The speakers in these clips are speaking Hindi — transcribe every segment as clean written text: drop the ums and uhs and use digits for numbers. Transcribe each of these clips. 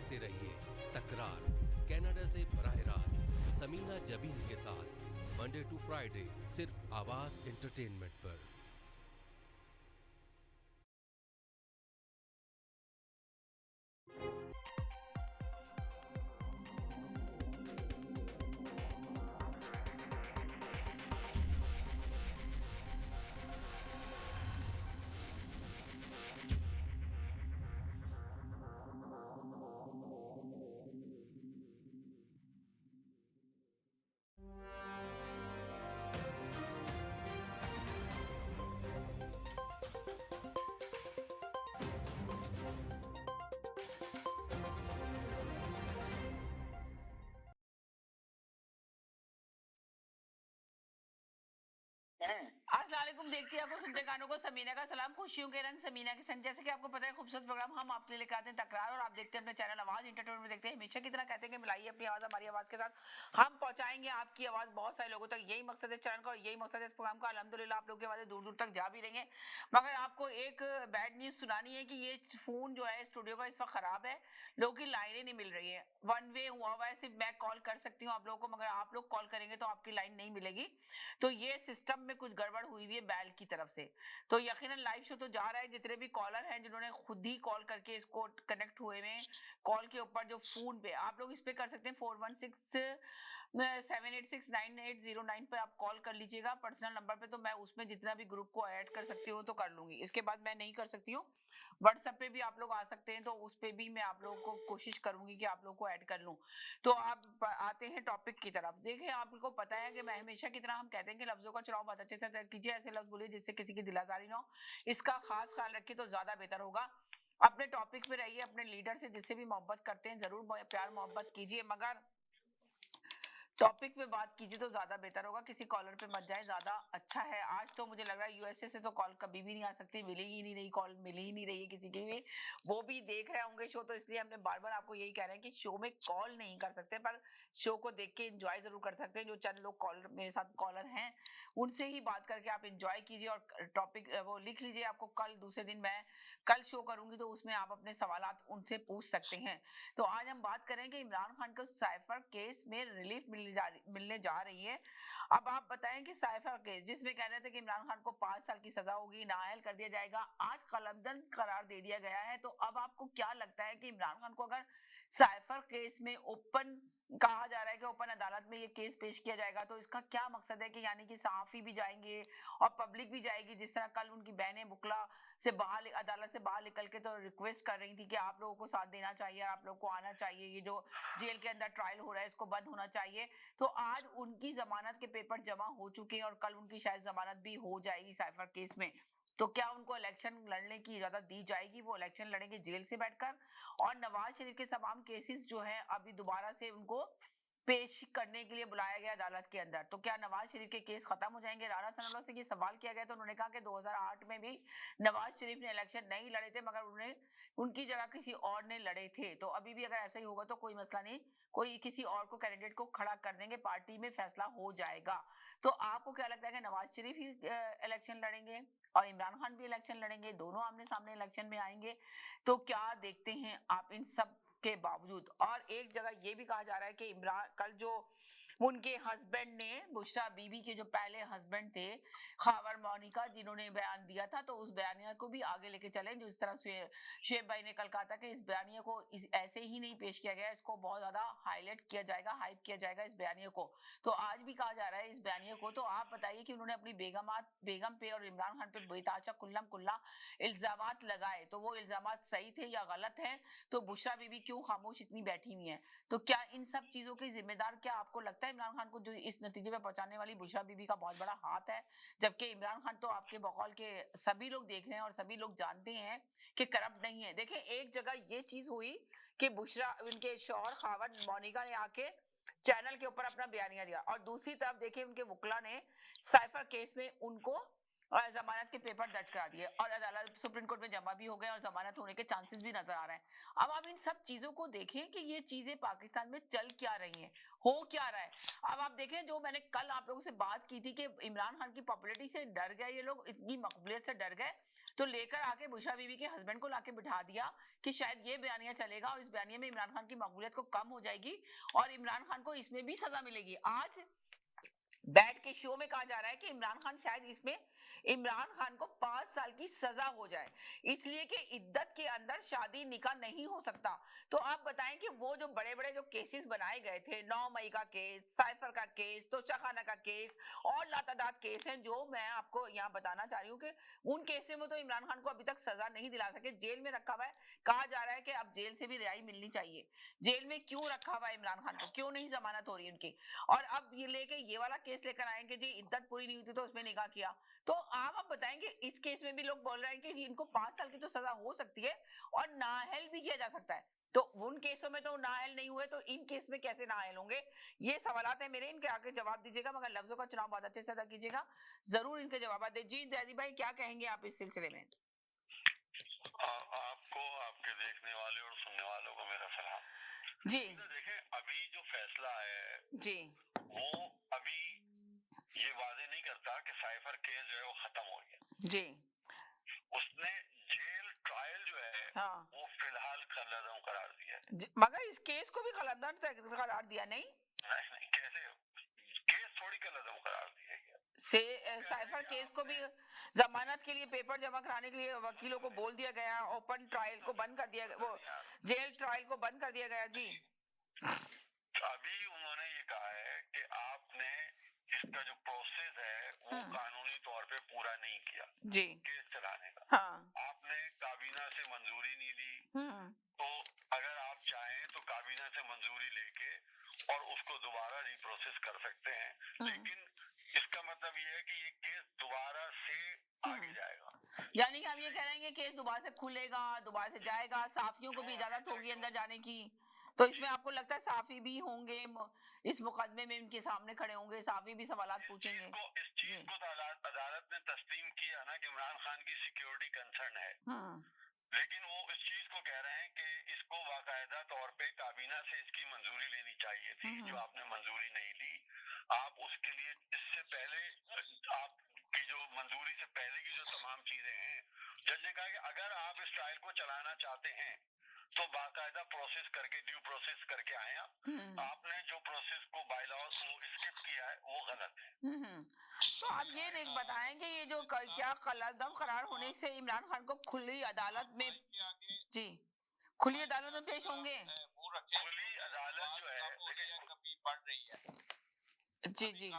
देखते रहिए तकरार कनाडा से बराह रास्त समीना जबीन के साथ मंडे टू फ्राइडे सिर्फ आवाज एंटरटेनमेंट पर। अस्सलामुअलैकुम, देखती आपको सुनते गानों को समीना का सलाम, खुशियों के रंग समीना के संग। जैसे कि आपको पता है खूबसूरत प्रोग्राम हम आपके लिए लेकर आते हैं तकरार, और आप देखते हैं अपने चैनल आवाज इंटरटेनमेंट में। देखते हैं हमेशा की तरह कहते हैं कि मिलाइए अपनी आवाज हमारी आवाज के साथ, हम पहुंचाएंगे आपकी आवाज बहुत सारे लोगों तक। यही मकसद है चैनल का और यही मकसद है इस प्रोग्राम का। अल्हम्दुलिल्लाह आप लोग की आवाजें दूर दूर तक जा भी रही है। मगर आपको एक बैड न्यूज सुनानी है कि ये फोन जो है स्टूडियो का इस वक्त खराब है, लोगों की लाइनें नहीं मिल रही है। वन वे हुआ हुआ है, सिर्फ मैं कॉल कर सकती हूँ आप लोगों को, मगर आप लोग कॉल करेंगे तो आपकी लाइन नहीं मिलेगी। तो ये सिस्टम में कुछ गड़बड़ हुई हुई है बैल की तरफ से। तो यकीनन लाइव शो तो जा रहा है। जितने भी कॉलर हैं जिन्होंने खुद ही कॉल करके इसको कनेक्ट हुए हैं, कॉल के ऊपर जो फोन पे आप लोग इस पे कर सकते हैं 4167869809 पे आप कॉल कर लीजिएगा पर्सनल नंबर पे। तो मैं उसमें जितना भी ग्रुप को ऐड कर सकती हूँ तो कर लूंगी। इसके बाद मैं नहीं कर सकती हूँ। व्हाट्सएप पे भी आप लोग आ सकते हैं, तो उस पे भी मैं आप लोगों को कोशिश करूंगी कि आप लोग को ऐड कर लूं। तो आप आते हैं टॉपिक की तरफ। देखिए आपको पता है कि मैं हमेशा की तरह हम कहते हैं कि लफ्जों का चुनाव बहुत अच्छे से कीजिए, ऐसे लफ्ज बोलिए जिससे किसी की दिल आजारी ना हो। इसका खास ख्याल रखिए तो ज्यादा बेहतर होगा। अपने टॉपिक पे रहिए, अपने लीडर से जिससे भी मोहब्बत करते हैं जरूर प्यार मोहब्बत कीजिए, मगर टॉपिक पे बात कीजिए तो ज्यादा बेहतर होगा। किसी कॉलर पे मत जाए, ज्यादा अच्छा है। आज तो मुझे लग रहा है यूएसए से तो कॉल कभी भी नहीं आ सकती, मिली ही नहीं रही, कॉल मिली ही नहीं रही है किसी की भी। वो भी देख रहे होंगे शो, तो इसलिए हमने बार बार आपको यही कह रहे हैं कि शो में कॉल नहीं कर सकते, पर शो को देख के एंजॉय जरूर कर सकते हैं। जो चंद लोग कॉलर मेरे साथ कॉलर हैं उनसे ही बात करके आप एंजॉय कीजिए, और टॉपिक वो लिख लीजिए। आपको कल दूसरे दिन मैं कल शो करूंगी तो उसमें आप अपने सवाल उनसे पूछ सकते हैं। तो आज हम बात करें कि इमरान खान को साइफर केस में रिलीफ मिलने जा रही है। अब आप बताएं कि साइफर केस जिसमें कह रहे थे कि इमरान खान को 5 साल की सजा होगी, नाअहल कर दिया जाएगा, आज कलमदन करार दे दिया गया है। तो अब आपको क्या लगता है कि इमरान खान को अगर साइफर केस में ओपन कहा जा रहा है कि ओपन अदालत में ये केस पेश किया जाएगा, तो इसका क्या मकसद है कि यानी कि सहाफी भी जाएंगे और पब्लिक भी जाएगी। जिस तरह कल उनकी बहनें बुकला से बाहर अदालत से बाहर निकल के तो रिक्वेस्ट कर रही थी कि आप लोगों को साथ देना चाहिए, आप लोगों को आना चाहिए, ये जो जेल के अंदर ट्रायल हो रहा है इसको बंद होना चाहिए। तो आज उनकी जमानत के पेपर जमा हो चुके हैं और कल उनकी शायद जमानत भी हो जाएगी साइफर केस में। तो क्या उनको इलेक्शन लड़ने की इजाजत दी जाएगी? वो इलेक्शन लड़ेंगे जेल से बैठकर। और नवाज शरीफ के तमाम केसेस जो हैं अभी दोबारा से उनको पेश करने के लिए बुलाया गया अदालत के अंदर। तो क्या नवाज शरीफ के केस खत्म हो जाएंगे? राणा सनाउल्लाह से ये सवाल किया गया तो उन्होंने कहा कि 2008 में भी नवाज शरीफ ने इलेक्शन नहीं लड़े थे, मगर उन्हें उनकी जगह किसी और ने लड़े थे। तो अभी भी अगर ऐसा ही होगा तो कोई मसला नहीं, कोई किसी और को कैंडिडेट को खड़ा कर देंगे, पार्टी में फैसला हो जाएगा। तो आपको क्या लगता है कि नवाज शरीफ ही इलेक्शन लड़ेंगे और इमरान खान भी इलेक्शन लड़ेंगे, दोनों आमने सामने इलेक्शन में आएंगे? तो क्या देखते हैं आप इन सब के बावजूद? और एक जगह ये भी कहा जा रहा है कि इमरान कल जो उनके हस्बैंड ने, बुशरा बीबी के जो पहले हस्बैंड थे खावर मोनिका, जिन्होंने बयान दिया था, तो उस बयानिया को भी आगे लेके चले। जो इस तरह से शेब भाई ने कल कहा था कि इस बयानिया को ऐसे ही नहीं पेश किया गया, इसको बहुत ज्यादा हाईलाइट किया जाएगा, हाइप किया जाएगा इस बयानिया को। तो आज भी कहा जा रहा है इस बयानिया को। तो आप बताइए कि उन्होंने अपनी बेगम पे और इमरान खान पे बेताचा कुल्लम कुल्ला इल्जामात लगाए, तो वो इल्जामात सही थे या गलत है? तो बुशरा बीबी क्यों खामोश इतनी बैठी हुई है? तो क्या इन सब चीजों की जिम्मेदार, क्या आपको लगता है इमरान खान को जो इस नतीजे पे पहुंचाने वाली बुशरा बीबी का बहुत बड़ा हाथ है? जबकि इमरान खान तो आपके बकौल के सभी लोग देख रहे हैं और सभी लोग जानते हैं कि करप्ट नहीं है। देखिए एक जगह ये चीज हुई कि बुशरा, उनके शौहर खावर मोनिका ने आके चैनल के ऊपर अपना बयानिया दिया, और दूसरी तरफ देखिए उनके वकला ने साइफर केस में उनको और जमानत के पेपर दर्ज करा दिए और अदालत सुप्रीम कोर्ट में जमा भी हो गए और जमानत होने के चांसेस भी नजर आ रहे हैं। अब आप इन सब चीजों को देखें कि ये चीजें पाकिस्तान में चल क्या रही हैं, हो क्या रहा है। अब आप देखें, जो मैंने कल आप लोगों से बात की थी कि इमरान खान की पॉपुलैरिटी से डर गए ये लोग, इतनी मकबूलियत से डर गए, तो लेकर आके बुशरा बीबी के हस्बैंड को लाके बिठा दिया कि शायद ये बयानिया चलेगा और इस बयानिया में इमरान खान की मकबूलियत को कम हो जाएगी और इमरान खान को इसमें भी सजा मिलेगी। आज बैठ के शो में कहा जा रहा है कि इमरान खान शायद इसमें इमरान खान को 5 साल की सजा हो जाए, इसलिए कि इद्दत के अंदर शादी निकाह नहीं हो सकता। तो आप बताएं कि वो जो बड़े बड़े जो केसेस बनाए गए थे, 9 मई का केस, साइफर का केस, तोशा खाना का केस और लातादाद केस हैं, जो मैं आपको यहाँ बताना चाह रही हूँ कि उन केसों में तो इमरान खान को अभी तक सजा नहीं दिला सके, जेल में रखा हुआ है। कहा जा रहा है कि अब जेल से भी रिहाई मिलनी चाहिए। जेल में क्यों रखा हुआ है इमरान खान को, क्यों नहीं जमानत हो रही उनकी? और अब ये लेके ये वाला केस लेकर आएंगे जी, इद्दत पूरी नहीं हुई थी तो उसमें निकाह किया। तो आप बताएंगे, इस केस में भी लोग बोल रहे हैं कि जी इनको 5 साल की तो सजा हो सकती है और नाअहल भी किया जा सकता है। तो उन केसों में तो नाअहल नहीं हुए, तो इन केस में कैसे नाअहल होंगे? ये सवालात है मेरे, इनके आगे जवाब दीजिएगा, मगर लफ्जों का चुनाव बहुत अच्छे से अदा कीजिएगा। जरूर इनके जवाब दे। जी दैदी भाई, क्या कहेंगे आप इस सिलसिले में? आपको, आपके देखने वाले और सुनने वालों को मेरा सलाम जी देखें, अभी जो फैसला है जी वो अभी ये वादे नहीं करता कि साइफर केस जो है वो खत्म हो गया। जी उसने जेल ट्रायल जो है हाँ वो फिलहाल कलअदम करार दिया है। मगर इस केस को भी कलंदर करार दिया नहीं? नहीं, कैसे केस थोड़ी कलअदम करार दिया गया से साइफर केस को भी जमानत के लिए पेपर जमा कराने के लिए वकीलों को बोल दिया गया, ओपन ट्रायल को बंद कर दिया गया, वो जेल ट्रायल को बंद कर दिया गया। जी अभी उन्होंने ये कहा है कि आपने इसका जो प्रोसेस है वो कानूनी तौर पे पूरा नहीं किया जी केस चलाने का। हाँ आपने काबीना से मंजूरी नहीं ली, तो अगर आप चाहें तो काबीना से मंजूरी लेके और उसको दोबारा रिप्रोसेस कर सकते हैं, लेकिन इसका मतलब ये है कि ये केस दोबारा से आगे जाएगा। यानी कि आप ये कह रहे हैं कि केस दोबारा से खुलेगा, दोबारा से जाएगा, साफियों को भी इजाजत होगी अंदर जाने की। तो इसमें आपको लगता है साफी भी होंगे इस मुकदमे में, उनके सामने खड़े होंगे, साफी भी सवालात पूछेंगे? इस चीज को तो अदालत ने तस्लीम किया ना कि इमरान खान की सिक्योरिटी कंसर्न है, लेकिन वो इस चीज को कह रहे हैं कि इसको बाकायदा तौर पे काबीना से इसकी मंजूरी लेनी चाहिए थी, जो आपने मंजूरी नहीं ली। आप उसके लिए इससे पहले आपकी जो मंजूरी से पहले की जो तमाम चीजें हैं, जज ने कहा कि अगर आप इस ट्रायल को चलाना चाहते हैं तो बाकायदा प्रोसेस करके, ड्यू प्रोसेस करके आए आप। आपने जो प्रोसेस को बायलॉज को स्किप किया है वो गलत है। तो आप ये देख बताएं कि ये जो क्या कलअदम करार होने से इमरान खान को खुली अदालत में, जी खुली अदालत में पेश होंगे? खुली अदालत जो है, देखिए कभी बढ़ रही है, जी जी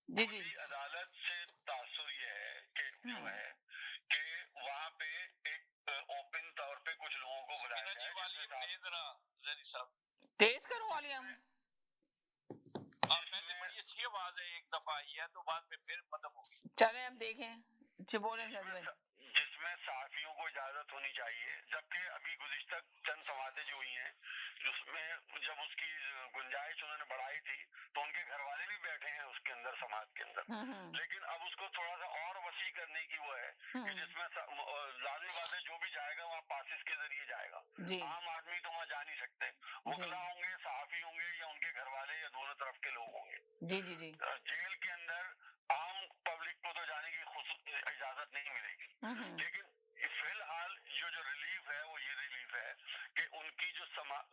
जी जी खुली अदालत से तासुर ये है कि जो है कि वहाँ पे एक ओपन तौर पे कुछ लोगों को बुलाया जाए। तेज करो वॉल्यूम। मैंने ये 6 आवाज है, एक दफा आई है तो बाद में फिर खत्म होगी। चले हम देखें, बोले जिसमें सहाफियों को इजाजत होनी चाहिए, जबकि अभी गुज़िश्ता चंद समातें जो हुई हैं जिसमें जब उसकी गुंजाइश उन्होंने बढ़ाई थी तो उनके घर वाले भी बैठे हैं उसके अंदर, समाज के अंदर, लेकिन अब उसको थोड़ा सा और वसी करने की वो है कि जिसमें लाजिम बात है जो भी जाएगा वहाँ पासिस के जरिए जाएगा, आम आदमी तो वहाँ जा नहीं सकते, मुखला होंगे, सहाफी होंगे या उनके घर वाले या दोनों तरफ के लोग होंगे। जी जी जी जेल के अंदर आम पब्लिक को तो जाने की इजाजत नहीं मिलेगी, लेकिन फिलहाल जो रिलीफ है वो ये रिलीफ है कि उनकी जो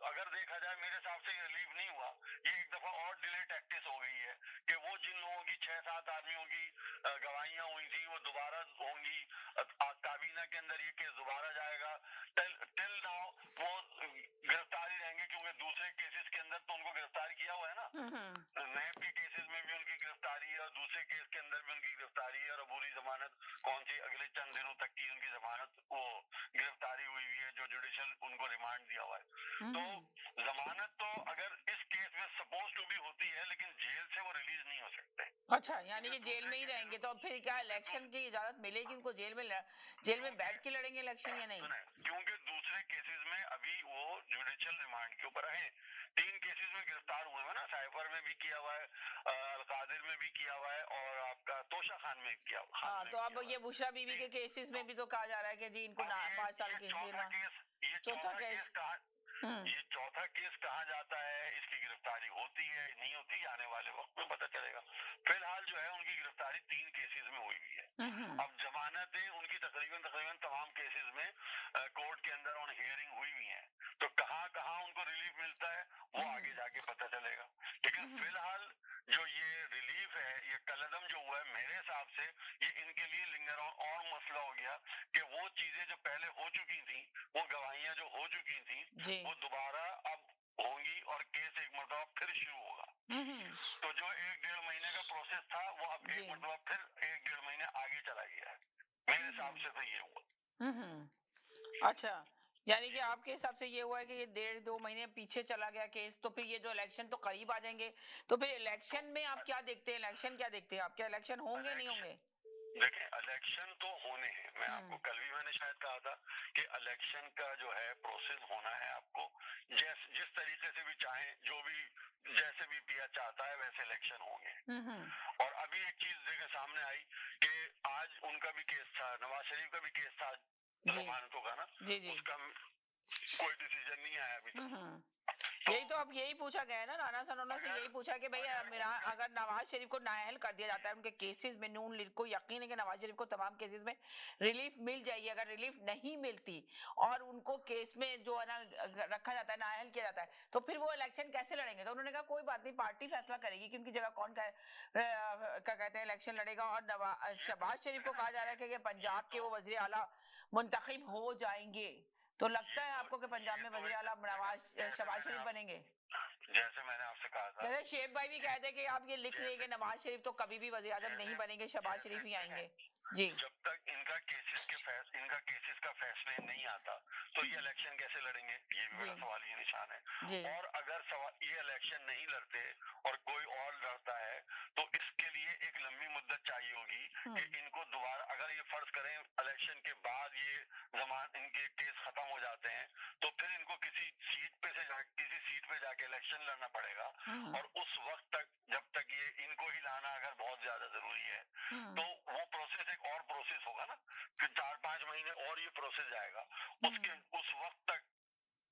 अगर देखा जाए मेरे हिसाब से ये रिलीफ नहीं हुआ, ये एक दफा और डिले टैक्टिस हो गई है कि वो जिन लोगों की 6-7 आदमियों की गवाहियां हुई थी वो दोबारा होंगी, काबीना के अंदर ये केस दोबारा जाएगा। टिल नाउ वो गिरफ्तार ही रहेंगे क्योंकि दूसरे केसेस के अंदर तो उनको गिरफ्तार किया हुआ है ना, नैब के केसेस में भी उनकी गिरफ्तारी है और दूसरे केस के अंदर भी उनकी गिरफ्तारी है और अबूरी जमानत कौन सी अगले चंद दिनों तक की उनकी जमानत वो गिरफ्तारी हुई है जो जुडिशियल उनको रिमांड दिया हुआ है। तो जमानत तो अगर इस केस में सपोज टू भी होती है, लेकिन जेल से वो रिलीज नहीं हो सकते। अच्छा, यानी कि जेल में ही रहेंगे, तो फिर क्या इलेक्शन की इजाजत मिलेगी उनको? जेल में बैठ के लड़ेंगे इलेक्शन या नहीं? क्योंकि दूसरे केसेस में अभी वो जुडिशियल रिमांड के ऊपर है। 3 केसेस में गिरफ्तार हुए हैं ना, साइफर में भी किया हुआ है, अलकादिर में भी किया हुआ है और आपका तोशा खान में किया। हाँ, तो अब ये बुशरा बीवी के केसेस में भी तो कहा जा रहा है कि जी इनको 5 साल के ये चौथा केस केस। कहाँ, ये चौथा केस कहाँ जाता है, इसकी गिरफ्तारी होती है नहीं होती, आने वाले वक्त में पता चलेगा। फिलहाल जो है उनकी गिरफ्तारी 3 केसेस में हुई हुई है। अब जमानतें उनकी तकरीबन तमाम केसेस में कोर्ट के अंदर ऑन हियरिंग हुई हुई है। तो कहाँ कहाँ उनको रिलीफ मिलता है वो आगे जाके पता चलेगा। लेकिन फिलहाल जो ये रिलीफ है, ये कलदम जो हुआ है, मेरे हिसाब से ये इनके लिए लिंगर और मसला हो गया कि वो चीजें जो पहले हो चुकी थी, वो गवाहियां जो हो चुकी थी, वो दोबारा अब होंगी और केस एक मरतबा फिर शुरू होगा। तो जो 1-1.5 महीने का प्रोसेस था वो अब एक मरतबा फिर 1-1.5 महीने आगे चला गया है। मेरे हिसाब से तो ये हुआ। अच्छा, यानी कि आपके हिसाब से ये हुआ है कि ये 1.5-2 महीने पीछे चला गया केस, तो फिर ये जो इलेक्शन तो करीब आ जाएंगे, तो फिर इलेक्शन में आप क्या देखते हैं, इलेक्शन क्या देखते हैं आप, क्या इलेक्शन होंगे नहीं होंगे? देखिए, इलेक्शन तो होने हैं। मैं आपको कल भी मैंने शायद कहा था कि इलेक्शन का जो है प्रोसेस होना है। आपको जिस तरीके से भी चाहे, जो भी जैसे भी पिया चाहता है वैसे इलेक्शन होंगे। और अभी एक चीज देखे सामने आई कि आज उनका भी केस था, नवाज शरीफ का भी केस था जमानतों का ना, उसका कोई डिसीजन नहीं आया अभी तक। यही तो अब यही पूछा गया है ना, राना सनोना से यही पूछा कि भाई अगर नवाज शरीफ को नाअहल कर दिया जाता है उनके केसेस में, नून लीग को यकीन है कि नवाज शरीफ को तमाम केसेस में रिलीफ मिल जाएगी। अगर रिलीफ नहीं मिलती और उनको केस में जो है ना रखा जाता है, नाअहल किया जाता है, तो फिर वो इलेक्शन कैसे लड़ेंगे? तो उन्होंने कहा कोई बात नहीं, पार्टी फैसला करेगी कि उनकी जगह कौन क्या कहते हैं इलेक्शन लड़ेगा। और शहबाज शरीफ को कहा जा रहा है कि पंजाब के वो वजीर आला मुंतखब हो जाएंगे, तो लगता है आपको कि पंजाब में वजीर आला शहबाज शरीफ बनेंगे? जैसे मैंने आपसे कहा था, जैसे शेख भाई भी कहते हैं कि आप ये लिख रहे हैं कि नवाज शरीफ तो कभी भी वजीर आजम नहीं बनेंगे, शहबाज शरीफ ही आएंगे। जी, जब तक इनका केसेस का फैसले नहीं आता तो ये इलेक्शन कैसे लड़ेंगे, ये भी बड़ा सवाल ये निशान है। और अगर ये इलेक्शन नहीं लड़ते और कोई और लड़ता है तो इसके लिए एक लंबी मुद्दत चाहिए होगी कि इनको दोबारा, अगर ये फर्ज करें इलेक्शन के बाद ये इनके केस खत्म हो जाते हैं, तो फिर इनको किसी सीट पे जाके इलेक्शन लड़ना पड़ेगा। और उस वक्त तक, जब तक ये इनको ही लाना अगर बहुत ज्यादा जरूरी है, तो वो प्रोसेस एक और प्रोसेस होगा ना, फिर 4-5 महीने और ये प्रोसेस जाएगा। उस वक्त तक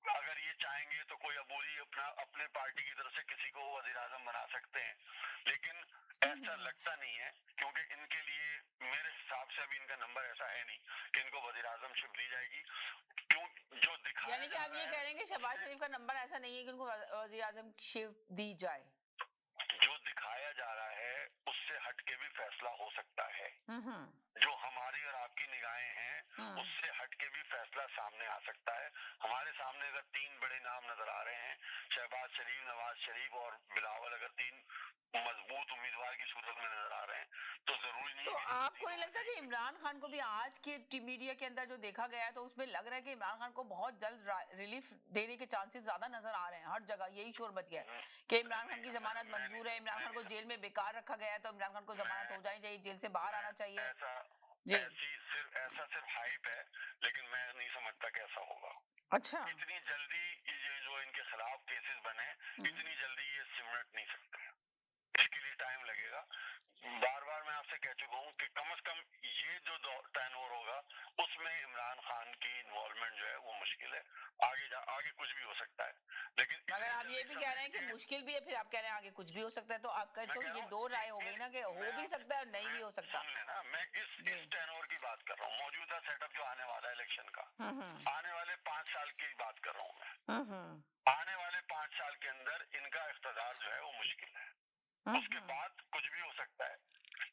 अगर ये चाहेंगे तो कोई अबूरी अपने पार्टी की तरफ से किसी को वजीर आजम बना सकते हैं, लेकिन ऐसा लगता नहीं है, क्योंकि इनके लिए मेरे हिसाब से अभी इनका नंबर ऐसा है नहीं कि इनको वजीर आजम शिप दी जाएगी। क्यों जो दिखा, यानी कि आप ये कह रहे हैं कि शहबाज शरीफ का नंबर ऐसा नहीं है कि उनको वजीर आजम शिप दी जाए? जो दिखाया जा रहा है उससे हटके भी फैसला हो सकता है। जो हमारी और आपकी निगाहें हैं उससे हटके भी फैसला सामने आ सकता है। हमारे सामने अगर 3 बड़े नाम नजर आ रहे हैं, शहबाज शरीफ, नवाज शरीफ और बिलावल, अगर 3 मजबूत उम्मीदवार की सूरत में नजर आ रहे हैं, तो जरूरी नहीं। तो आपको नहीं लगता कि इमरान खान को भी आज के मीडिया के अंदर जो देखा गया है, तो उसमें लग रहा है कि इमरान खान को बहुत जल्द रिलीफ देने के चांसेस ज्यादा नजर आ रहे हैं? हर जगह यही शोर मच गया है कि इमरान खान की जमानत मंजूर है, इमरान खान को जेल में बेकार रखा गया है, तो इमरान खान को जमानत हो जानी चाहिए, जेल से बाहर आना चाहिए। ऐसा सिर्फ हाइप है, लेकिन मैं नहीं समझता कि ऐसा होगा। अच्छा, इतनी जल्दी ये जो इनके खिलाफ केसेस बने, इतनी जल्दी ये सिमट नहीं सकते, इसके लिए टाइम लगेगा। बार बार मैं आपसे कह चुका हूँ कि कम से कम ये जो टर्नओवर होगा उसमें इमरान खान की इन्वॉल्वमेंट जो है वो मुश्किल है। आगे कुछ भी हो सकता है, लेकिन अगर आप ये भी कह रहे हैं कि मुश्किल भी है, फिर आप कह रहे हैं आगे कुछ भी हो सकता है, तो आपका तो ये 2 राय हो गई ना कि हो भी सकता है और नहीं भी हो सकता। सुन लेना, मैं इस टर्नओवर की बात कर रहा हूँ, मौजूदा सेटअप जो आने वाला है इलेक्शन का, आने वाले 5 साल की बात कर रहा हूँ मैं। आने वाले 5 साल के अंदर इनका इख्तियार जो है वो मुश्किल है। उसके बाद कुछ भी हो सकता है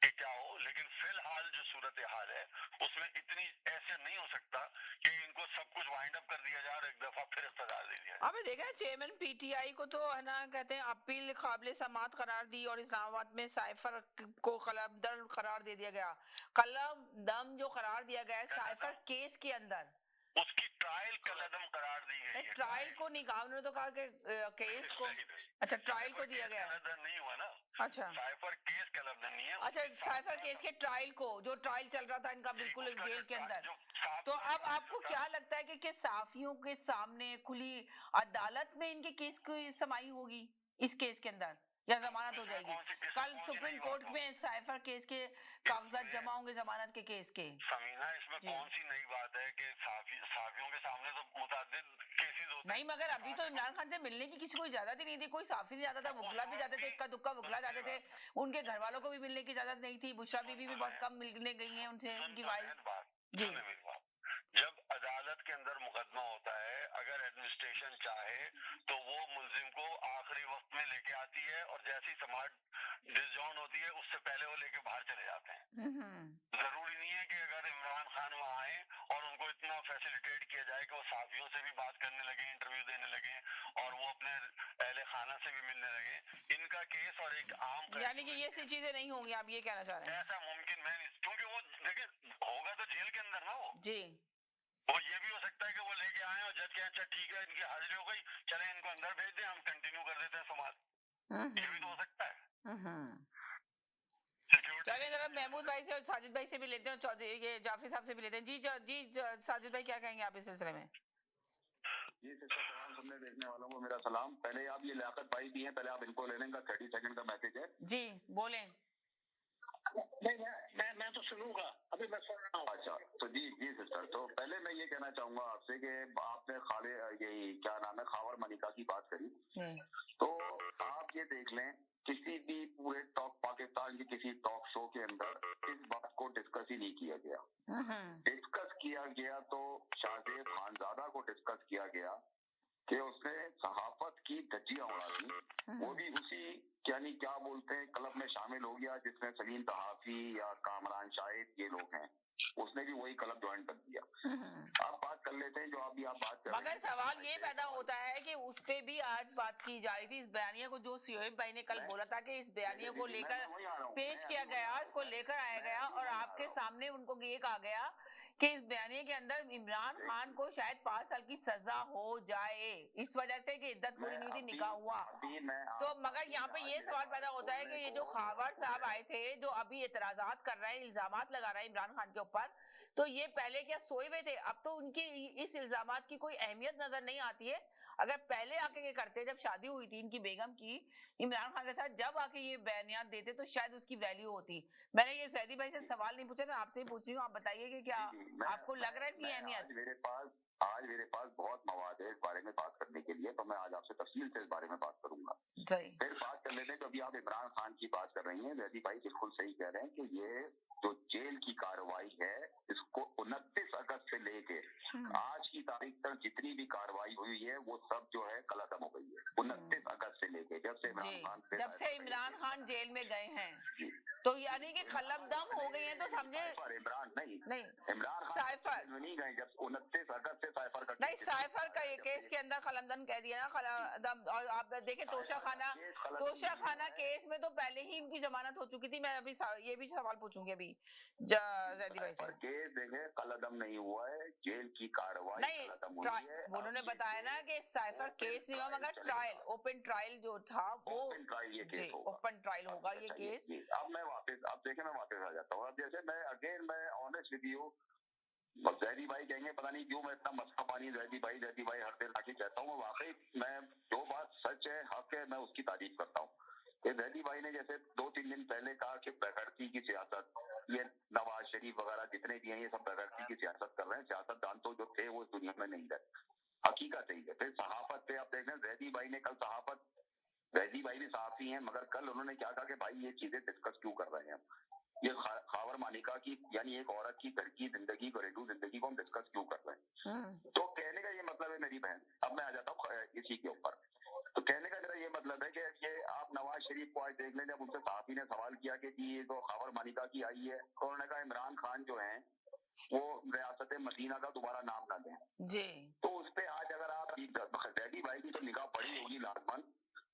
कि क्या हो, लेकिन फिलहाल जो सूरत हाल है उसमें इतनी ऐसे नहीं हो सकता कि इनको सब कुछ वाइंड अप कर दिया जाए और एक दफा फिर इख्तियार दे दिया जाए। आपने देखा है चेयरमैन पीटीआई को तो है ना, कहते हैं अपील काबिल समाअत करार दी और इस्लामाबाद में साइफर को कलमदम करार दे दिया गया। कलमदम जो करार दिया गया है साइफर केस के अंदर, उसकी ट्रायल कलदम करार दी गई है। ट्रायल को नहीं कहा उन्होंने, तो कहा कि केस को, अच्छा ट्रायल को दिया गया है। नहीं हुआ ना, अच्छा, साइफर केस कलदम नहीं है। अच्छा, साइफर केस के ट्रायल को, जो ट्रायल चल रहा था इनका बिल्कुल जेल के अंदर, तो अब आपको क्या लगता है कि साफियों के सामने खुली अदालत में इनके केस की समाई होगी इस केस के अंदर? या जमानत हो जाएगी? कौन सी कल सुप्रीम कोर्ट में साइफर केस के कागजात जमा होंगे जमानत के केस के। समीना, इसमें जी। कौन सी नई बात है कि साफियों के सामने तो मुतअद्दिद केसेस होते हैं। नहीं, मगर अभी तो इमरान खान से मिलने की किसी को इजाजत ही नहीं थी, कोई साफी नहीं जाता था, वुकला भी जाते थे, इक्का दुक्का वुकला जाते थे, उनके घर वालों को भी मिलने की इजाजत नहीं थी। बुशरा बीबी भी बहुत कम मिलने गई हैं उनसे, उनकी वाइफ। जी। सुने मेरी बात, जब अदालत के अंदर मुकदमा होता है, अगर एडमिनिस्ट्रेशन चाहे तो वो मुल्जिम को आखिरी वक्त में लेके आती है और जैसे ही समाज डिसजॉइन होती है उससे पहले वो लेके बाहर चले जाते हैं। जरूरी नहीं है कि अगर इमरान खान वहां आए और उनको इतना फैसिलिटेट किया जाए कि वो साफियों से भी बात करने लगे, इंटरव्यू देने लगे और वो अपने अहले खाना से भी मिलने लगे। इनका केस और एक आम, यानी कि ये सी चीजें नहीं होंगी, आप ये कहना चाह रहे हैं? ऐसा मुमकिन है नहीं, क्योंकि वो देखिए होगा तो जेल के अंदर ना वो। जी। वो ये भी हो सकता है कि वो लेके आए और जज के अच्छा ठीक है इनकी हाजिरी हो गई, चले इनको अंदर भेज दें, हम कंटिन्यू कर देते हैं समाज। ये भी तो हो सकता है। चलिए जरा महमूद भाई से और साजिद भाई से भी लेते हैं, चौधरी ये जाफरी साहब से भी लेते हैं। जी साजिद भाई क्या कहेंगे आप इस सिलसिले में? जी सिस्टर सलाम, सबने देखने वालों को मेरा सलाम। पहले आप ये लियाकत भाई भी हैं, पहले आप इनको ले लेंगे, 30 सेकंड का मैसेज है। जी बोलें। नहीं, मैं तो सुनूंगा, अभी मैं सुन रहा हूँ। अच्छा, तो जी सिस्टर, तो पहले मैं ये कहना चाहूंगा आपसे कि आपने खाले ये क्या नाम है खावर मलिका की बात करी, तो आप ये देख लें किसी भी पूरे टॉक पाकिस्तान के किसी टॉक शो के अंदर इस बात को डिस्कस ही नहीं किया गया। डिस्कस किया गया तो शाहजेब खानजादा को डिस्कस किया गया कि उसने सहाफत की धज्जियां उड़ा दी, वो भी उसी यानी क्या बोलते हैं क्लब में शामिल हो गया जिसमें सलीम तहाफी या कामरान शाहिद ये लोग हैं, उसने भी वही क्लब ज्वाइन कर दिया। आप बात कर लेते हैं जो अभी आप बात कर रहे हैं। मगर सवाल ये पैदा होता है कि उस पे भी आज बात की जा रही थी, इस बयानिया को जो शोएब भाई ने कल बोला था कि इस बयानिया को लेकर पेश किया गया, इसको लेकर आया गया और आपके सामने उनको ये कहा गया कि इस बयानिया के अंदर इमरान खान को शायद 5 साल की सजा हो जाए इस वजह से कि इद्दत पूरी नहीं हुई थी, निकाह हुआ। तो मगर यहाँ पे ये सवाल पैदा होता है कि ये जो खावर साहब आए थे जो अभी एतराजात कर रहे हैं, इल्जामात लगा रहे हैं इमरान खान के ऊपर, तो ये पहले क्या सोए हुए थे? अब तो उनकी इस इल्जामात की कोई अहमियत नजर नहीं आती है। अगर पहले आके ये करते, जब शादी हुई थी इनकी बेगम की इमरान खान के साथ, जब आके ये बयानियात देते तो शायद उसकी वैल्यू होती। मैंने ये जैदी भाई से सवाल नहीं पूछा, मैं आपसे ही पूछ रही हूँ, आप बताइए कि क्या आपको लग रहा है कि अहमियत? आज मेरे पास बहुत मवाद है इस बारे में बात करने के लिए, तो मैं आज आपसे तफसील से इस बारे में बात करूंगा। फिर बात कर लेते हैं, तो अभी आप इमरान खान की बात कर रही हैं, जैदी भाई बिल्कुल सही कह रहे हैं कि ये जो जेल की कार्रवाई है इसको 29 अगस्त से लेके आज की तारीख तक जितनी भी कार्रवाई हुई है वो सब जो है कलअदम हो गई है। 29 अगस्त से लेके जब से इमरान खान जेल में गए हैं, तो यानी कि कलअदम हो गई है, तो समझे इमरान इमरान साइफर नहीं गए जब 29 अगस्त से साइफर का नहीं, साइफर का ये केस के अंदर कलअदम कह दिया ना, कलअदम। और आप देखें तोशा खाना केस में तो पहले ही इनकी जमानत हो चुकी थी। मैं अभी ये भी सवाल पूछूंगी अभी जैदी भाई से। केस देखें कलअदम नहीं हुआ है, जेल की कार्रवाई कलअदम हुई है। उन्होंने बताया ना कि साइफर केस नहीं हुआ मगर ट्रायल, ओपन ट्रायल जो था वो ओपन ट्रायल ये केस होगा, ओपन ट्रायल होगा ये केस। अब मैं वापस आ जाता हूँ। अब जैसे मैं ऑनेस्ट विद यू, जैदी भाई कहेंगे पता नहीं क्यों मैं इतना मस्का पानी जैदी भाई हर दिन आके कहता हूँ, वाकई मैं जो बात सच है हक है मैं उसकी तारीफ करता हूँ। कि जैदी भाई ने जैसे 2-3 दिन पहले कहा कि बेगैरती की सियासत, ये नवाज शरीफ वगैरह जितने भी हैं ये सब बेगैरती की सियासत कर रहे हैं, सियासतदान तो जो थे वो इस दुनिया में नहीं रहे, हकीकत है। फिर सहाफत पे आप देख रहे हैं, जैदी भाई ने कल सहाफत, जैदी भाई भी सहाफी हैं मगर कल उन्होंने क्या कहा कि भाई ये चीजें डिस्कस क्यों कर रहे हैं, ये खावर मालिका की यानी एक औरत की घर की जिंदगी, घरेलू जिंदगी को हम डिस्कस क्यों कर रहे हैं। तो कहने का ये मतलब है मेरी बहन, अब मैं आ जाता हूँ इसी के ऊपर, तो कहने का मेरा ये मतलब है कि ये आप नवाज शरीफ को आज देख लें, जब उनसे साहबी ने सवाल किया कि ये तो खावर मालिका की आई है, तो उन्होंने कहा इमरान खान जो है वो रियासत मदीना का दोबारा नाम ना दें जी। तो उस पर आज अगर आप जैदी भाई की तो निगाह पड़ी होगी लाजमन,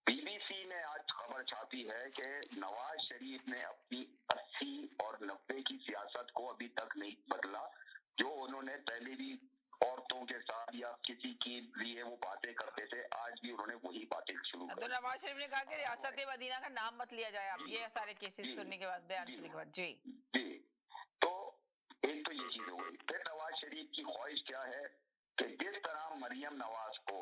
बीबीसी ने आज खबर छापी है कि नवाज शरीफ ने अपनी 80 और 90 की सियासत को अभी तक नहीं बदला, जो उन्होंने पहले भी औरतों के साथ या किसी के लिए वो बातें करते थे, आज भी उन्होंने वही बातें शुरू कर। तो नवाज शरीफ ने कहा कि रियासत मदीना का नाम मत लिया जाए। अब ये सारे केसेस सुनने के बाद, बयान सुनने के बाद जी, तो एक तो ये चीज हो गई। फिर नवाज शरीफ की ख्वाहिश क्या है कि जिस तरह मरियम नवाज को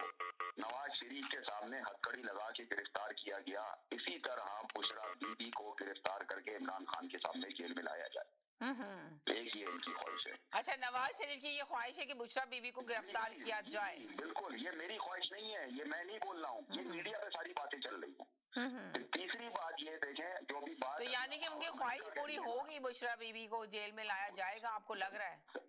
नवाज शरीफ के सामने हथकड़ी लगा के गिरफ्तार किया गया, इसी तरह बीबी को गिरफ्तार करके इमरान खान के सामने जेल में लाया जाए। एक ये इनकी ख्वाहिश है। अच्छा, नवाज शरीफ की ये ख्वाहिश है कि बुशरा बीबी को गिरफ्तार किया जाए। बिल्कुल, ये मेरी ख्वाहिश नहीं है, ये मैं नहीं बोल रहा हूँ, ये मीडिया पे सारी बातें चल रही हैं। तीसरी बात ये देखें, जो भी बात, तो यानी कि उनकी ख्वाहिश पूरी होगी, बुशरा बीबी को जेल में लाया जाएगा, आपको लग रहा है?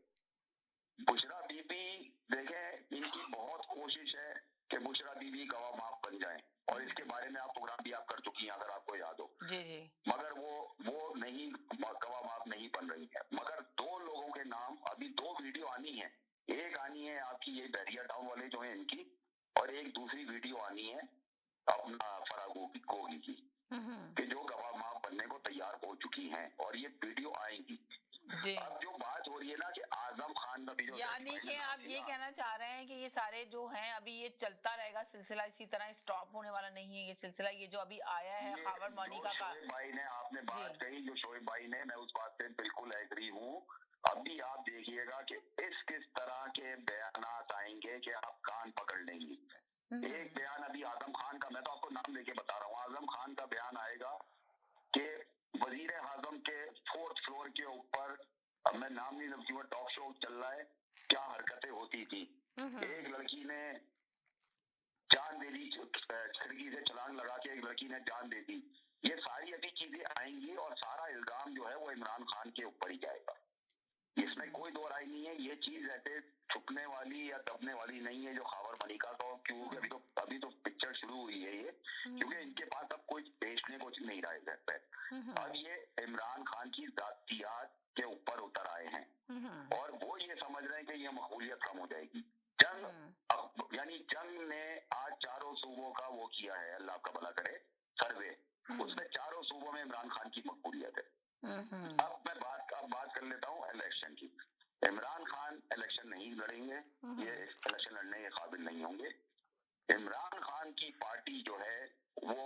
बुशरा बीबी देखें, इनकी बहुत कोशिश है कि बुशरा बीबी गवाह माफ बन जाए, और इसके बारे में आप प्रोग्राम भी आप कर चुकी हैं अगर आपको याद हो। जी जी। मगर वो नहीं, गवाह माफ नहीं बन रही है। मगर 2 लोगों के नाम, अभी 2 वीडियो आनी है। एक आनी है आपकी ये बैरिया टाउन वाले जो है इनकी, और एक दूसरी वीडियो आनी है अपना फरागो गोगी की, कि जो गवाह माफ बनने को तैयार हो चुकी हैं, और ये वीडियो आएंगी। अब जो बात हो रही है ना कि आजम खान का भी, यानी कि आप ये कहना चाह रहे हैं कि ये सारे जो हैं अभी ये चलता रहेगा सिलसिला, इसी तरह स्टॉप होने वाला नहीं है ये सिलसिला, ये जो अभी आया है खबर मोनिका का। शोएब भाई ने आपने बात कही, जो शोएब भाई ने, मैं उस बात से बिल्कुल एग्री हूँ। अभी आप देखिएगा कि किस तरह के बयानात आएंगे कि आप कान पकड़ लेंगे। एक बयान अभी आजम खान का, मैं तो आपको नाम लेके बता रहा हूँ, आजम खान का बयान आएगा कि वजीर आजम के 4th फ्लोर के ऊपर, अब मैं नाम नहीं लूंगा, टॉक शो चल रहा है, क्या हरकतें होती थी। एक लड़की ने जान दे दी, खिड़की से छलांग लगा के एक लड़की ने जान दे दी। ये सारी अभी चीजें आएंगी, और सारा इल्जाम जो है वो इमरान खान के ऊपर ही जाएगा, इसमें कोई दो राय नहीं है। ये चीज ऐसे छुपने वाली या दबने वाली नहीं है जो खबर मलिका को, क्योंकि अभी तो पिक्चर शुरू हुई है ये, क्योंकि इनके पास अब कुछ बेचने को नहीं रह सकता है। अब ये इमरान खान की जातियात के ऊपर उतर आए हैं, और वो ये समझ रहे हैं कि ये मकबूलियत कम हो जाएगी। यानी जंग ने आज 4 सूबों का वो किया है, अल्लाह का भला करे, सर्वे, उसमें 4 सूबों में इमरान खान की मकबूलियत है। अब मैं बात कर लेता हूँ इलेक्शन की। इमरान खान इलेक्शन नहीं लड़ेंगे, ये इलेक्शन लड़ने के काबिल नहीं होंगे। इमरान खान की पार्टी जो है वो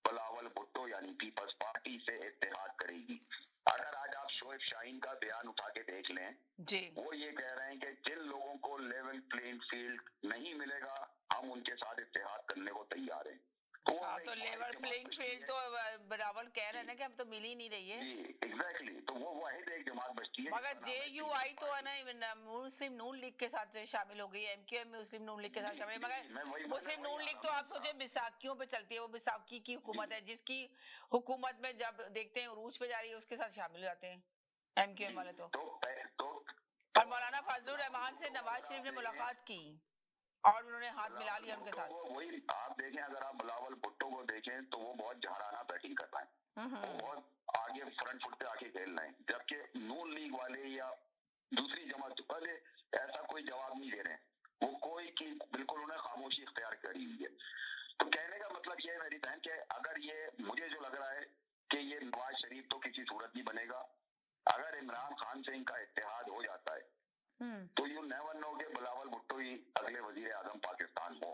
बिलावल भुट्टो यानी पीपल्स पार्टी से इत्तेहाद करेगी। अगर आज आप शोएब शाहीन का बयान उठा के देख लें जी, वो ये कह रहे हैं कि जिन लोगों को लेवल प्लेइंग फील्ड नहीं मिलेगा हम उनके साथ इत्तेहाद करने को तैयार हैं। तो लेवल प्लेइंग फील्ड तो बराबर कह रहे हैं ना कि अब तो मिल ही नहीं रही है। एग्जैक्टली, तो वो वाहिद एक जमात बचती है। मगर JUI तो है ना मुस्लिम नून लीग के साथ शामिल हो गई, MQM में मुस्लिम नून लीग के साथ शामिल, मगर मुस्लिम नून लीग तो आप सोचे बैसाखियों पे चलती है, वो बैसाखी की हुकूमत है, जिसकी हुकूमत में जब देखते हैं उरूज पे जा रही है उसके साथ शामिल हो जाते हैं MQM वाले। तो और मौलाना फजलुर रहमान से नवाज शरीफ ने मुलाकात की और उन्होंने हाथ मिला लिया उनके साथ। वही आप देखें, अगर आप बिलावल भुट्टो को देखें तो वो बहुत झाड़ाना बैटिंग कर रहा है, वो बहुत आगे फ्रंट फुट पे आके खेल रहे हैं, जबकि नून लीग वाले या दूसरी जमात वाले ऐसा कोई जवाब नहीं दे रहे हैं। वो कोई की बिल्कुल उन्हें खामोशी इख्तियार करी हुई है। तो कहने का मतलब ये है मेरी बहन कि अगर ये, मुझे जो लग रहा है कि ये नवाज शरीफ तो किसी सूरत नहीं बनेगा। अगर इमरान खान से इनका इत्तेहाद हो जाता है तो यू नेवर नो कि बिलावल भुट्टो ही अगले वजीर आजम पाकिस्तान हो।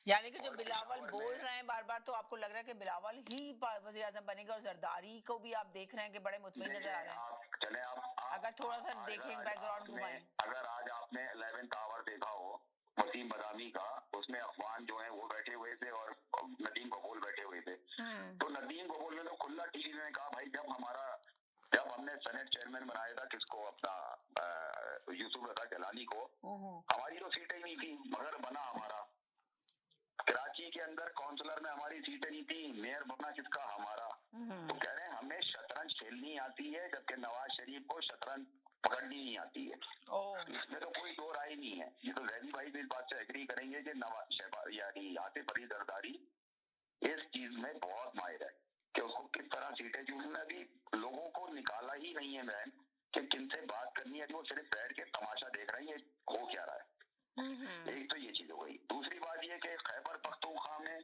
यानी कि जो बिलावल बोल रहे हैं बार बार, तो आपको लग रहा है कि बिलावल ही वजीर आजम बनेगा, और जरदारी को भी आप देख रहे हैं कि बड़े मुतमईन नजर आ रहे हैं। चले आप अगर थोड़ा सा देखें बैकग्राउंड घुमाएं, अगर आज आपने 11th आवर देखा हो वसीम बदामी का, उसमें अफवान जो है वो बैठे हुए थे और नदीम कबूल बैठे हुए थे। तो नदीम कबूल ने तो खुला टीवी में कहा, भाई जब हमने सेनेट चेयरमैन बनाया था किसको, अपना यूसुफ रजा जलाली को, हमारी तो सीटें ही नहीं थी, मगर बना हमारा। कराची के अंदर काउंसलर में हमारी सीटें नहीं थी, मेयर बना किसका, हमारा। तो कह रहे हैं हमें शतरंज खेलनी आती है, जबकि नवाज शरीफ को शतरंज पकड़नी नहीं आती है। इसमें तो कोई दो राय नहीं है। ये तो जैदी भाई भी इस बात से एग्री करेंगे कि नवाज शहबाज यानी आतिफ अली जरदारी इस चीज में बहुत माहिर है कि उसको किस तरह सीटें, क्योंकि उन्होंने अभी लोगों को निकाला ही नहीं है बहन कि किनसे बात करनी है, वो सिर्फ बैठ के तमाशा देख रहे हैं ये हो क्या रहा है। एक तो ये चीज हो गई। दूसरी बात ये कि खैबर पख्तूनख्वा में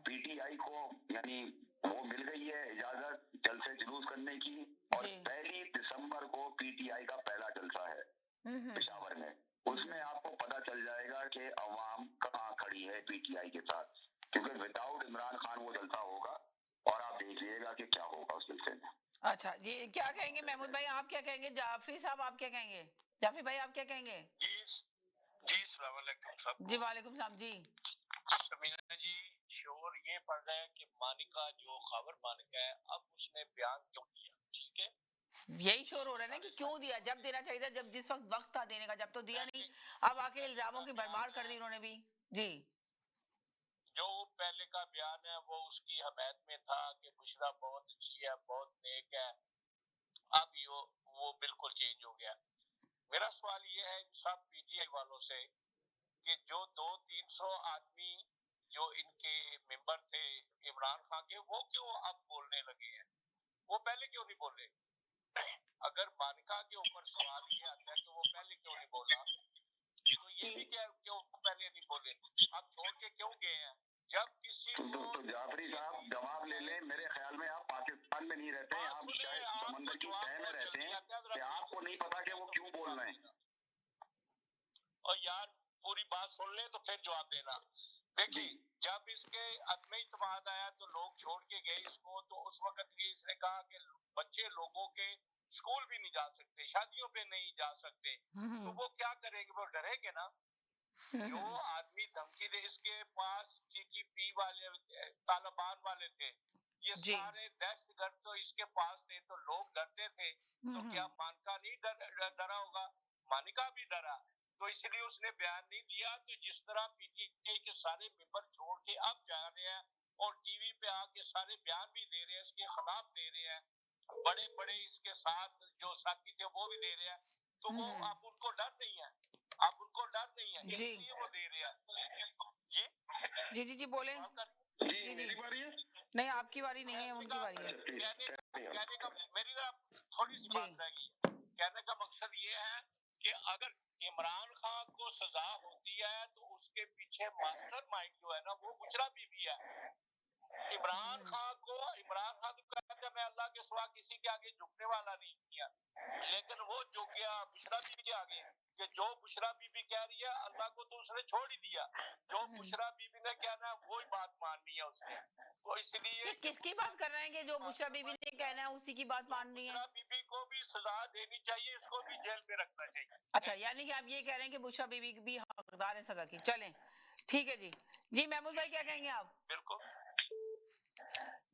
PTI को यानी वो मिल गई है इजाजत जलसे जुलूस करने की, और 1 दिसंबर को PTI का पहला जलसा है पेशावर में। उसमें आपको पता चल जाएगा कि अवाम कहाँ खड़ी है PTI के साथ, क्योंकि विदाउट इमरान खान वो जलसा होगा, और आप देखिएगा कि क्या होगा उस सिलसिले में। अच्छा जी, क्या कहेंगे महमूद भाई, आप क्या कहेंगे? जाफरी साहब आप क्या कहेंगे? जाफरी भाई आप क्या कहेंगे? जी अस्सलाम वालेकुम साहब। जी वालेकुम सलाम जी। समीना जी, शोर ये पड़ रहा है कि मानिका जो खबर मानिका है अब उसने बयान क्यों दिया, ठीक है, यही शोर हो रहा है ना कि क्यों दिया, जब देना चाहिए था, जब जिस वक्त था देने का, जब तो दिया नहीं, अब आके इल्जामों की भरमार कर दी उन्होंने भी। जी, जो पहले का बयान है वो उसकी हमायत में था कि बुशरा बहुत अच्छी है, बहुत नेक है, अब वो बिल्कुल चेंज हो गया। मेरा सवाल ये है इन सब पीटीआई वालों से कि जो 200-300 आदमी जो इनके मेंबर थे इमरान खान के, वो क्यों अब बोलने लगे हैं, वो पहले क्यों नहीं बोले? अगर मानिका के ऊपर सवाल ये आता है कि वो पहले क्यों नहीं बोला, तो ये भी क्या क्यों पहले नहीं बोले, आप छोड़ के क्यों गए हैं? जब किसी तो जाफरी साहब जवाब ले लें, मेरे ख्याल में आप पाकिस्तान में नहीं रहते हैं, आप शायद समंदर की तह में रहते हैं, कि आपको नहीं पता कि वो क्यों बोल रहे हैं। और यार पूरी बात सुन ले तो फिर जवाब देना। देखिए जब इसके अदम इत्मीनान आया तो लोग छोड़ के गए इसको, तो उस वक्त ये इसने कहा कि बच्चे लोगों के स्कूल भी नहीं जा सकते, शादियों पे नहीं जा सकते, तो वो क्या करेंगे, वो डरेंगे ना। जो आदमी धमकी दे, इसके पास टीटीपी वाले तालिबान वाले थे, ये सारे दहशतगर्द तो इसके पास थे, तो लोग डरते थे, तो क्या मानिका नहीं डरा होगा? मानिका भी डरा, तो इसलिए उसने बयान नहीं दिया। तो जिस तरह पीटीआई के सारे मेंबर छोड़ के अब जा रहे हैं और टीवी पे आके सारे बयान भी दे रहे हैं, इसके खिलाफ दे रहे हैं, बड़े बड़े इसके साथ जो साथी थे वो भी दे रहे हैं, तो वो अब उनको डर नहीं है, अब उनको डर नहीं है, इसलिए वो दे रहे हैं। जी जी जी बोले। जी जी, मेरी बारी है? नहीं, आपकी बारी नहीं है, उनकी बारी है। कहने का मेरी ना थोड़ी सी बात रह गई, कहने का मकसद ये है कि अगर इमरान खान को सजा होती है तो उसके पीछे मास्टरमाइंड जो है ना वो बुशरा बीबी है। इमरान खान तो कहता है मैं अल्लाह के सिवा किसी के आगे झुकने वाला नहीं किया, लेकिन वो झुक गया बुशरा बीबी के आगे, कि जो बुशरा बीबी कह रही है अल्लाह को तो उसने छोड़ ही दिया, जो बुशरा बीबी ने कहना है वही बात माननी है उसने। तो इसलिए किसकी बात कर रहे हैं कि जो बुशरा बीबी ने कहना है उसी की बात माननी है? बुशरा बीबी को भी सजा देनी चाहिए, इसको भी जेल में रखना चाहिए। अच्छा, यानी कि आप ये कह रहे हैं कि बुशरा बीबी भी हकदार है सजा की। चलें, ठीक है जी। जी महमूद भाई क्या कहेंगे आप? बिल्कुल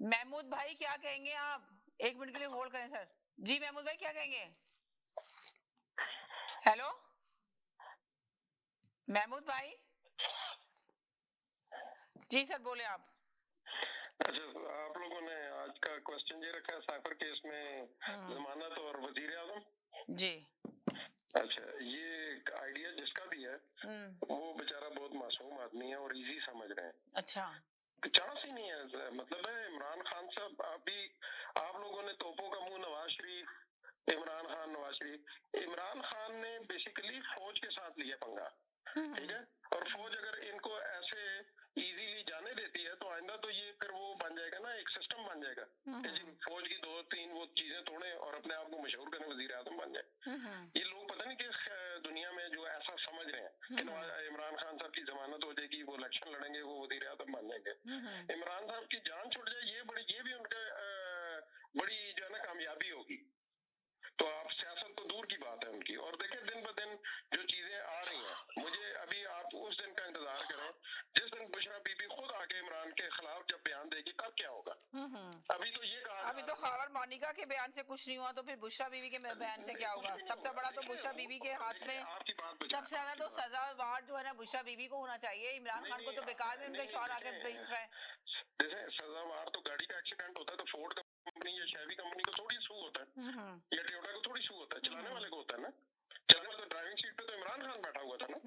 महमूद भाई क्या कहेंगे आप? एक मिनट के लिए होल्ड करें सर। जी महमूद भाई क्या कहेंगे? हेलो महमूद भाई। जी सर बोले आप। अच्छा, आप लोगों ने आज का क्वेश्चन ये रखा है साइफर केस में जमानत और वजीर आजम। जी अच्छा, ये आइडिया जिसका भी है वो बेचारा बहुत मासूम आदमी है और इजी समझ रहे हैं। अच्छा, चांस ही नहीं है, मतलब है इमरान खान साहब, अभी आप लोगों ने तोपों का मुंह नवाज शरीफ, इमरान खान, नवाज शरीफ। इमरान खान ने बेसिकली फौज के साथ लिया पंगा, ठीक है, और फौज अगर इनको ऐसे इजीली जाने देती है तो आइंदा तो ये फिर वो बन जाएगा ना, एक सिस्टम बन जाएगा कि जी फौज की 2-3 वो चीजें तोड़े और अपने आप को मशहूर करने वजीर आजम बन जाए। ये लोग पता नहीं किस दुनिया में जो ऐसा समझ रहे हैं कि इमरान खान साहब की जमानत हो जाएगी, वो इलेक्शन लड़ेंगे, वो वजीर आजम बन जाएंगे। इमरान साहब की जान छुट जाए, ये भी उनका बड़ी जो है ना कामयाबी होगी। तो आप सियासत तो दूर की बात है उनकी, और देखिए दिन ब दिन जो चीजें आ रही हैं, मुझे अभी आप उस दिन का इंतजार करें जिस दिन बुशरा बीबी खुद आके इमरान के खिलाफ जब बयान देगी, तब क्या होगा। अभी तो ये कहा, अभी तो खबर मानिका के बयान से कुछ नहीं हुआ, तो फिर बुशरा बीबी के बयान से क्या होगा? सबसे बड़ा तो बुशरा बीबी के हाथ में, सबसे ज्यादा तो सजावार जो है ना बुशरा बीबी को होना चाहिए। इमरान खान को तो बेकार में उनके शौहर आके बेच रहा है। जैसे सजावार तो गाड़ी का एक्सीडेंट होता है तो फोर्ड कंपनी या शेवी कंपनी को थोड़ी सू होता है, या टोयोटा को थोड़ी सू होता है, चलाने वाले को होता है ना। चलाने वाले ड्राइविंग सीट पे तो इमरान खान बैठा हुआ था ना।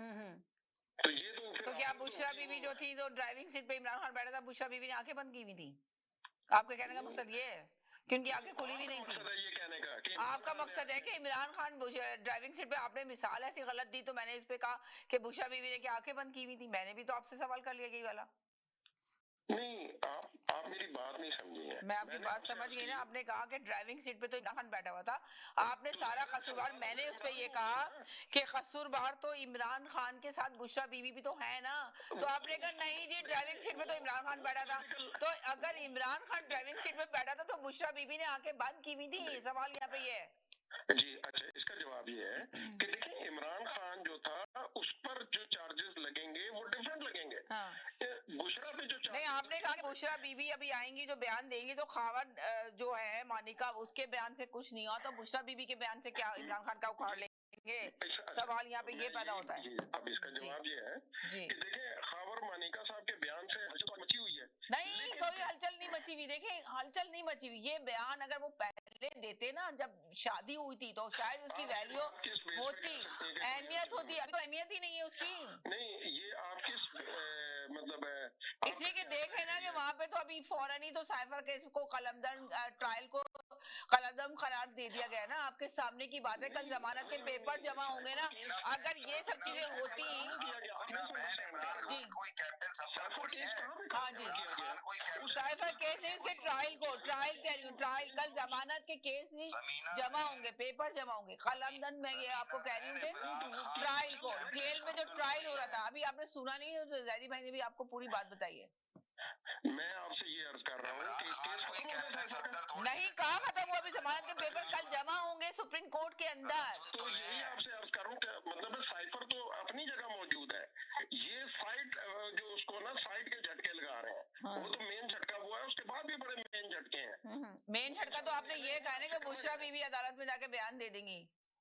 तो ये तो क्या बुशरा बीबी जो थी तो ड्राइविंग सीट पे इमरान खान बैठा था, बुशरा बीबी ने आंखें बंद की हुई थी? आपके कहने का मकसद ये है कि उनकी आंखें खुली भी नहीं थी? ये कहने का कि आपका मकसद है कि इमरान खान ड्राइविंग सीट पे, आपने मिसाल ऐसी गलत दी तो मैंने इस पे कहा कि बुशरा बीबी ने क्या आंखें बंद की हुई थी। मैंने भी तो आपसे सवाल कर लिया यही वाला। नहीं, आप मेरी बात नहीं समझी है। मैं आपकी बात समझ गई ना। आपने कहा कि ड्राइविंग सीट पे तो इमरान खान बैठा हुआ था, आपने सारा कसूरवार, मैंने उस पे ये कहा कि कसूरवार तो इमरान खान के साथ बुशरा बीबी भी तो है ना। तो आपने कहा नहीं जी ड्राइविंग सीट पे तो इमरान खान बैठा था। तो अगर इमरान खान ड्राइविंग सीट पे बैठा था तो बुशरा बीबी ने आंखें बंद की हुई थी। सवाल यहाँ पे ये है जी। अच्छा, इसका जवाब ये है कि देखिए इमरान खान जो था उस पर जो चार्जेस लगेंगे वो डिफरेंट लगेंगे। हाँ। बुशरा पे जो नहीं, आपने कहा कि बुशरा बीबी अभी आएंगी जो बयान देंगी, तो खावर जो है मानिका उसके बयान से कुछ नहीं हुआ, तो बुशरा बीबी के बयान से क्या इमरान खान का उखाड़ लेंगे? सवाल यहाँ पे ये पैदा होता है। अब इसका जवाब ये है जी कि देखिए खावर मानिका साहब के बयान से हलचल मची हुई है। नहीं, कोई हलचल नहीं मची हुई। देखिए हलचल नहीं मची हुई। ये बयान अगर वो पहले देते ना जब शादी हुई थी तो शायद उसकी वैल्यू होती, अहमियत होती। अभी तो अहमियत ही नहीं है उसकी। नहीं, ये आप किस मतलब इसलिए कि देखे ना कि वहां पे तो अभी फौरन ही तो साइफर केस को कलमदन ट्रायल को कलमदम करार दे दिया गया ना। आपके सामने की बात है, कल जमानत के पेपर जमा होंगे ना। अगर ये सब चीजें होती जी कोई कैप्टन सफदर थोड़ी है। हाँ जी, साइफर केस नहीं, उसके ट्रायल को ट्रायल कह रही हूँ, ट्रायल कल जमानत के केस नहीं जमा होंगे, पेपर जमा होंगे। कलमदन में ये आपको कह रही हूँ कि ट्रायल को, जेल में जो ट्रायल हो रहा था, अभी आपने सुना नहीं है, तो जैदी भाई ने भी आपको पूरी बात बताई है। मैं आपसे ये अर्ज कर रहा हूँ कि नहीं कहा खत्म हुआ, अभी जमानत के पेपर कल जमा होंगे सुप्रीम कोर्ट के अंदर। तो यही आपसे अर्ज कर रहा हूँ, मतलब साइफर तो अपनी जगह मौजूद है। ये फाइट जो उसको ना साइड के झटके लगा रहे हैं, हाँ। वो तो मेन झटका हुआ है, उसके बाद भी बड़े मेन झटके हैं। मेन झटका तो आपने ये कहा ना कि बुशरा बीवी अदालत में जाके बयान दे देंगी,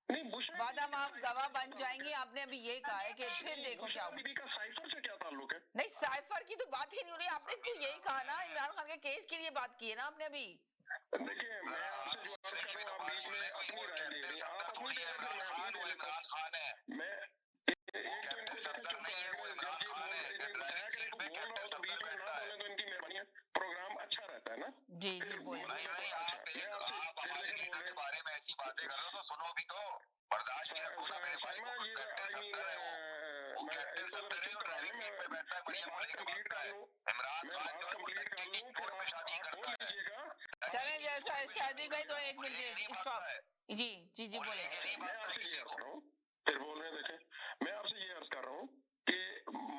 नहीं बुशरा वादा माफ गवाह बन जाएंगी। आपने अभी ये कहा है कि फिर देखो क्या होगा। बीबी का साइफर से क्या ताल्लुक है? नहीं, साइफर की तो बात ही नहीं हो रही। आपने तो यही कहा ना, इमरान खान के केस के लिए बात की है ना आपने अभी। देखिए मैं आपसे जो अर्ज कर रहा हूँ, आप बीच में अपनी राय दे रहे हैं। आप अपनी जगह पर, मैं अपनी दे देता हूं। मैं एक तो इनको चुप कराया जब ये बताया कि बोल रहा हो तो बीच में ना बोले तो इनकी मेहरबानी है। प्रोग्राम अच्छा रहता है ना। जी जी बोलिए। आप के बारे में ऐसी बातें कर रहे हो तो सुनो भी तो, बर्दाश्त नहीं रखो ना मेरे भाई को। कैप्टन सफदर है वो कैप्टन सफदर है, ड्राइविंग सीट पे बैठता है, बढ़िया बढ़िया मारता है। इमरान खान जो है वो लड़की की कोर्ट में शादी करता है। चलें जैसा शादी भाई तो एक मिनट स्टॉप। जी जी जी बोले। मैं आपसे ये अर्ज कर रहा हूँ, फिर बोल रहे हैं। देखें मैं आपसे ये अर्ज कर रहा हूँ कि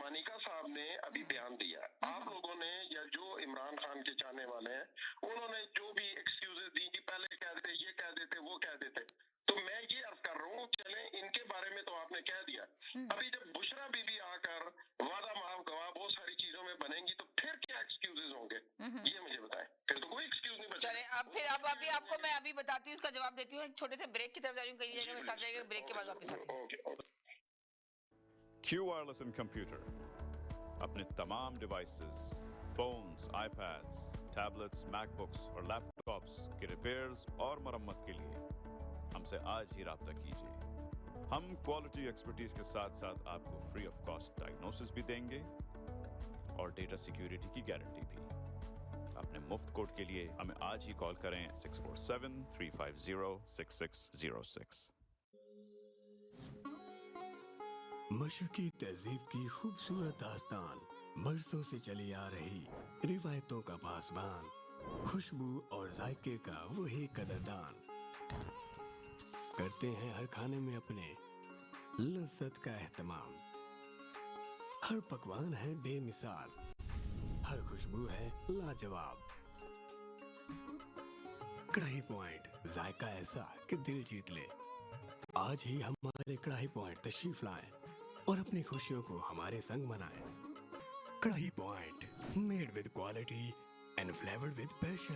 मानिका साहब ने अभी बयान दिया, आप लोगों ने या जो इमरान खान के चाहने वाले हैं उन्होंने जो भी एक्सक्यूजेस दी कि पहले कह देते, ये कह देते, वो कह देते, तो मैं ये अर्ज कर रहा हूँ चले इनके बारे में तो आपने कह दिया। अभी जब बुशरा बीबी आकर वादा माफ गवाह बहुत सारी चीजों में बनेंगी तो फिर क्या एक्सक्यूजेस होंगे, ये मुझे बताएं। फिर तो कोई एक्सक्यूज नहीं बचेगा। चले अब फिर अब अभी आपको मैं अभी बताती हूँ, इसका जवाब देती हूँ। एक छोटे से ब्रेक की तरफ जा रही हूँ, कहीं जगह में साथ जाएगा, ब्रेक के बाद वापस आती हूँ। Q Wireless and Computer अपने तमाम devices, phones, iPads, tablets, MacBooks और लैपटॉप्स के रिपेयर्स और मरम्मत के लिए हमसे आज ही राब्ता कीजिए। हम क्वालिटी एक्सपर्टीज के साथ साथ आपको फ्री ऑफ कॉस्ट डायग्नोसिस भी देंगे और डेटा सिक्योरिटी की गारंटी भी। अपने मुफ्त कोड के लिए हमें आज ही कॉल करें 647-350-6606। मशरकी तहजीब की खूबसूरत दास्तान, बरसों से चली आ रही रिवायतों का पासबान, खुशबू और जायके का वही कदरदान, करते हैं हर खाने में अपने लज्जत का एहतमाम। हर पकवान है बेमिसाल, हर खुशबू है लाजवाब। कढ़ाई पॉइंट, जायका ऐसा कि दिल जीत ले। आज ही हमारे कढ़ाई पॉइंट तशरीफ लाएं और अपनी खुशियों को हमारे संग मनाएं। कढ़ाई point, made with quality and flavored with passion.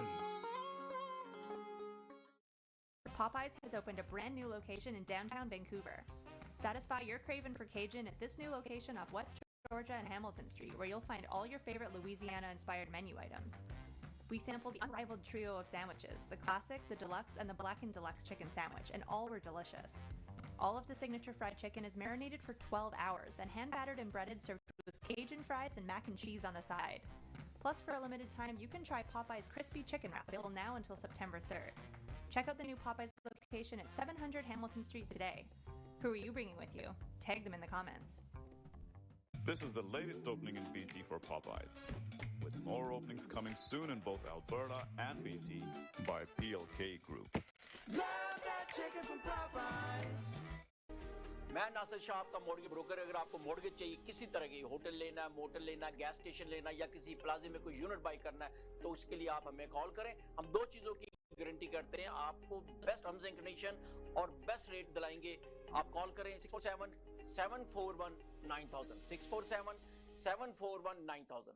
Popeyes has opened a brand new location in downtown Vancouver. Satisfy your craving for Cajun at this new location off West Georgia and Hamilton Street, where you'll find all your favorite Louisiana-inspired menu items. We sampled the unrivaled trio of sandwiches, the classic, the deluxe, and the blackened deluxe chicken sandwich, and all were delicious. All of the signature fried chicken is marinated for 12 hours, then hand-battered and breaded, served with Cajun fries and mac and cheese on the side. Plus, for a limited time, you can try Popeye's Crispy Chicken Wrap, available now until September 3rd. Check out the new Popeye's location at 700 Hamilton Street today. Who are you bringing with you? Tag them in the comments. This is the latest opening in BC for Popeyes, with more openings coming soon in both Alberta and BC by PLK Group. Love that chicken from Popeyes. मैं नासिर शाह आपका मॉर्गेज ब्रोकर। अगर आपको मॉर्गेज चाहिए, किसी तरह की होटल लेना है, मोटल लेना, गैस स्टेशन लेना या किसी प्लाजे में कोई यूनिट बाय करना है, तो उसके लिए आप हमें कॉल करें। हम दो चीजों की गारंटी करते हैं, आपको बेस्ट टर्म्स एंड कंडीशन और बेस्ट रेट दिलाएंगे। आप कॉल करें 647-741-9000 647-741-9000।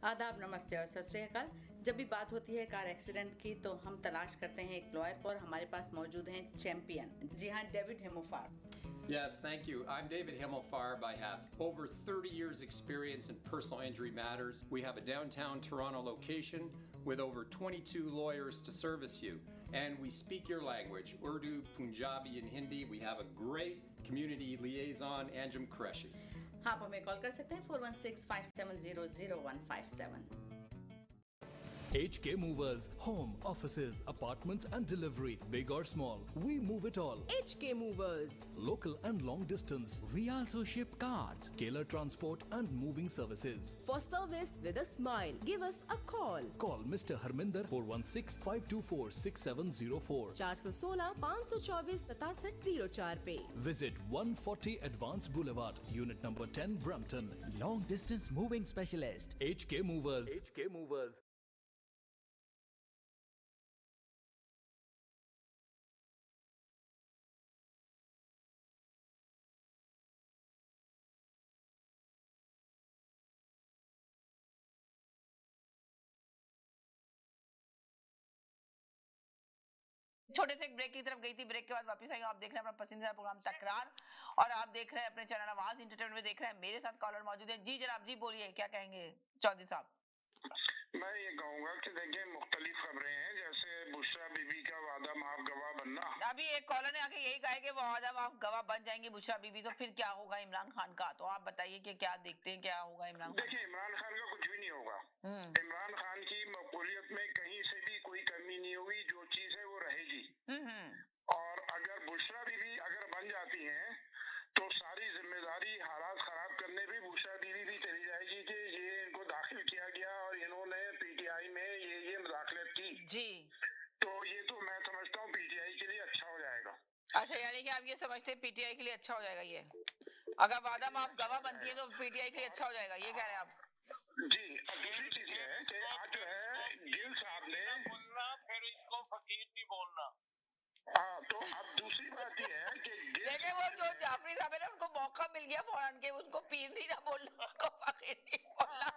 आदाब, नमस्ते और सत श्री अकाल। जब भी बात होती है कार एक्सीडेंट की तो हम तलाश करते हैं एक लॉयर को, और हमारे पास मौजूद हैं चैंपियन। जी हाँ, David हिमोफार। Yes, thank you. I'm David Himmelfarb. I have over 30 years experience in personal injury matters. We have a downtown Toronto location with over 22 lawyers to service you. And we speak your language, Urdu, Punjabi, and Hindi. We have a great community liaison, Anjum Qureshi. आप हमें कॉल कर सकते हैं 4165700157। HK Movers, home, offices, apartments and delivery, big or small, we move it all. HK Movers. Local and long distance, we also ship cars, Keller Transport and moving services. For service with a smile, give us a call. Call Mr. Harminder 416-524-6704. 416-524-6704 पे. Visit 140 Advance Boulevard, Unit number 10, Brampton. Long distance moving specialist. HK Movers. HK Movers. छोटे से एक ब्रेक की तरफ गई थी, ब्रेक के बाद वापस आई। आप देख रहे हैं अपना पसंदीदा प्रोग्राम तकरार, और आप देख रहे हैं अपने चैनल आवाज एंटरटेनमेंट में। देख रहे हैं मेरे साथ कॉलर मौजूद है। जी जनाब, जी बोलिए, क्या कहेंगे चौधरी साहब? मैं ये कहूंगा कि देखिए, मुख्तलिफ खबरें हैं, जैसे बुशरा बीबी का वादा माफ गवाह बनना। अभी एक कॉलर ने आके यही कहा है कि वो वादा माफ गवाह बन जाएंगे बुशरा बीबी, तो फिर क्या होगा इमरान खान का? तो आप बताइए कि क्या देखते हैं, क्या होगा इमरान खान? देखिए, इमरान खान का कुछ भी नहीं होगा। इमरान खान की मकबूलियत में कहीं से भी कोई कमी नहीं होगी, जो चीज है वो रहेगी। और अगर बुशरा बीबी अगर बन जाती हैं तो सारी जिम्मेदारी हालात खराब करने भी बुशरा बीबी भी चली जाएगी कि ये इनको दाखिल किया गया और इन्होंने पीटीआई में ये मुदाखलत की। जी, तो ये तो मैं समझता हूँ पीटीआई के लिए अच्छा हो जाएगा। अच्छा, यानी कि आप ये समझते हैं पीटीआई के लिए अच्छा हो जाएगा ये? अगर वादा माफ गवाह बनती है तो पीटीआई के लिए अच्छा हो जाएगा, ये कह रहे हैं आप? जी, अब दूसरी चीज ये है कि आज जो है गिल साहब ने बोलना, फिर इसको फकीर नहीं बोलना। हाँ, तो अब दूसरी बात ये है कि देखिए, वो जो जाफरी साहब है ना, उनको मौका मिल गया फौरन के, उनको पीर नहीं ना बोलना, उनको फकीर नहीं बोलना।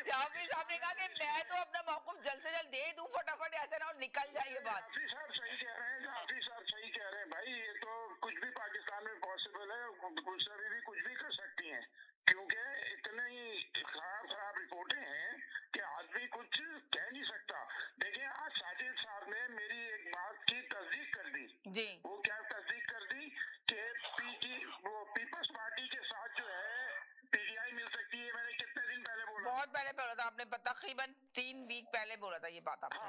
जाफरी साहब ने कहा कि मैं तो अपना मौकूफ जल्द से जल्द दे दूं फटाफट, ऐसा ना और निकल जाए ये बात। जाफरी साहब सही कह रहे हैं, जाफरी साहब सही कह रहे हैं भाई। ये तो कुछ भी पाकिस्तान में पॉसिबल है, बुशरा बीबी कुछ भी कर सकती हैं, क्योंकि इतनी खराब रिपोर्टें हैं कि आदमी कुछ कह नहीं सकता। देखिए, आज साजिद साहब ने मेरी एक बात की तस्दीक कर दी। जी, वो क्या तस्दीक कर दी कि पीपल्स पार्टी के साथ जो है पीटीआई मिल सकती है। मैंने कितने दिन पहले बोला? बहुत पहले बोला था आपने, तकरीबन 3 वीक पहले बोला था ये बात आपने।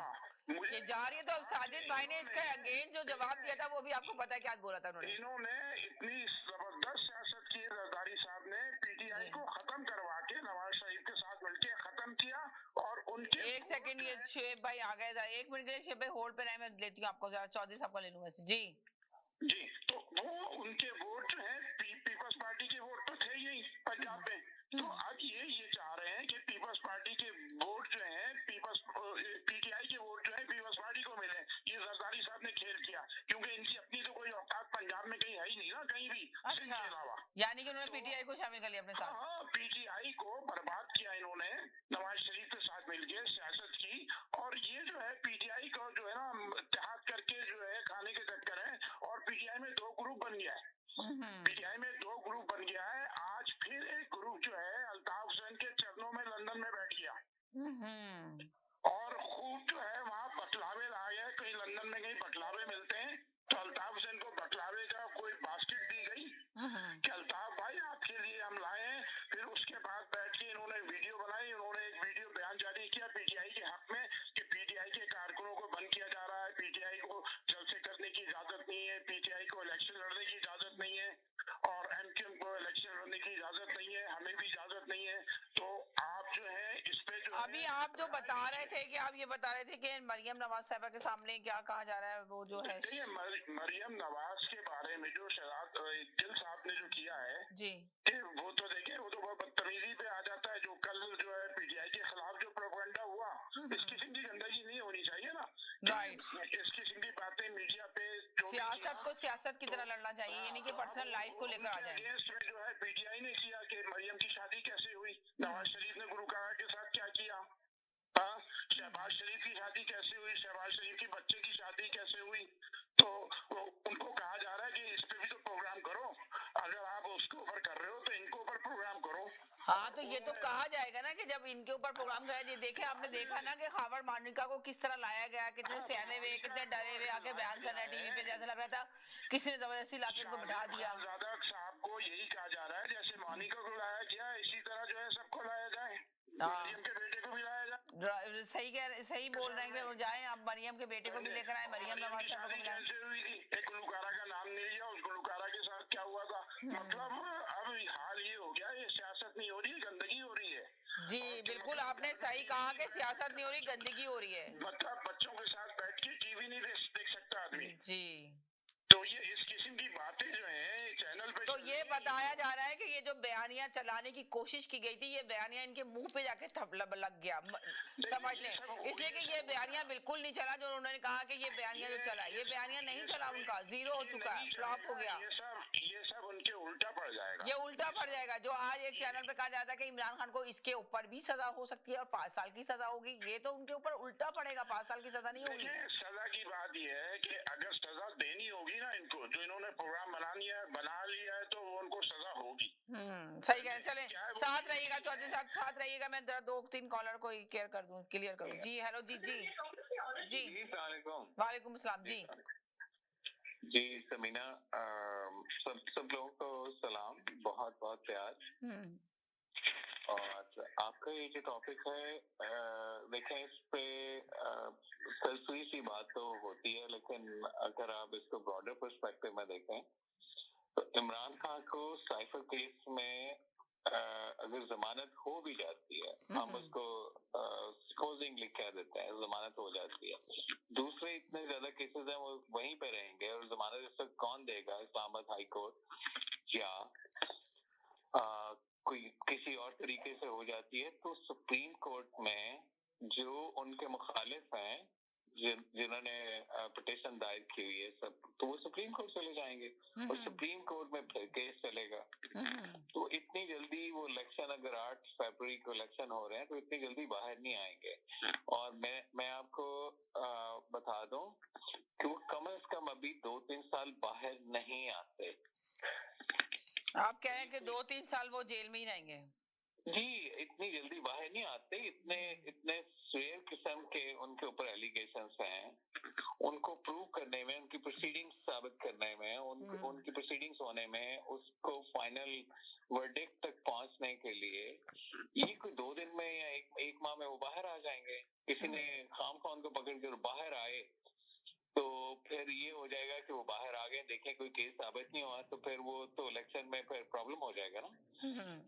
ये जा रही है तो साजिद भाई ने इसका अगेन जो जवाब दिया था वो भी आपको पता है क्या बोला था उन्होंने? इन्होंने इतनी जबरदस्त सियासत की, जरदारी साहब ने पीटीआई को खत्म करवा के नवाज शरीफ के साथ मिलकर खत्म किया। और उनके एक सेकंड, ये शुएब भाई आ गए, 1 मिनट के लिए शुएब भाई होल्ड पे रहे, मैं लेती हूँ आपको, जरा चौधरी साहब का ले लूंगा। जी जी, तो वो उनके वोट जो है पीपल्स पार्टी के वोट तो थे ही पंजाब में, तो अब ये चाह रहे हैं कि पीपल्स पार्टी के वोट जो है पीटीआई के वोट जो है पीपल्स पार्टी को मिले। ये जरदारी साहब ने खेल किया, क्योंकि इनकी अपनी तो कोई औकात पंजाब में कहीं है ही नहीं ना, कहीं भी, सिंध के अलावा। यानी कि उन्होंने पीटीआई को शामिल कर लिया अपने साथ। हाँ, पीटीआई को बर्बाद किया इन्होंने, नवाज शरीफ के साथ मिलकर सियासत की। और ये जो है पीटीआई को जो है ना इत्तेहाद करके जो है खाने के चक्कर है, और पीटीआई में 2 ग्रुप बन गया है। पीटीआई में 2 ग्रुप बन गया है। आज फिर एक ग्रुप जो है अल्ताफ हुसैन के चरणों में लंदन में बैठ गया, और खूब जो है वहाँ बकलावे लाए हैं। कहीं लंदन में कहीं बकलावे मिलते हैं, तो अल्ताफ हुसैन को बकलावे का कोई बास्केट दी गई कि अल्ताफ भाई आपके लिए हम लाए हैं। फिर उसके बाद बैठ के इन्होंने वीडियो बनाई, इन्होंने एक वीडियो बयान जारी किया पीटीआई के हक में कि पीटीआई के कारकुनों को बंद किया जा रहा है, पीटीआई को जलसे करने की इजाजत नहीं है, पीटीआई को इलेक्शन लड़ने की इजाजत नहीं है, और एमक्यूएम को इलेक्शन लड़ने की इजाजत नहीं है, हमें भी इजाजत नहीं है। तो आप जो है इस पे जो अभी आप जो बता रहे थे कि आप ये बता रहे थे कि मरियम नवाज साहिबा के सामने क्या कहा जा रहा है, वो जो है देखिए मरियम नवाज के बारे में जो शराब गिल साहब ने जो किया है जी, वो तो देखिए वो तो बहुत बदतमीजी पे आ जाता है। जो कल जो है पीटीआई के खिलाफ जो प्रोपेगेंडा हुआ, इस किस्म की गंदगी नहीं होनी चाहिए ना। राइट, इस किस्म की बातें मीडिया पे सियासत को सियासत की तरह लड़ना चाहिए, ये नहीं कि पर्सनल लाइफ को लेकर आ जाए। अगेंस्ट में जो है पीटीआई ने किया कि मरियम की शादी कैसे हुई, नवाज शरीफ ने गुरुकारा के साथ क्या किया, हाँ, शहबाज शरीफ की शादी कैसे हुई, शहबाज शरीफ की बच्चे की शादी कैसे हुई। तो उनको कहा जा रहा है कि इस पे भी तो प्रोग्राम करो, अगर आप उसके ऊपर कर रहे हो तो इनको ऊपर प्रोग्राम करो। हाँ, तो ये तो कहा जाएगा ना कि जब इनके ऊपर प्रोग्राम कराया जाए। देखे आपने देखा ना कि खावर मांडविका को किस तरह लाया गया, कितने सहमे हुए, कितने डरे हुए आके बयान कर रहा है टीवी पे, जैसा लग रहा था किसी ने जबरदस्ती लाके इनको बिठा दिया। साहब को यही कहा जा रहा है जैसे मोनिका को लाया गया, इसी तरह जो है सबको लाया जाए, मरियम के बेटे को भी लाया जाए। सही बोल रहे हैं कि वो जाए, आप मरियम के बेटे को भी लेकर आए, मरियम नवाज साहिबा को बुलाएं। कैसे हुई थी, एक गुलकारा का नाम नहीं लिया, उस गुलकारा के साथ क्या हुआ था। मतलब अब हाल ये हो गया, ये सियासत नहीं हो रही, गंदगी हो रही है। जी बिल्कुल, आपने सही कहा कि सियासत नहीं हो रही, गंदगी हो रही है। मतलब बच्चों के साथ बैठ के टीवी नहीं देख सकता आदमी जी। तो ये इस किस्म की बातें जो है चैनल पे, तो ये बताया जा रहा है कि ये जो बयानिया चलाने की कोशिश की गई थी, ये बयानिया इनके मुंह पे जाके लग गया, समझ लें। इसलिए कि ये बयानिया बिल्कुल नहीं चला जो उन्होंने कहा कि ये बयानिया जो चला, ये बयानिया नहीं चला, उनका जीरो हो चुका है, फ्लॉप हो गया। ये सब उनके उल्टा पड़ जाएगा, ये उल्टा पड़ जाएगा। जो आज एक चैनल पे कहा जाता है कि इमरान खान को इसके ऊपर भी सजा हो सकती है और 5 साल की सजा होगी, ये तो उनके ऊपर उल्टा पड़ेगा, 5 साल की सजा नहीं होगी। सजा की बात ये है कि अगर सजा देनी होगी ना इनको, जो इन्होंने प्रोग्राम बना लिया है तो वो उनको सजा होगी। सही कह रहे हैं। चले साथ रहिएगा चौधरी साहब, साथ रहिएगा। मैं 2-3 कॉलर को क्लियर करूं। जी हेलो, जी वालेकुम अस्सलाम जी। जी समीना, सब लोगों को सलाम, बहुत बहुत प्यार। और आपका ये जो टॉपिक है, देखें इस पे तस्वीर सी बात तो होती है, लेकिन अगर आप इसको ब्रॉडर पर्सपेक्टिव में देखें तो इमरान खान को साइफर केस में अगर जमानत हो भी जाती है, हम उसको सपोजिंगली कह देते हैं जमानत हो जाती है, दूसरे इतने ज्यादा केसेस हैं वो वहीं पे रहेंगे और जमानत इस वक्त कौन देगा, इस्लामाबाद हाई कोर्ट या कोई किसी और तरीके से हो जाती है तो सुप्रीम कोर्ट में जो उनके मुखालिफ हैं, जिन्होंने पिटीशन दायर की हुई है सब, तो वो सुप्रीम कोर्ट चले जाएंगे और सुप्रीम कोर्ट में फिर केस चलेगा। तो इतनी जल्दी वो इलेक्शन, अगर 8 फरवरी को इलेक्शन हो रहे हैं तो इतनी जल्दी बाहर नहीं आएंगे। और मैं आपको बता दूं कि वो कम से कम अभी 2-3 साल बाहर नहीं आते। आप कह रहे हैं कि 2-3 साल वो जेल में ही रहेंगे? जी, इतनी जल्दी बाहर नहीं आते। इतने शेयर किस्म के उनके ऊपर एलिगेशंस हैं, उनको प्रूव करने में, उनकी प्रोसीडिंग्स साबित करने में, उनकी प्रोसीडिंग्स होने में, उसको फाइनल वर्डिक्ट तक पहुंचने के लिए ये कोई 2 दिन में या एक माह में वो बाहर आ जाएंगे। किसी ने खाम खान को पकड़ कर बाहर आए तो फिर ये हो जाएगा कि वो बाहर आ गए, देखें कोई केस साबित नहीं हुआ तो फिर वो तो इलेक्शन में फिर प्रॉब्लम हो जाएगा ना।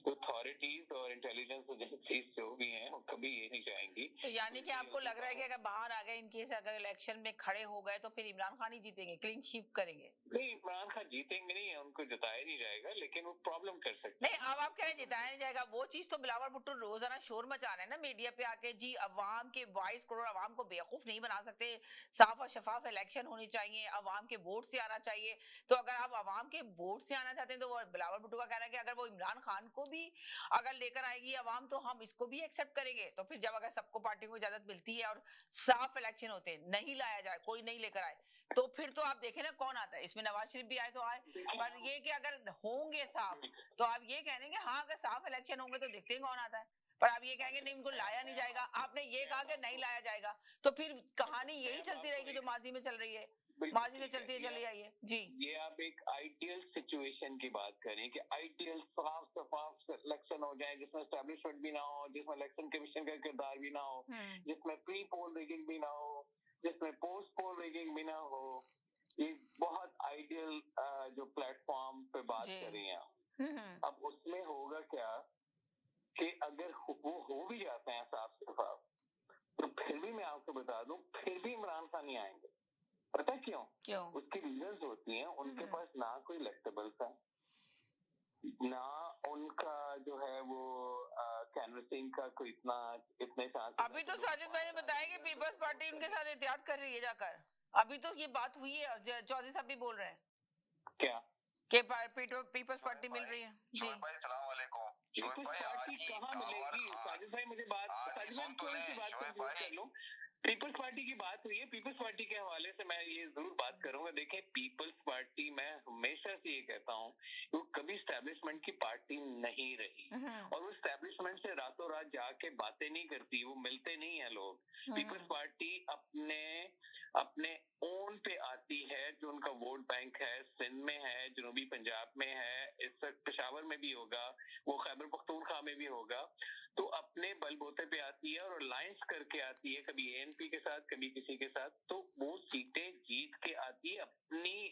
तो अथॉरिटीज और इंटेलिजेंस एजेंसीज जो भी हैं वो कभी ये नहीं चाहेंगी। तो यानी कि आपको लग रहा है कि अगर बाहर आ गए, इन केस अगर इलेक्शन में खड़े हो गए तो फिर इमरान खान ही जीतेंगे, क्लीन स्वीप करेंगे? नहीं, इमरान खान जीतेंगे नहीं, उनको जिताया नहीं जाएगा, लेकिन वो प्रॉब्लम कर सकते नहीं। अब आप कह रहे हैं जिताया नहीं जाएगा, वो चीज तो बिलावल भुट्टो रोजाना शोर मचा रहे हैं ना मीडिया पे आके, जी अवाम के 22 करोड़ अवाम को बेवकूफ नहीं बना सकते, साफ और शफाफ इलेक्शन होनी चाहिए, अवाम के वोट से आना चाहिए। तो अगर आप अवाम के वोट से आना चाहते हैं तो वो बिलावल भुट्टो का कहना है कि अगर वो इमरान खान को भी अगर लेकर आएगी अवाम तो हम इसको भी एक्सेप्ट करेंगे। तो फिर जब अगर सबको पार्टी को इजाजत मिलती है और साफ इलेक्शन होते हैं, नहीं लाया जाए, कोई नहीं लेकर आए, तो फिर तो आप देखें ना कौन आता है। इसमें नवाज शरीफ भी आए तो आए, पर ये कि अगर होंगे साफ तो आप ये कह रहे हैं हाँ अगर साफ इलेक्शन होंगे तो देखते हैं कौन आता है, पर आप ये कहेंगे नहीं उनको लाया नहीं जाएगा। आपने ये कहा कि नहीं लाया जाएगा, तो फिर कहानी यही चलती रहेगी जो माजी में चल रही है, माजी से चलती है चली आई है। जी, ये आप एक आइडियल सिचुएशन की बात करें कि आइडियल साफ शफाफ इलेक्शन हो जाए, जिसमें एस्टैब्लिशमेंट भी ना हो, जिसमें इलेक्शन कमीशन का किरदार भी ना हो, जिसमें प्री पोल रिगिंग भी ना हो, जिसमें पोस्ट पोल रिगिंग भी ना हो। ये बहुत आइडियल जो प्लेटफॉर्म पे बात कर रही हैं। अब उसमें होगा क्या कि अगर वो हो भी जाते हैं साफ शफाफ, तो फिर भी मैं आपको बता दूं, फिर भी इमरान खान नहीं आएंगे। पता है क्यों? उसकी रीजंस होती हैं, उनके पास ना कोई इलेक्टेबल्स है, ना उनका जो है वो कैनवसिंग का कोई इतने चांस। अभी तो साजिद भाई ने बताया कि पीपल्स पार्टी उनके साथ एहतियात कर रही है जाकर। अभी तो ये बात हुई है, चौधरी साहब भी बोल रहे हैं क्या कि पीपल्स पार्टी मिल रही है। जी भाई सलाम वालेकुम। पीपल्स पार्टी कहाँ मिलेगी? साजिद भाई मुझे साजिद भाई थोड़ी सी बात कंक्लूड कर लूं। पीपल्स पार्टी की बात हुई है, पीपल्स पार्टी के हवाले से मैं ये जरूर बात करूंगा। देखें, पीपल्स पार्टी मैं हमेशा से ये कहता हूँ, वो कभी एस्टैब्लिशमेंट की पार्टी नहीं रही, और वो एस्टैब्लिशमेंट से रातों रात जाके बातें नहीं करती, वो मिलते नहीं है लोग। पीपल्स पार्टी अपने ओन पे आती है, जो उनका वोट बैंक है, सिंध में है, जनूबी पंजाब में है, इस वक्त पेशावर में भी होगा, वो खैबर पख्तूनख्वा में भी होगा, तो अपने बलबूते पे आती है और अलायंस करके आती है, कभी एएनपी के साथ, कभी किसी के साथ, तो वो सीटें जीत के आती है अपनी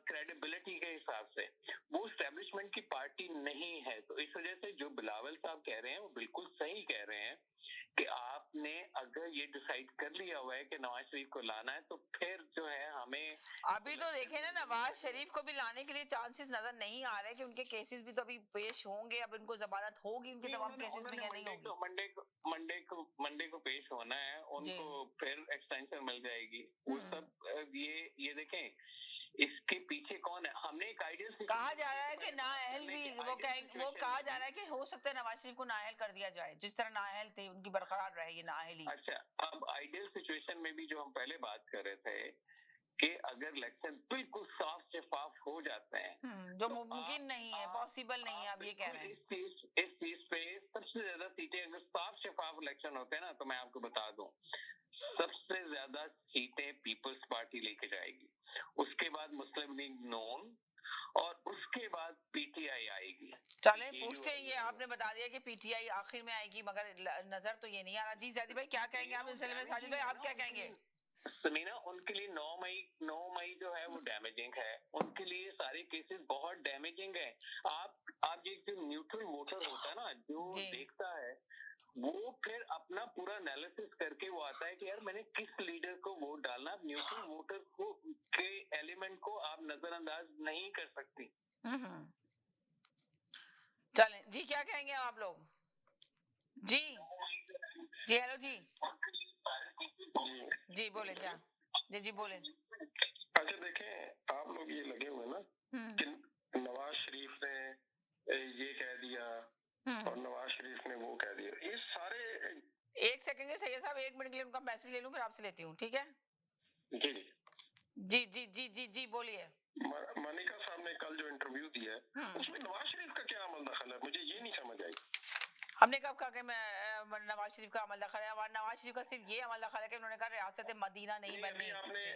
क्रेडिबिलिटी के हिसाब से। वो एस्टैब्लिशमेंट की पार्टी नहीं है। तो इस वजह से जो बिलावल साहब कह रहे हैं वो बिल्कुल सही कह रहे हैं कि आपने अगर ये डिसाइड कर लिया हुआ है कि नवाज शरीफ को लाना है, तो फिर जो है हमें अभी तो देखे ना, नवाज शरीफ को भी लाने के लिए चांसेस नजर नहीं आ रहे कि उनके केसेस भी तो अभी पेश होंगे। अब इनको जमानत होगी उनके तमाम केसेस में या नहीं होगी? मंडे को पेश होना है उनको, फिर एक्सटेंशन मिल जाएगी। वो सब ये देखें, इसके पीछे कौन है? हमने एक आइडियल कहा जा रहा है कि नाअहल भी वो कहा जा रहा है कि हो सकता है नवाज शरीफ को नाअहल कर दिया जाए, जिस तरह नाअहल थे उनकी बरकरार रहे ये नाअहली। अच्छा, अब आइडियल सिचुएशन में भी जो हम पहले बात कर रहे थे कि अगर इलेक्शन बिल्कुल साफ शफाफ हो जाते हैं, जो मुमकिन नहीं है, पॉसिबल नहीं है, आप ये कह रहे हैं। इस चीज पे सबसे ज्यादा सीटें अगर साफ शफाफ इलेक्शन होते हैं ना, तो मैं आपको बता दूं, सबसे ज्यादा सीटें पीपल्स पार्टी लेके जाएगी, उसके बाद मुस्लिम लीग नून, और उसके बाद पीटीआई आएगी। चले पूछते हैं, ये आपने बता दिया कि पीटीआई आखिर में आएगी, मगर नजर तो ये नहीं आ रहा। जी जादी भाई क्या कहेंगे आप इस सिलसिले में? साजिद भाई आप क्या कहेंगे? समीना, उनके लिए 9 मई जो है वो डैमेजिंग है, उनके लिए सारे केसेस बहुत डैमेजिंग है। आप एक जो न्यूट्रल वोटर होता है ना, जो देखता है, वो फिर अपना पूरा एनालिसिस करके वो आता है कि यार मैंने किस लीडर को वोट डालना। न्यूट्रल वोटर को के एलिमेंट को आप नजरअंदाज नहीं कर सकती। चलें जी, क्या कहेंगे आप लोग? जी हेलो जी बोले क्या? जी बोले। अच्छा देखें, आप लोग ये लगे हुए ना कि नवाज शरीफ ने ये कह दिया और नवाज शरीफ ने वो कह दिया, ये सारे। एक सेकंड के सैयद साहब, 1 मिनट के लिए उनका मैसेज ले लूं, फिर आपसे लेती हूँ, ठीक है? जी बोलिए। मानिका साहब ने कल जो इंटरव्यू दिया है, उसमें नवाज शरीफ का क्या अमल दखल है, मुझे ये नहीं समझ आई। हमने कब कहा कि नवाज शरीफ का अमल दखल है? नवाज शरीफ का सिर्फ ये अमल दखल है कि उन्होंने कहा रियासत मदीना नहीं बननी।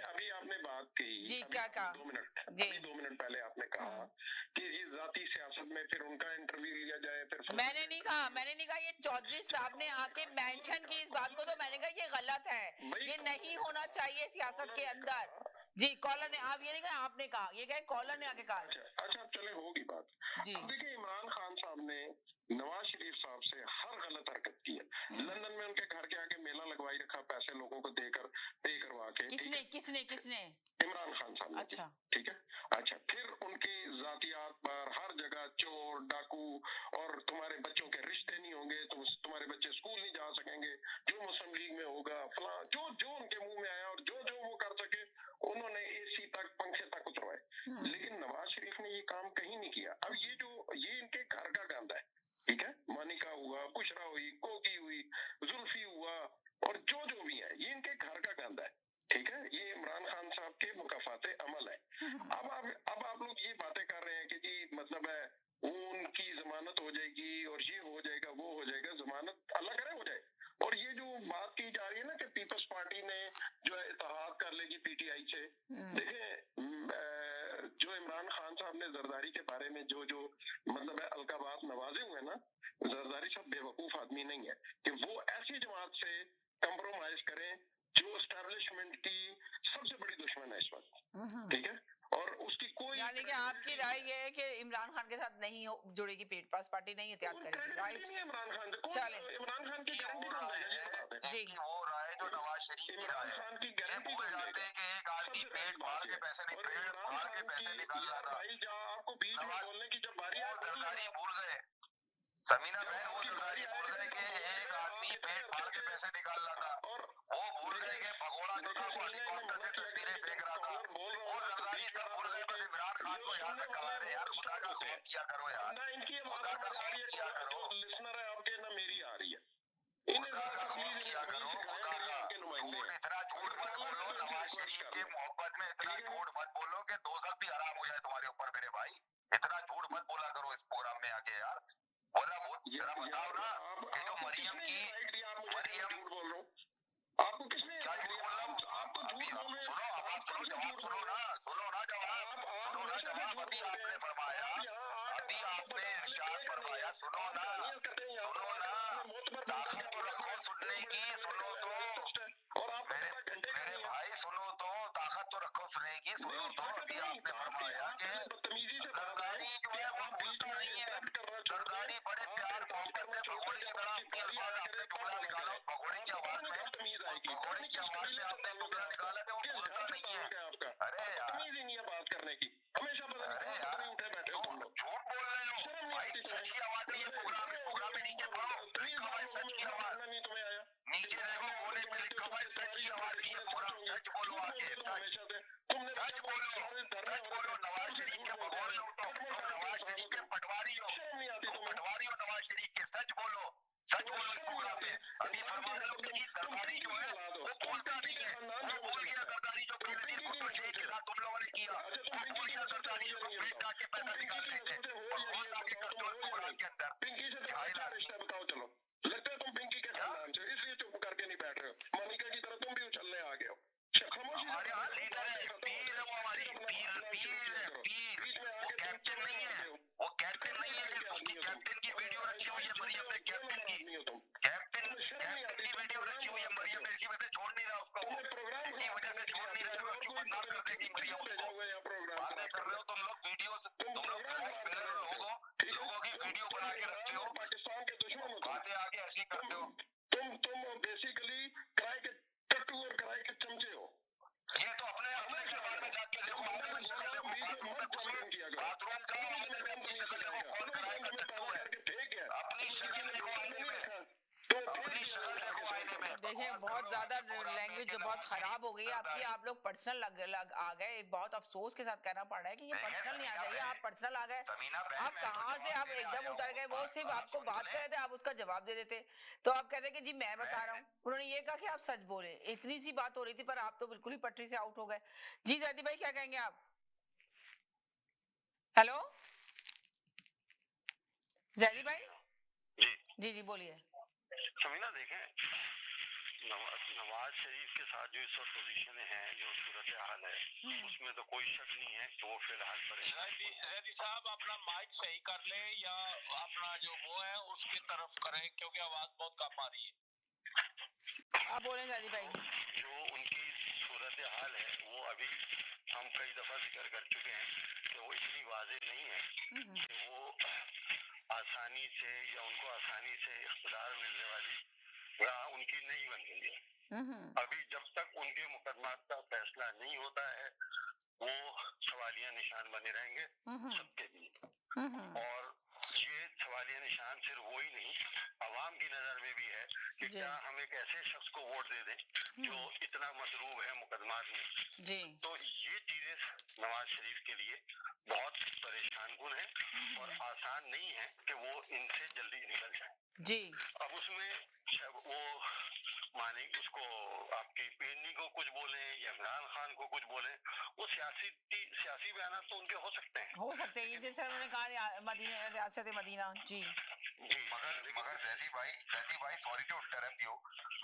अभी आपने बात की जी, क्या कहा? 2 मिनट पहले आपने कहा कि ये जाती सियासत में फिर उनका इंटरव्यू लिया जाए। फिर मैंने नहीं कहा, ये चौधरी साहब ने आके मेंशन की इस बात को, तो मैंने कहा ये गलत है, ये नहीं होना चाहिए सियासत के अंदर। जी, कॉलर ने, आप ये नहीं कहा, आपने कहा, ये कहे कॉलर ने आके कहा। अच्छा चले, होगी बात। अब देखिए, इमरान खान साहब ने नवाज शरीफ साहब से हर गलत हरकत की है। लंदन में उनके घर के आगे मेला लगवाई रखा, पैसे लोगों को पे करवा के। किसने? इमरान खान साहब ने। अच्छा, ठीक है। अच्छा, फिर उनकी जातियात पर हर जगह चोर डाकू, और तुम्हारे बच्चों के रिश्ते नहीं होंगे, तुम्हारे बच्चे स्कूल नहीं जा सकेंगे, जो मुस्लिम लीग में होगा फला, जो उनके मुंह में आया और जो वो कर सके, उन्होंने एसी तक, पंखे तक उतरवाए। लेकिन नवाज शरीफ ने ये काम कहीं नहीं किया। अब ये इनके घर का गंद है, ठीक है? मानिका हुआ, बुशरा हुई, कोकी हुई, जुल्फी हुआ, और जो भी है, ये इनके घर का गंद है, ठीक है? ये इमरान खान साहब के मुकाफाते अमल है। अब आप लोग ये बातें कर रहे हैं कि जी मतलब है उनकी जमानत हो जाएगी और ये हो जाएगा, वो हो जाएगा। जमानत अल्लाह करे हो जाए। और ये जो बात की जा रही है ना कि पीपल्स पार्टी ने जो है इत्तेहाद कर लेगी पीटीआई से, देखिए जो इमरान खान साहब ने जरदारी के बारे में जो मतलब है अलकाबात नवाजे हुए ना, जरदारी साहब बेवकूफ आदमी नहीं है कि वो ऐसी जमात से कंप्रोमाइज करें जो एस्टैब्लिशमेंट की सबसे बड़ी दुश्मन है इस वक्त, ठीक है? और उसकी कोई यानी कि आपकी राय ये है कि इमरान खान के साथ नहीं जुड़ेगी पेट पास पार्टी, नहीं एहतियात करेगी, राइट? इमरान खान चले इमरान खान की गारंटी कौन देगा ये बता दें। जी वो राय जो नवाज शरीफ की राय है, ये भूल जाते हैं कि एक आदमी पेट फाड़ के पैसे नहीं, पेट फाड़ के पैसे निकाल रहा था। भाई जहाँ आपको बीच में बोलने की जब बारी वो जरदारी भूल गए, समीना बहन वो जरदारी भूल गए कि एक आदमी पेट फाड़ के पैसे निकाल रहा था। वो भूल गए कि भगोड़ा जो था वो हेलीकॉप्टर से तस्वीरें फेंक रहा था। वो जरदारी सब भूल गए, बस इमरान खान को याद रखा। अरे यार खुदा का खौफ किया करो यार, खुदा का खौफ किया करो, लिसनर है आपके ना मेरी आ रही है। खुदा का खौफ किया करो, खुदा का। झूठ, इतना झूठ मत बोलो नवाज शरीफ के मोहब्बत में, इतना झूठ मत बोलो कि दोज़ख भी हराम हो जाए तुम्हारे ऊपर मेरे भाई। इतना झूठ मत बोला करो इस प्रोग्राम में आके यार। बोला बहुत जरा बताओ ना कि जो मरियम की मरियम बोल रहा हूँ आपको किसने क्या झूठ बोल रहा हूँ? अभी सुनो, अब सुनो जवाब, सुनो ना जवाब, सुनो ना जवाब। अभी आपने फरमाया, अभी आपने इरशाद फरमाया, सुनो ना ताकत तो रखो सुनने की, सुनो तो मेरे भाई, सुनो तो ताकत तो रखो सुनने की, सुनो तो। अभी आपने फरमाया कि जरदारी जो है वो भूलता नहीं है, जरदारी बड़े प्यार मोहब्बत से भगोड़े की तरह अपनी आवाज आपने जुमला निकाला, उस भगोड़े की आवाज में, उस भगोड़े की आवाज में आपने जुमला निकाला कि वो भूलता नहीं है। अरे यार बात करने की हमेशा अरे यार तुम झूठ बोल रहे हो भाई, सच की आवाज नहीं है प्रोग्राम, इस प्रोग्राम में नीचे पढ़ो लिखा हुआ है सच की आवाज, नीचे देखो कोने पे लिखा हुआ है सच की आवाज नहीं है प्रोग्राम। सच बोलो आके, सच बोलो नवाज शरीफ के भगोड़े हो तुम नवाज शरीफ के पटवारी हो, तुम पटवारी हो नवाज शरीफ के। सच बोलो इस प्रोग्राम में। अभी फरमा रहे हो कि जरदारी जो है वो भूलता नहीं है, वो भूल गया जरदारी जो पहले दिन फोटो शेख के साथ तुम लोगों ने किया, वो भूल गया जरदारी जो पेट काट के पैसा निकाल रहे थे और घुस आके करते हो इस प्रोग्राम के अंदर। झाइल आदमी बताओ चलो, लगता है तुम पिंकी के खानदान से, इसलिए चुप करके नहीं बैठ रहे हो। मोनिका की तरह तुम भी उछलने आ गए हो। हमारे यहाँ लीडर है, पीर है वो हमारी, पीर वो कैप्टन नहीं है, वो कैप्टन नहीं है कि उसकी कैप्टन की वीडियो रखी हुई है मरियम ने, कैप्टन की वीडियो रखी हुई है मरियम ने, इसी वजह से छोड़ नहीं रहा उसको, वो इसी वजह से छोड़ नहीं रहा है, उसको बदनाम कर देगी मरियम उसको। बातें कर रहे हो तुम लोग, वीडियो तुम लोग ब्लैक मेलर लोगों की वीडियो बना के रखते हो, पाकिस्तान के दुश्मन बातें आगे ऐसी करते हो। तुम बेसिकली किराए के टट्टू और किराए के चमचे हो। ये तो अपने घर में जाके देखो, आधे में शक्ल देखो, बाथरूम जाओ, आधे में अपनी शक्ल देखो, कौन किराए का टट्टू है, अपनी शक्ल देखो आईने में, अपनी शक्ल देखो आईने में। देखिए बहुत ज्यादा लैंग्वेज बहुत खराब हो गई आपकी, आप लोग पर्सनल आ गए। बहुत अफसोस के साथ कहना पड़ रहा है कि ये पर्सनल नहीं आ जाइए, आप पर्सनल आ गए। आप कहाँ से आप एकदम उतर गए, वो सिर्फ आपको बात कर रहे थे, आप उसका जवाब दे देते। तो आप कहते कि जी मैं बता रहा हूँ, उन्होंने ये कहा कि आप सच बोले, इतनी सी बात हो रही थी, पर आप तो बिल्कुल ही पटरी से आउट हो गए। जी जैदी भाई क्या कहेंगे आप? हेलो जैदी भाई जी बोलिए। समीना देखें, नवाज शरीफ के साथ जो इस वक्त पोजीशन है, जो सूरत हाल है, उसमें तो कोई शक नहीं है कि वो फिलहाल परेशान। जैदी साहब अपना माइक सही कर ले या अपना जो वो है उसकी तरफ करें, क्योंकि आवाज बहुत कम आ रही है। आप बोले जैदी भाई। जो उनकी सूरत हाल है वो अभी हम कई दफा जिक्र कर चुके हैं कि वो इतनी वाज़ेह नहीं है कि वो आसानी से या उनको आसानी से इख्तियार मिलने वाली राह उनकी नहीं बन गई है। अभी जब तक उनके मुकदमात का फैसला नहीं होता है वो सवालिया निशान बने रहेंगे सबके लिए। और ये सवालिया निशान सिर्फ वो ही नहीं, अवाम की नजर में भी है कि क्या हम एक ऐसे शख्स को वोट दे दें जो इतना मसरूब है मुकदमात में। तो ये चीजें नवाज शरीफ के लिए बहुत परेशान कुन है और आसान नहीं है कि वो इनसे जल्दी निकल जाए। अब उसमें वो माने उसको आपकी पेरनी को कुछ बोले या इमरान खान को कुछ बोले, वो सियासी बयान तो उनके हो सकते हैं, ये जैसे उन्होंने कहा मदीना, रियासत मदीना। जी मगर जैदी भाई सॉरी टू इंटरप्ट यू,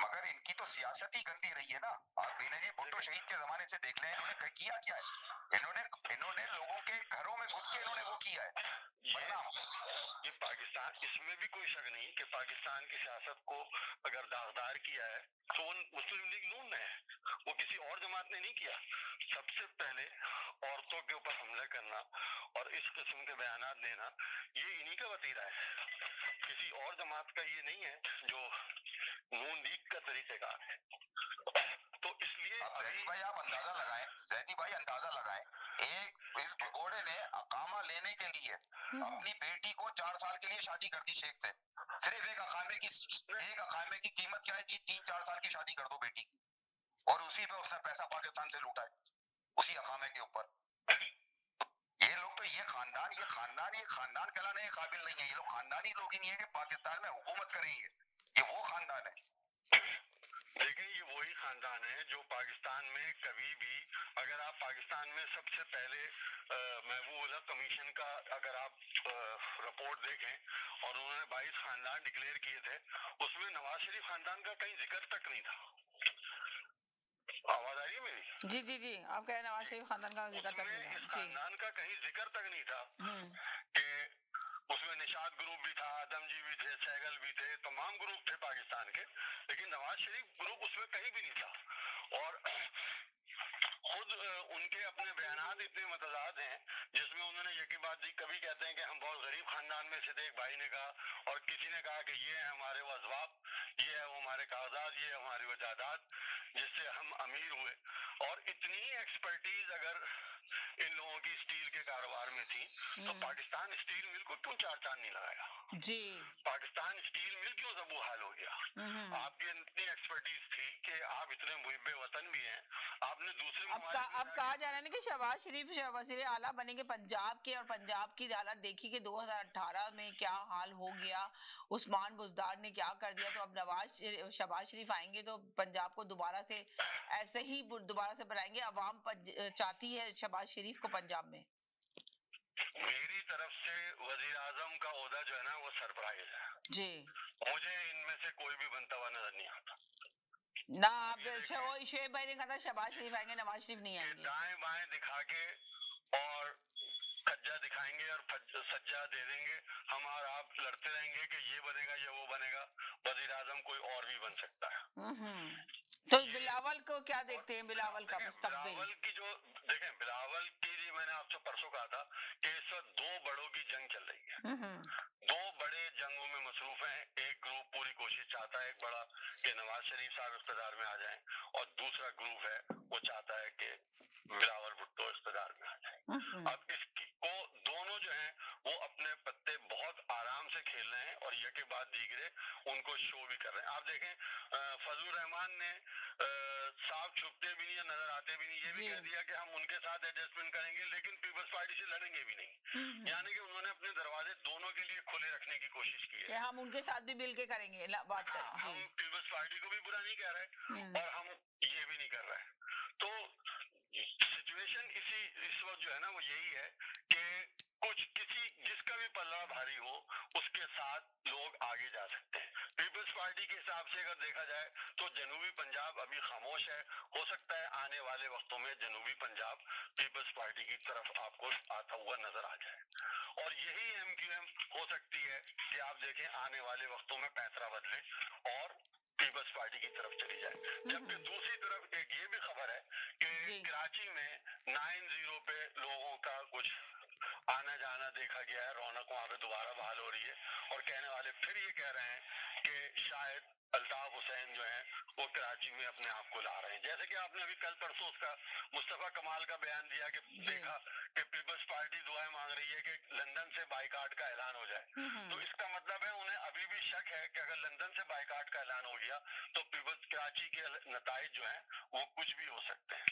मगर इनकी तो सियासत ही गंदी रही है ना। आप बेनजीर भुट्टो शहीद के जमाने से देख लें, इन्होंने किया क्या है। इन्होंने लोगों के घरों में घुस के इन्होंने वो किया है। ये पाकिस्तान, इसमें भी कोई शक नहीं कि पाकिस्तान की सियासत को अगर दागदार किया है तो वो मुस्लिम लीग नून ने है, वो किसी और जमात ने नहीं किया। सबसे पहले औरतों के ऊपर हमला करना और इस किस्म के बयानात देना, ये इन्हीं का वतीरा है, किसी और जमात का ये नहीं है जो नून लीग का तरीकेकार है। तो इसलिए जैदी भाई आप अंदाजा लगाएं, एक इस भगोड़े ने अकामा लेने के लिए अपनी बेटी को 4 साल के लिए शादी कर दी शेख से। सिर्फ एक अकामे की कीमत क्या है कि 3-4 साल की शादी कर दो बेटी की, और उसी पे उसने पैसा पाकिस्तान से लूटा है, उसी अकामे के ऊपर। ये लोग तो ये खानदान कहलाने के काबिल नहीं है। ये लोग खानदानी लोग ही नहीं है कि पाकिस्तान में हुकूमत करेंगे। ये वो खानदान है। लेकिन ये वही खानदान है जो पाकिस्तान में कभी भी, अगर आप पाकिस्तान में सबसे पहले महबूब कमीशन का अगर आप रिपोर्ट देखें और उन्होंने 22 खानदान डिक्लेयर किए थे, उसमें नवाज शरीफ खानदान का कहीं जिक्र तक नहीं था। आवाज आ रही है मेरी? जी आप कह रहे हैं नवाज शरीफ खानदान का जिक्र तक नहीं था। इस खानदान का कहीं जिक्र तक नहीं था कि उसमें निशाद ग्रुप भी था, आदमजी भी थे, सहगल भी थे, तमाम ग्रुप थे पाकिस्तान के, लेकिन नवाज शरीफ ग्रुप उसमें कहीं भी नहीं था। और खुद उनके अपने बयानात इतने मतजाद हैं जिसमें उन्होंने यकी बात दी, कभी कहते हैं कि हम बहुत गरीब खानदान में से थे, एक भाई ने कहा, और किसी ने कहा कि ये है हमारे वो असबाब, ये है वो हमारे कागजात, ये है हमारी वो जायदाद जिससे हम अमीर हुए। और इतनी एक्सपर्टीज अगर इन लोगों की स्टील के कारोबार में थी तो पाकिस्तान स्टील मिल को क्यों 4 चांद नहीं लगाया जी? पाकिस्तान स्टील मिल क्यों जबू हाल हो गया? आपकी इतनी एक्सपर्टीज थी कि आप इतने मुहिब्बे वतन भी हैं, आपने दूसरे अब कहा जा रहा है ना कि शहबाज शरीफ वज़ीर आला बनेंगे पंजाब के, और पंजाब की हालत देखी कि 2018 में क्या हाल हो गया, उस्मान बुज़दार ने क्या कर दिया। तो अब शहबाज शरीफ आएंगे तो पंजाब को दोबारा से ऐसे ही दोबारा से बनाएंगे। अवाम चाहती है शहबाज शरीफ को पंजाब में। मेरी तरफ से वजीर आजम का ओहदा जो है ना वो सरप्राइज है जी। मुझे इनमें से कोई भी बनता हुआ नजर नहीं आता ना। आप शोएब भाई ने कहा था शहबाज शरीफ आएंगे, नवाज शरीफ नहीं आएंगे। दाएं बाएं दिखा के और कज्जा दिखाएंगे और सज्जा दे देंगे, हम और आप लड़ते रहेंगे कि ये बनेगा या वो बनेगा। वजीर आजम कोई और भी बन सकता है। तो बिलावल को क्या देखते हैं? बिलावल का मुस्तकबिल, बिलावल की जो देखें, बिलावल के लिए मैंने आपसे परसों कहा था कि इस वक्त 2 बड़ों की जंग चल रही है। 2 बड़े जंगों में मसरूफ हैं। एक ग्रुप पूरी कोशिश चाहता है एक बड़ा कि नवाज शरीफ साहब इख्तियार में आ जाएं, और दूसरा ग्रुप है वो चाहता है कि बिलावल भुट्टो इख्तियार में आ जाए। अब इसको दोनों जो हैं वो अपने पत्ते बहुत आराम से खेल रहे हैं और यके बाद दीगरे उनको शो भी कर रहे हैं। आप देखें फजलुर रहमान ने साफ छुपते भी नहीं है, नजर आते भी नहीं, ये भी कह दिया कि हम उनके साथ एडजस्टमेंट करेंगे लेकिन पीपल्स पार्टी से लड़ेंगे भी नहीं। यानी कि उन्होंने अपने दरवाजे दोनों के लिए खुले रखने की कोशिश की है कि हम उनके साथ भी मिलके करेंगे बात करें। हम पीपल्स पार्टी को भी बुरा नहीं कह रहे और हम ये भी नहीं कर रहे। तो सिचुएशन इस वक्त जो है ना वो यही है कि जिसका भी पल्ला भारी हो उसके साथ लोग आगे जा सकते हैं। पीपल्स पार्टी के हिसाब से अगर देखा जाए तो जनूबी पंजाब अभी खामोश है, हो सकता है आने वाले वक्तों में जनूबी पंजाब पीपल्स पार्टी की तरफ आपको आता हुआ नजर आ जाए, और यही एमक्यूएम हो सकती है कि आप देखें आने वाले वक्तों में पैंतरा बदले और पीपल्स पार्टी की तरफ चली जाए। जबकि दूसरी तरफ एक ये भी खबर है कि कराची में 9-0 पे लोगों का कुछ आना जाना देखा गया है, रौनक वहां पे दोबारा बहाल हो रही है, और कहने वाले फिर ये कह रहे हैं कि शायद अल्ताफ हुसैन जो है वो कराची में अपने आप को ला रहे हैं। जैसे कि आपने अभी कल परसों उसका मुस्तफा कमाल का बयान दिया कि देखा कि पीपल्स पार्टी दुआएं मांग रही है कि लंदन से बाइकाट का ऐलान हो जाए। तो इसका मतलब है उन्हें अभी भी शक है कि अगर लंदन से बाइकाट का ऐलान हो गया तो पीपल्स कराची के नताइज जो है वो कुछ भी हो सकते हैं।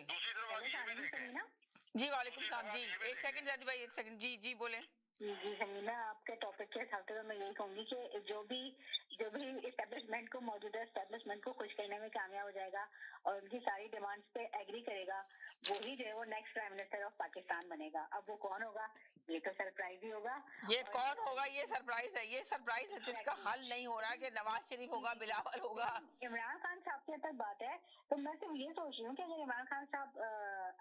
दूसरी तरफ आप ये भी देखें। जी वालेकुम सलाम। जी एक सेकंड जादी भाई, एक सेकंड। जी बोले। जी समीना, आपके टॉपिक के हिसाब से मैं यही कहूंगी कि जो भी मौजूदा एस्टेब्लिशमेंट को खुश करने में कामयाब हो जाएगा और उनकी सारी डिमांड्स पे एग्री करेगा, वही जो है वो next prime minister of Pakistan बनेगा। अब वो कौन होगा ये तो सरप्राइज ही होगा। ये कौन होगा ये सरप्राइज है, ये सरप्राइज है जिसका हल नहीं हो रहा कि नवाज शरीफ होगा, बिलावल होगा। इमरान खान साहब की तक बात है तो मैं सिर्फ ये सोच रही हूँ कि अगर इमरान खान साहब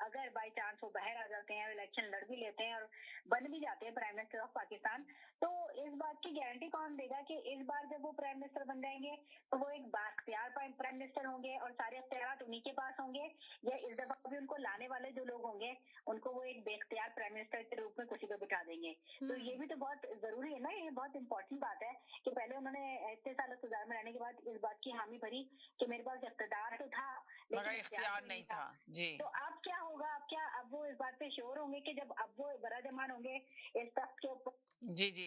अगर बाई चांस वो बाहर आ जाते हैं, इलेक्शन लड़ भी लेते हैं और बन भी जाते हैं प्राइम मिनिस्टर ऑफ पाकिस्तान, तो इस बात की गारंटी कौन देगा कि इस बार जब वो प्राइम मिनिस्टर बन जाएंगे तो वो एक बाख्तियार प्राइम मिनिस्टर होंगे और सारे अख्तियार उन्हीं के पास होंगे, या इस दफा भी उनको लाने वाले जो लोग होंगे उनको वो एक बेख्तियार प्राइम मिनिस्टर के रूप में कुर्सी पे बिठा देंगे। तो ये भी तो बहुत जरूरी है ना, ये बहुत इंपॉर्टेंट बात है कि पहले उन्होंने इतने साल इक़्तिदार में रहने के बाद इस बात की हामी भरी कि मेरे पास इक़्तिदार तो था मगर इख्तियार नहीं था जी। तो अब क्या होगा, अब वो इस बात पे श्योर होंगे कि जब अब वो बराजमान होंगे इस तख्त के ऊपर जी जी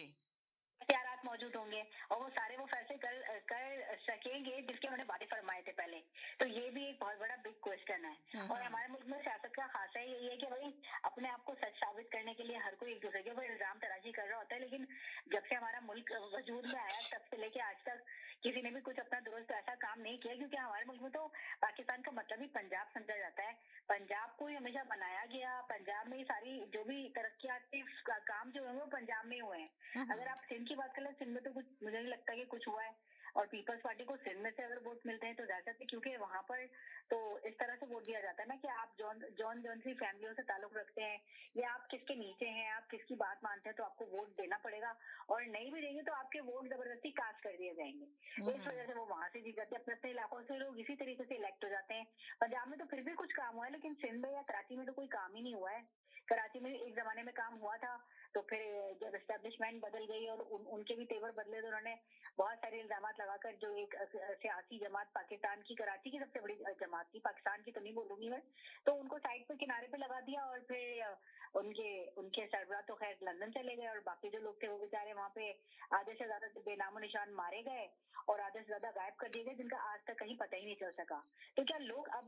इख्तियारात मौजूद होंगे और वो सारे वो फैसले कर सकेंगे जिसके उन्होंने वादे फरमाए थे पहले। तो ये भी एक बहुत बड़ा बिग क्वेश्चन है। और हमारे मुल्क में सियासत का खासा यही है कि भाई अपने आप को सच साबित करने के लिए हर कोई एक दूसरे के ऊपर इल्जाम तराशी कर रहा होता है, लेकिन जब से हमारा मुल्क वजूद में आया तब से लेके आज तक किसी ने भी कुछ अपना दुरुस्त ऐसा काम नहीं किया, क्योंकि हमारे मुल्क में तो पाकिस्तान का मतलब ही पंजाब समझा जाता है। पंजाब को ही हमेशा बनाया गया, पंजाब में ही सारी जो भी तरक्याती काम जो है वो पंजाब में हुए हैं। अगर आप सिंध की बात करें, सिंध में तो कुछ मुझे नहीं लगता कि कुछ हुआ है, और पीपल्स पार्टी को सिंध में से अगर वोट मिलते हैं तो ज्यादा, क्योंकि वहां पर तो इस तरह से वोट दिया जाता है ना कि आप जौन सी फैमिलियों से ताल्लुक रखते हैं या आप किसके नीचे हैं, आप किसकी बात मानते हैं तो आपको वोट देना पड़ेगा, और नहीं भी देंगे तो आपके वोट जबरदस्ती कास्ट कर दिए जाएंगे। इस वजह से वो वहां से जीत जाते हैं, अपने अपने इलाकों से लोग इसी तरीके से इलेक्ट हो जाते हैं। पंजाब में तो फिर भी कुछ काम हुआ है, लेकिन सिंध में या कराची में तो कोई काम ही नहीं हुआ है। कराची में एक जमाने में काम हुआ था, तो फिर जब एस्टेब्लिशमेंट बदल गई और उनके भी तेवर बदले तो उन्होंने बहुत सारे इल्जाम लगाकर जो एक सियासी जमात पाकिस्तान की, कराची की सबसे बड़ी जमात थी, पाकिस्तान की तो नहीं बोलूंगी मैं, तो उनको साइड पे किनारे पे लगा दिया और फिर उनके सरबराह तो खैर लंदन चले गए और बाकी जो लोग थे वो बेचारे वहाँ पे आधे से ज्यादा बेनामो निशान मारे गए और आधे से ज्यादा गायब कर दिए गए, जिनका आज तक कहीं पता ही नहीं चल सका। तो क्या लोग अब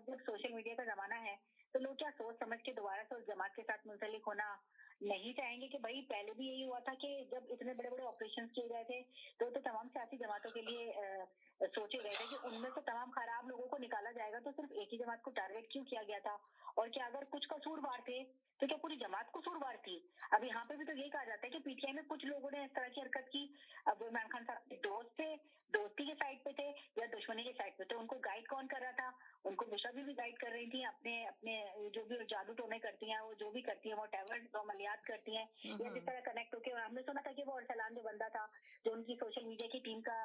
जब सोशल मीडिया का जमाना है तो लोग क्या सोच समझ के दोबारा से उस जमात के साथ मुंसलिक होना नहीं चाहेंगे? कि भाई पहले भी यही हुआ था कि जब इतने बड़े बड़े ऑपरेशन किए गए थे तो तमाम सियासी जमातों के लिए सोचे गए थे कि उनमें से तमाम खराब लोगों को निकाला जाएगा, तो सिर्फ एक ही जमात को टारगेट क्यों किया गया था? और क्या अगर कुछ कसूरवार थे तो क्या पूरी जमात कसूरवार थी? अब यहाँ पे भी तो यही कहा जाता है कि पीटीआई में कुछ लोगों ने इस तरह की हरकत की। अब इमरान खान साहब के दोस्त थे, दोस्ती के साइड पे थे या दुश्मनी के साइड पे, तो उनको गाइड कौन कर रहा था? उनको बुशा भी गाइड कर रही थी, अपने अपने जो भी जादू टोने करती हैं, वो जो भी करती हैं, वो टेवर अमलियात करती हैं, या जिस तरह कनेक्ट होकर हमने सुना था कि वो अरसलान जो बंदा था जो उनकी सोशल मीडिया की टीम का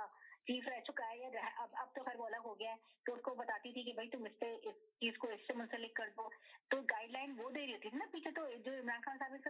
चीफ रह चुका है, या अब तो खैर वो अलग हो गया है, तो उसको बताती थी कि भाई तुम इस चीज को इससे मुंसलिक कर दो, तो गाइडलाइन वो दे रही थी ना पीछे। तो जो इमरान खान साहब इस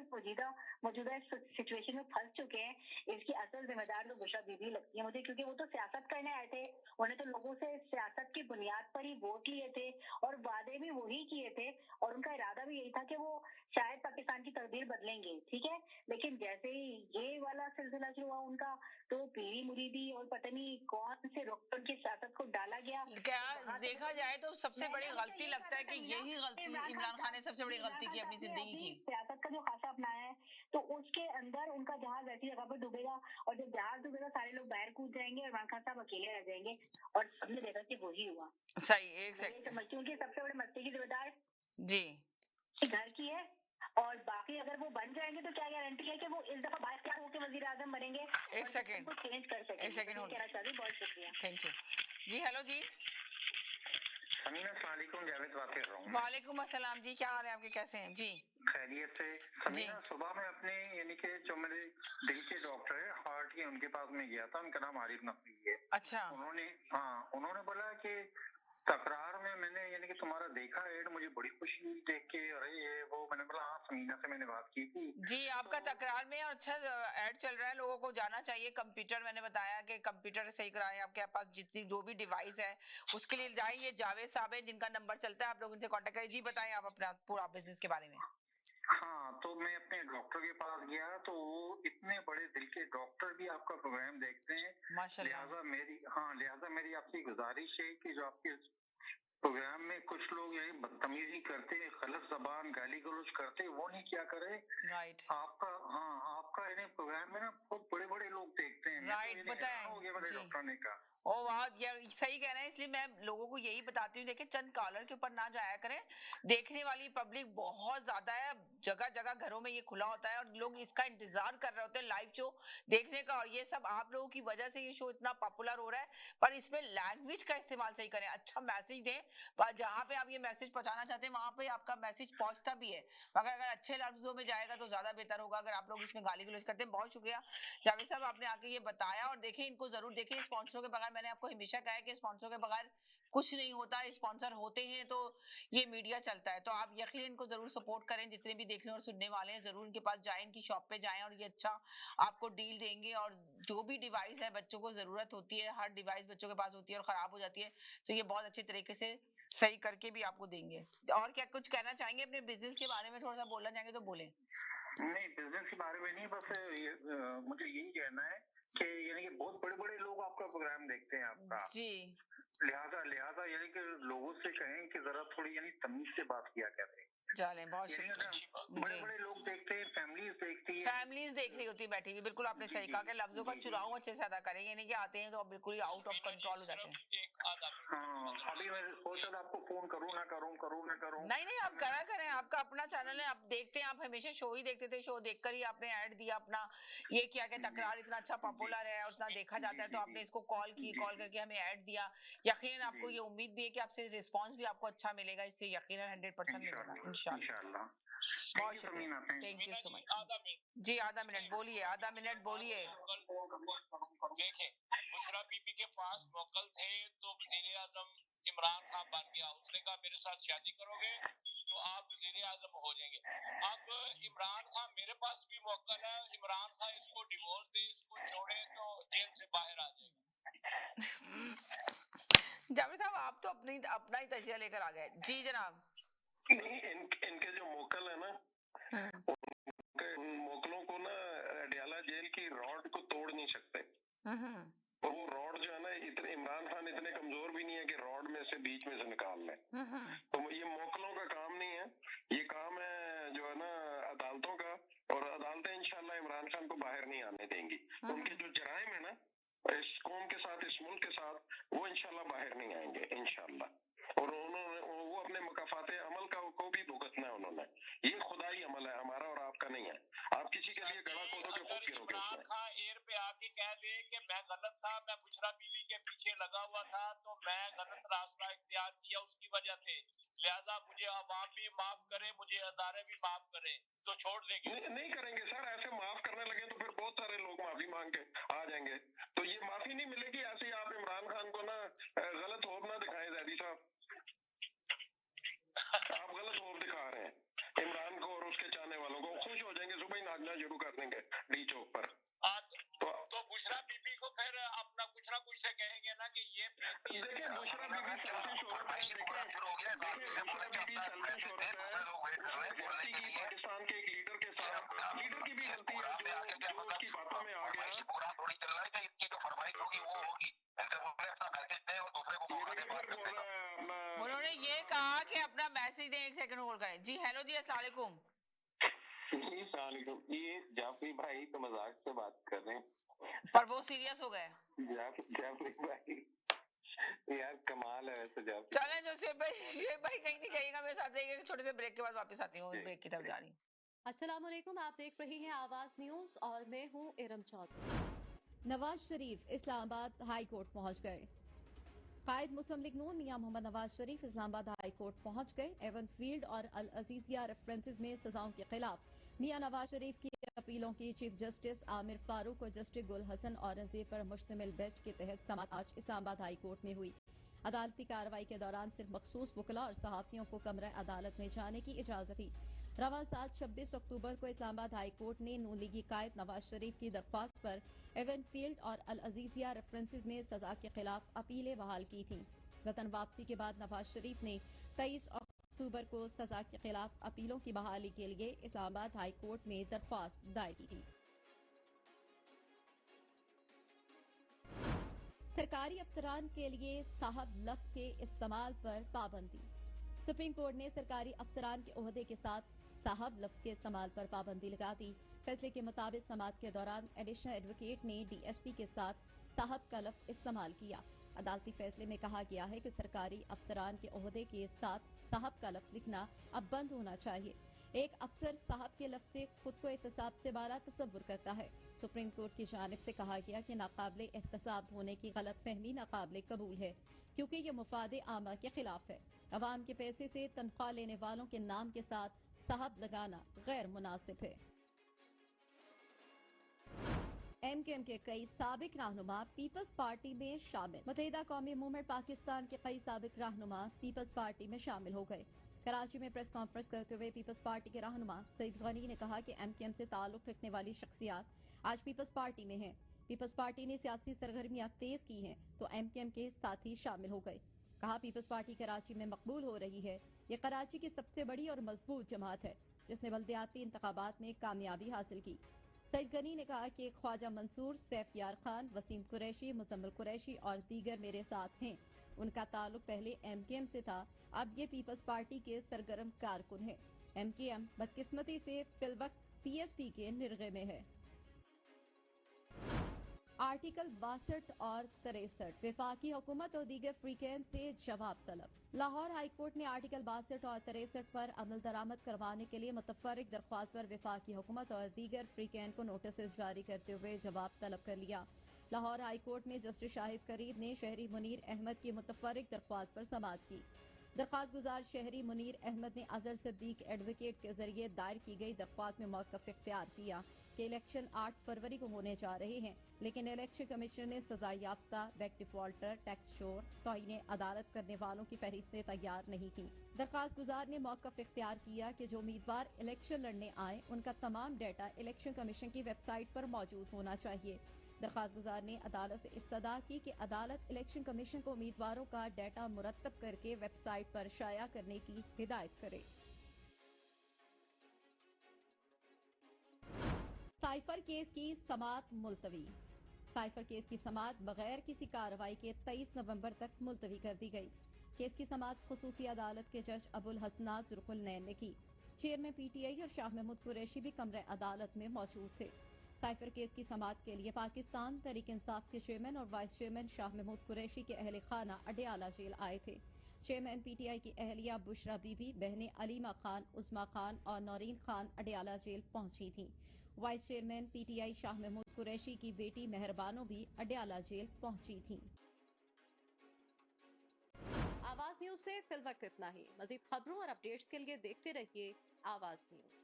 मौजूदा सिचुएशन में फंस चुके हैं, इसकी असल जिम्मेदार तो बुशरा बीबी लगती है मुझे, क्योंकि वो तो सियासत करने आए थे, उन्हें तो लोगों से सियासत की बुनियाद पर ही वोट लिए थे और वादे भी वही किए थे, और उनका इरादा भी यही था कि वो शायद पाकिस्तान की तकदीर बदलेंगे, ठीक है। लेकिन जैसे ही ये वाला सिलसिला शुरू हुआ उनका, तो पीरी मुरीदी और पता नहीं कौन से रुख की सियासत को डाला गया। क्या देखा जाए तो सबसे बड़ी गलती लगता है कि यही गलती इमरान खान ने सबसे बड़ी गलती की अपनी जिंदगी की, सियासत का जो खासा अपनाया है, तो उसके अंदर उनका जहाज ऐसी जगह पर डूबेगा, और जब जहाज डूबेगा सारे लोग बाहर कूद जाएंगे और इमरान खान साहब अकेले रह जाएंगे, और सबने देखा कि वही हुआ। सही, एक सेकंड समझती हूँ कि सबसे बड़ी मस्ती की जिम्मेदार जी घर की है, और बाकी अगर वो बन जाएंगे तो क्या गारंटी है कि वो इस दफा बाइस होकर वजीर आजम बनेंगे? एक सेकंड को चेंज कर सकेंगे। एक सेकंड कहना चाहती हूँ, बहुत शुक्रिया, थैंक यू जी। हेलो जी, समीना, अस्सलाम वालेकुम, जावेद बात कर रहा हूँ। वालेकुम अस्सलाम जी, क्या हाल है आपके, कैसे हैं जी? खैरियत से। समीना, सुबह में अपने यानी कि जो मेरे दिल के डॉक्टर है, हार्ट के, उनके पास में गया था, उनका नाम आरिफ नकवी है। अच्छा। उन्होंने बोला कि तकरार में मैंने यानी कि तुम्हारा देखा एड, मुझे बड़ी खुशी हुई देख के, अरे ये वो, मैंने बोला हाँ, समीना से मैंने बात की थी जी। आपका तकरार में अच्छा ऐड चल रहा है, लोगों को जाना चाहिए। कंप्यूटर, मैंने बताया कि कंप्यूटर सही कराएं, आपके पास जितनी जो भी डिवाइस है उसके लिए जाइए। ये जावेद साहब है जिनका नंबर चलता है, आप लोग इनसे कांटेक्ट करिए। जी बताएं आप अपना पूरा बिजनेस के बारे में। हाँ, तो मैं अपने डॉक्टर के पास गया, तो वो इतने बड़े दिल के डॉक्टर भी आपका प्रोग्राम देखते हैं, लिहाजा मेरी आपसे गुजारिश है कि जो आपके प्रोग्राम में कुछ लोग यही बदतमीजी करते, गलत जबान गाली गलौज करते, वो नहीं क्या करे। राइट। आपका यानी प्रोग्राम में ना बहुत बड़े बड़े लोग देखते हैं। राइट, पता है हो गया मेरे डॉक्टर ने कहा। ओ वाह, सही कह रहे हैं। इसलिए मैं लोगों को यही बताती हूँ, देखिए चंद कॉलर के ऊपर ना जाया करें। देखने वाली पब्लिक बहुत ज्यादा है, जगह जगह घरों में ये खुला होता है और लोग इसका इंतजार कर रहे होते हैं लाइव शो देखने का। और ये सब आप लोगों की वजह से ये शो इतना पॉपुलर हो रहा है। पर इसमें लैंग्वेज का इस्तेमाल सही करें, अच्छा मैसेज दें। पर जहाँ पे आप ये मैसेज पहुंचाना चाहते हैं वहां पे आपका मैसेज पहुंचता भी है, मगर अगर अच्छे लफ्जों में जाएगा तो ज्यादा बेहतर होगा। अगर आप लोग इसमें गाली गलौज करते हैं, बहुत शुक्रिया जावेद साहब, आपने आके ये बताया। और देखिए इनको जरूर देखिए, स्पॉन्सरों के बगैर, मैंने आपको हमेशा कहा है कि स्पॉन्सर के बगैर कुछ नहीं होता। स्पॉन्सर होते हैं तो ये मीडिया चलता है। तो आप यकीन इनको जरूर सपोर्ट करें। जितने भी देखने और सुनने वाले हैं जरूर इनके पास जाएं, इनकी शॉप पे जाएं और ये अच्छा आपको डील देंगे। और जो भी डिवाइस है बच्चों को जरूरत होती है, हर डिवाइस बच्चों के पास होती है और खराब हो जाती है, तो ये बहुत अच्छे तरीके से सही करके भी आपको देंगे। और क्या कुछ कहना चाहेंगे अपने बिजनेस के बारे में, थोड़ा सा बोलना चाहेंगे तो बोले। नहीं, बिजनेस के बारे में नहीं, बस मुझे यही कहना है कि यानी कि बहुत बड़े बड़े लोग आपका प्रोग्राम देखते हैं आपका जी। लिहाजा यानी कि लोगों से कहें कि जरा थोड़ी यानी तमीज से बात किया करें। चलें, बहुत शुक्रिया। बड़े बड़े लोग देखते हैं, फैमिलीज देखती है, फैमिलीज देख रही होती है बैठी हुई। बिल्कुल आपने सही कहा कि लफ्जों का चुनाव अच्छे से अदा करें, ये नहीं कि आते हैं तो बिल्कुल ही आउट ऑफ कंट्रोल हो जाते हैं। अभी मैं सोच रहा था आपको फोन करूं ना करूं। नहीं, आप करा करें, आपका अपना चैनल है, आप देखते हैं, आप हमेशा शो ही देखते थे। शो देखकर ही आपने ऐड दिया अपना, ये किया कि तकरार इतना अच्छा पॉपुलर है और इतना देखा जाता है, तो आपने इसको कॉल करके हमें ऐड दिया। यकीन आपको ये उम्मीद भी है कि आपसे रिस्पॉन्स भी आपको अच्छा मिलेगा, इससे यकीन 100% मिलेगा इंशाल्लाह। बहुत शुक्रिया, थैंक यू सो मच। जी आधा मिनट बोलिए, देखें, बुशरा बीबी के पास मोकल थे तो वजीर आजम इमरान खान बन गया। उसने कहा मेरे साथ शादी करोगे तो आप वजीर आजम हो जाएंगे। अब इमरान खान मेरे पास भी मोकल है, इमरान खान इसको डिवोर्स दे, इसको छोड़े तो जेल से बाहर आ जाएगा। जावेद साहब आप तो अपना ही तजिया लेकर आ गए। जी जनाब। नहीं, इनके जो मोकल है ना, उन मोकलों को ना अडयाला जेल की रॉड को तोड़ नहीं सकते। और वो रॉड जो है ना, इतने इमरान खान इतने कमजोर भी नहीं है कि रॉड में से बीच में से निकाल लें। तो ये मोकलों का काम नहीं है, ये काम है जो है ना अदालतों का। और अदालतें इंशाल्लाह इमरान खान को बाहर नहीं आने देंगी। उनके जो जराइम है ना इस कौम के साथ, इस मुल्क के साथ, वो इंशाल्लाह बाहर नहीं आएंगे इंशाल्लाह। और उन्होंने वो अपने मकाफाते अमल को भी भुगतना है उन्होंने। ये खुदाई अमल है, हमारा और आपका नहीं है। आप किसी के लिए गला खोदो के खुद गिरोगे उसमें। एयर पे आके कह दे कि मैं गलत था, मैं बुशरा बीबी के पीछे लगा हुआ था, तो मैं गलत रास्ता इख्तियार किया उसकी वजह से, लिहाजा मुझे अवाम भी माफ करे, मुझे अदारे भी माफ करे, तो छोड़ देंगे। नहीं करेंगे सर, ऐसे माफ करने लगे तो फिर बहुत सारे लोग माफी मांग के आ जाएंगे, तो ये माफी नहीं मिलेगी। ऐसे ही आप इमरान खान को ना गलत होप ना दिखाएं जैदी साहब। आप गलत होप दिखा रहे हैं इमरान को और उसके चाहने वालों को। खुश हो जाएंगे, सुबह ही नाचना शुरू कर देंगे डी चौक पर। तो बुशरा बीबी को फिर अपना कुछ ना कुछ से कहेंगे ना कि ये देखिए बुशरा बीबी सेल्फिश औरत है। देखिए बुशरा बीबी सेल्फिश औरत है, गलती की पाकिस्तान के एक लीडर के साथ। लीडर की भी गलती है जो उसकी बातों में आ गया। पूरा थोड़ी चल रहा है कि इसकी जो फरमाइश होगी वो होगी। उन्होंने ये कहा कि अपना मैसेज दें, एक सेकंड होल्ड करें। जी हेलो जी, अस्सलाम वालेकुम। जी अस्सलाम वालेकुम। ये जाफरी भाई तो मजाक से बात कर रहे हैं, पर वो सीरियस हो गए। जाफरी भाई यार कमाल है वैसे जाफरी। चलें जो शेख भाई कहीं नहीं जाइएगा, मेरे साथ रहिएगा। छोटे से ब्रेक के बाद वापस आती हूँ, ब्रेक की तरफ जा रही हूँ। अस्सलाम वालेकुम, आप देख रही हैं आवाज न्यूज और मैं हूँ इरम चौधरी। नवाज शरीफ इस्लामाबाद हाई कोर्ट पहुंच गए। कायद मुस्लिम लीग नून मियां मोहम्मद नवाज शरीफ इस्लामाबाद हाई कोर्ट पहुंच गए। एवन फील्ड और अल अजीजिया रेफरेंसेस में सजाओं के खिलाफ मियां नवाज शरीफ की अपीलों की चीफ जस्टिस आमिर फारूक और जस्टिस गुल हसन औरंगजेब पर मुश्तमिल बेंच के तहत समाअत आज इस्लामाबाद हाई कोर्ट में हुई। अदालती कार्रवाई के दौरान सिर्फ मखसूस वकला और सहाफियों को कमरा अदालत में जाने की इजाजत थी। रवां साल 26 अक्टूबर को इस्लामाबाद हाई कोर्ट ने नून लीगी कायद नवाज शरीफ की दरख्वास्त पर एवन फील्ड और अल अजीजिया रेफरेंसेस में सजा के खिलाफ अपीलें बहाल की थीं। वतन वापसी के बाद नवाज शरीफ ने 23 अक्टूबर को सजा के खिलाफ अपीलों की बहाली के लिए इस्लामाबाद हाई कोर्ट में दरख्वास्त दायर की थी। सरकारी अफसरान के लिए साहब लफ्ज के इस्तेमाल पर पाबंदी। सुप्रीम कोर्ट ने सरकारी अफसरान के ओहदे के साथ साहब लफ्ज के इस्तेमाल पर पाबंदी लगा दी। फैसले के मुताबिक समाअत के दौरान एडिशनल एडवोकेट ने डीएसपी के साथ साहब का लफ्ज इस्तेमाल किया। अदालती फैसले में कहा गया है कि सरकारी अफसरान के ओहदे के साथ साहब का लफ्ज लिखना अब बंद होना चाहिए। एक अफसर साहब के लफ्ज से खुद को एहतसाब से बाला तस्वुर करता है। सुप्रीम कोर्ट की जानिब से कहा गया कि नाकाबिले एहतसाब होने की गलत फहमी नाकाबिले कबूल है, क्योंकि ये मुफादे आमा के खिलाफ है। अवाम के पैसे से तनख्वाह लेने वालों के नाम के साथ साहब लगाना गैर मुनासिब है। एमकेएम के कई साबिक रहनुमा पीपल्स पार्टी में शामिल। मुत्तहिदा कौमी मूवमेंट पाकिस्तान के कई साबिक रहनुमा पीपल्स पार्टी में शामिल हो गए। कराची में प्रेस कॉन्फ्रेंस करते हुए पीपल्स पार्टी के रहनुमा सईद गनी ने कहा कि एमकेएम से ताल्लुक रखने वाली शख्सियात आज पीपल्स पार्टी में हैं। पीपल्स पार्टी ने सियासी सरगर्मियां तेज की हैं तो एमकेएम के साथी शामिल हो गए। कहा पीपल्स पार्टी कराची में मकबूल हो रही है। ये कराची की सबसे बड़ी और मजबूत जमात है जिसने बल्दियाती इंतखाबात में कामयाबी हासिल की। सईद गनी ने कहा कि ख्वाजा मंसूर, सैफ यार खान, वसीम कुरैशी, मुजम्मिल कुरैशी और दीगर मेरे साथ हैं। उनका ताल्लुक पहले एमकेएम से था, अब ये पीपल्स पार्टी के सरगर्म कारकुन हैं। एमकेएम बदकिस्मती से फिलवक्त पीएसपी के निर्गे में है। आर्टिकल 62 और 63 वफाकी हुकूमत और दीगर फ्रीकैन से जवाब तलब। लाहौर हाई कोर्ट ने आर्टिकल 62 और 63 पर अमल दरामद करवाने के लिए मुतफर्रिक दरख्वास्त पर वफाकी हुकूमत और दीगर फ्रीकैन को नोटिस जारी करते हुए जवाब तलब कर लिया। लाहौर हाई कोर्ट में जस्टिस शाहिद करीब ने शहरी मुनीर अहमद की मुतफर्रिक दरख्वास्त पर समाअत की। दरख्वास्त गुजार शहरी मुनीर अहमद ने अजहर सिद्दीक एडवोकेट के जरिए दायर की गई दरख्वास्त में मौक़िफ़ इख्तियार किया कि इलेक्शन 8 फरवरी को होने जा रहे हैं, लेकिन इलेक्शन कमीशन ने सजा याफ्ता, बैक डिफॉल्टर, टैक्स चोर, तौहीन अदालत करने वालों की फहरिस्तें तैयार नहीं की। दरख्वास्त गुजार ने मौक़िफ़ इख्तियार किया कि जो उम्मीदवार इलेक्शन लड़ने आए उनका तमाम डाटा इलेक्शन कमीशन की वेबसाइट पर मौजूद होना चाहिए। दरख्वास्त गुजार ने अदालत से इस्तदा की कि अदालत इलेक्शन कमीशन को उम्मीदवारों का डाटा मुरत्तब करके वेबसाइट पर शाया करने की हिदायत करे। साइफर केस की समाअत मुलतवी। साइफर केस की समाअत बगैर किसी कार्रवाई के 23 नवंबर तक मुलतवी कर दी गई। केस की समाअत खुसूसी अदालत के जज अबुल हसनात जुल्कुल नैन ने की। चेयरमैन पीटीआई और शाह महमूद कुरैशी भी कमरे अदालत में मौजूद थे। साइफर केस की समाअत के लिए पाकिस्तान तहरीक इंसाफ के चेयरमैन और वाइस चेयरमैन शाह महमूद कुरैशी के अहल खाना अडयाला जेल आए थे। चेयरमैन पीटीआई की अहलिया बुशरा बीबी, बहनें अलीमा खान, उस्मा खान और नौरीन खान अडयाला जेल पहुंची थीं। Vice chairman PTI Shah Mahmood Qureshi की बेटी मेहरबानो भी अडयाला जेल पहुंची थीं। आवाज न्यूज से फिल वक्त इतना ही। मजीद खबरों और अपडेट्स के लिए देखते रहिए आवाज news.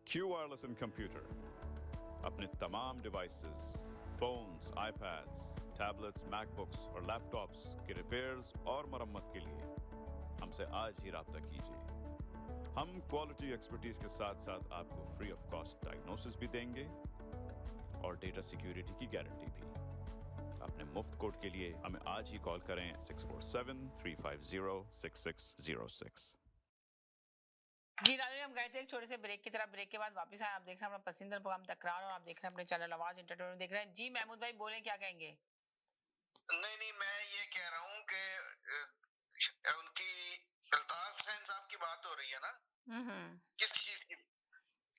Q Wireless and Computer अपने तमाम devices, phones, iPads, tablets, MacBooks और लैपटॉप्स के रिपेयर्स और मरम्मत के लिए हमसे आज ही राब्ता कीजिए। हम क्वालिटी एक्सपर्टीज के साथ साथ आपको फ्री ऑफ कॉस्ट डायग्नोसिस भी देंगे और डेटा सिक्योरिटी की गारंटी भी। अपने मुफ्त कोड के लिए हमें आज ही कॉल करें 647-350-6606। जी नाज़रीन, हम गए थे एक छोटे से ब्रेक की तरफ। ब्रेक के बाद वापस आए। आप देख रहे हैं अपना पसंदीदा प्रोग्राम तकरार और आप देख रहे हैं अपने चैनल आवाज एंटरटेनमेंट देख रहे हैं। जी महमूद भाई बोलें, क्या कहेंगे? नहीं, मैं ये कह रहा हूँ कि उनकी अल्ताफ हुसैन साहब की बात हो रही है ना, किस चीज की?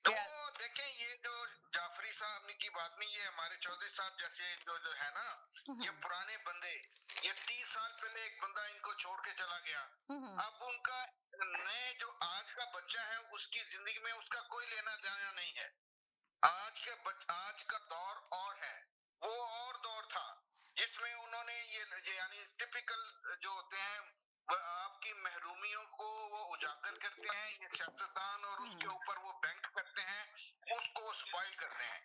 तो देखें, ये जो जाफरी साहब की बात नहीं, ये हमारे चौधरी साहब जैसे जो है ना, ये पुराने बंदे, ये 30 साल पहले एक बंदा इनको छोड़ के चला गया। अब उनका नए जो आज का बच्चा है उसकी जिंदगी में उसका कोई लेना देना नहीं है। आज का दौर और है, वो और दौर था जिसमें उन्होंने ये यानी टिपिकल जो होते हैं आपकी महरूमियों को वो उजागर करते हैं, ये सियासतदान, और उसके ऊपर वो बैंक करते हैं, उसको स्पॉइल करते हैं।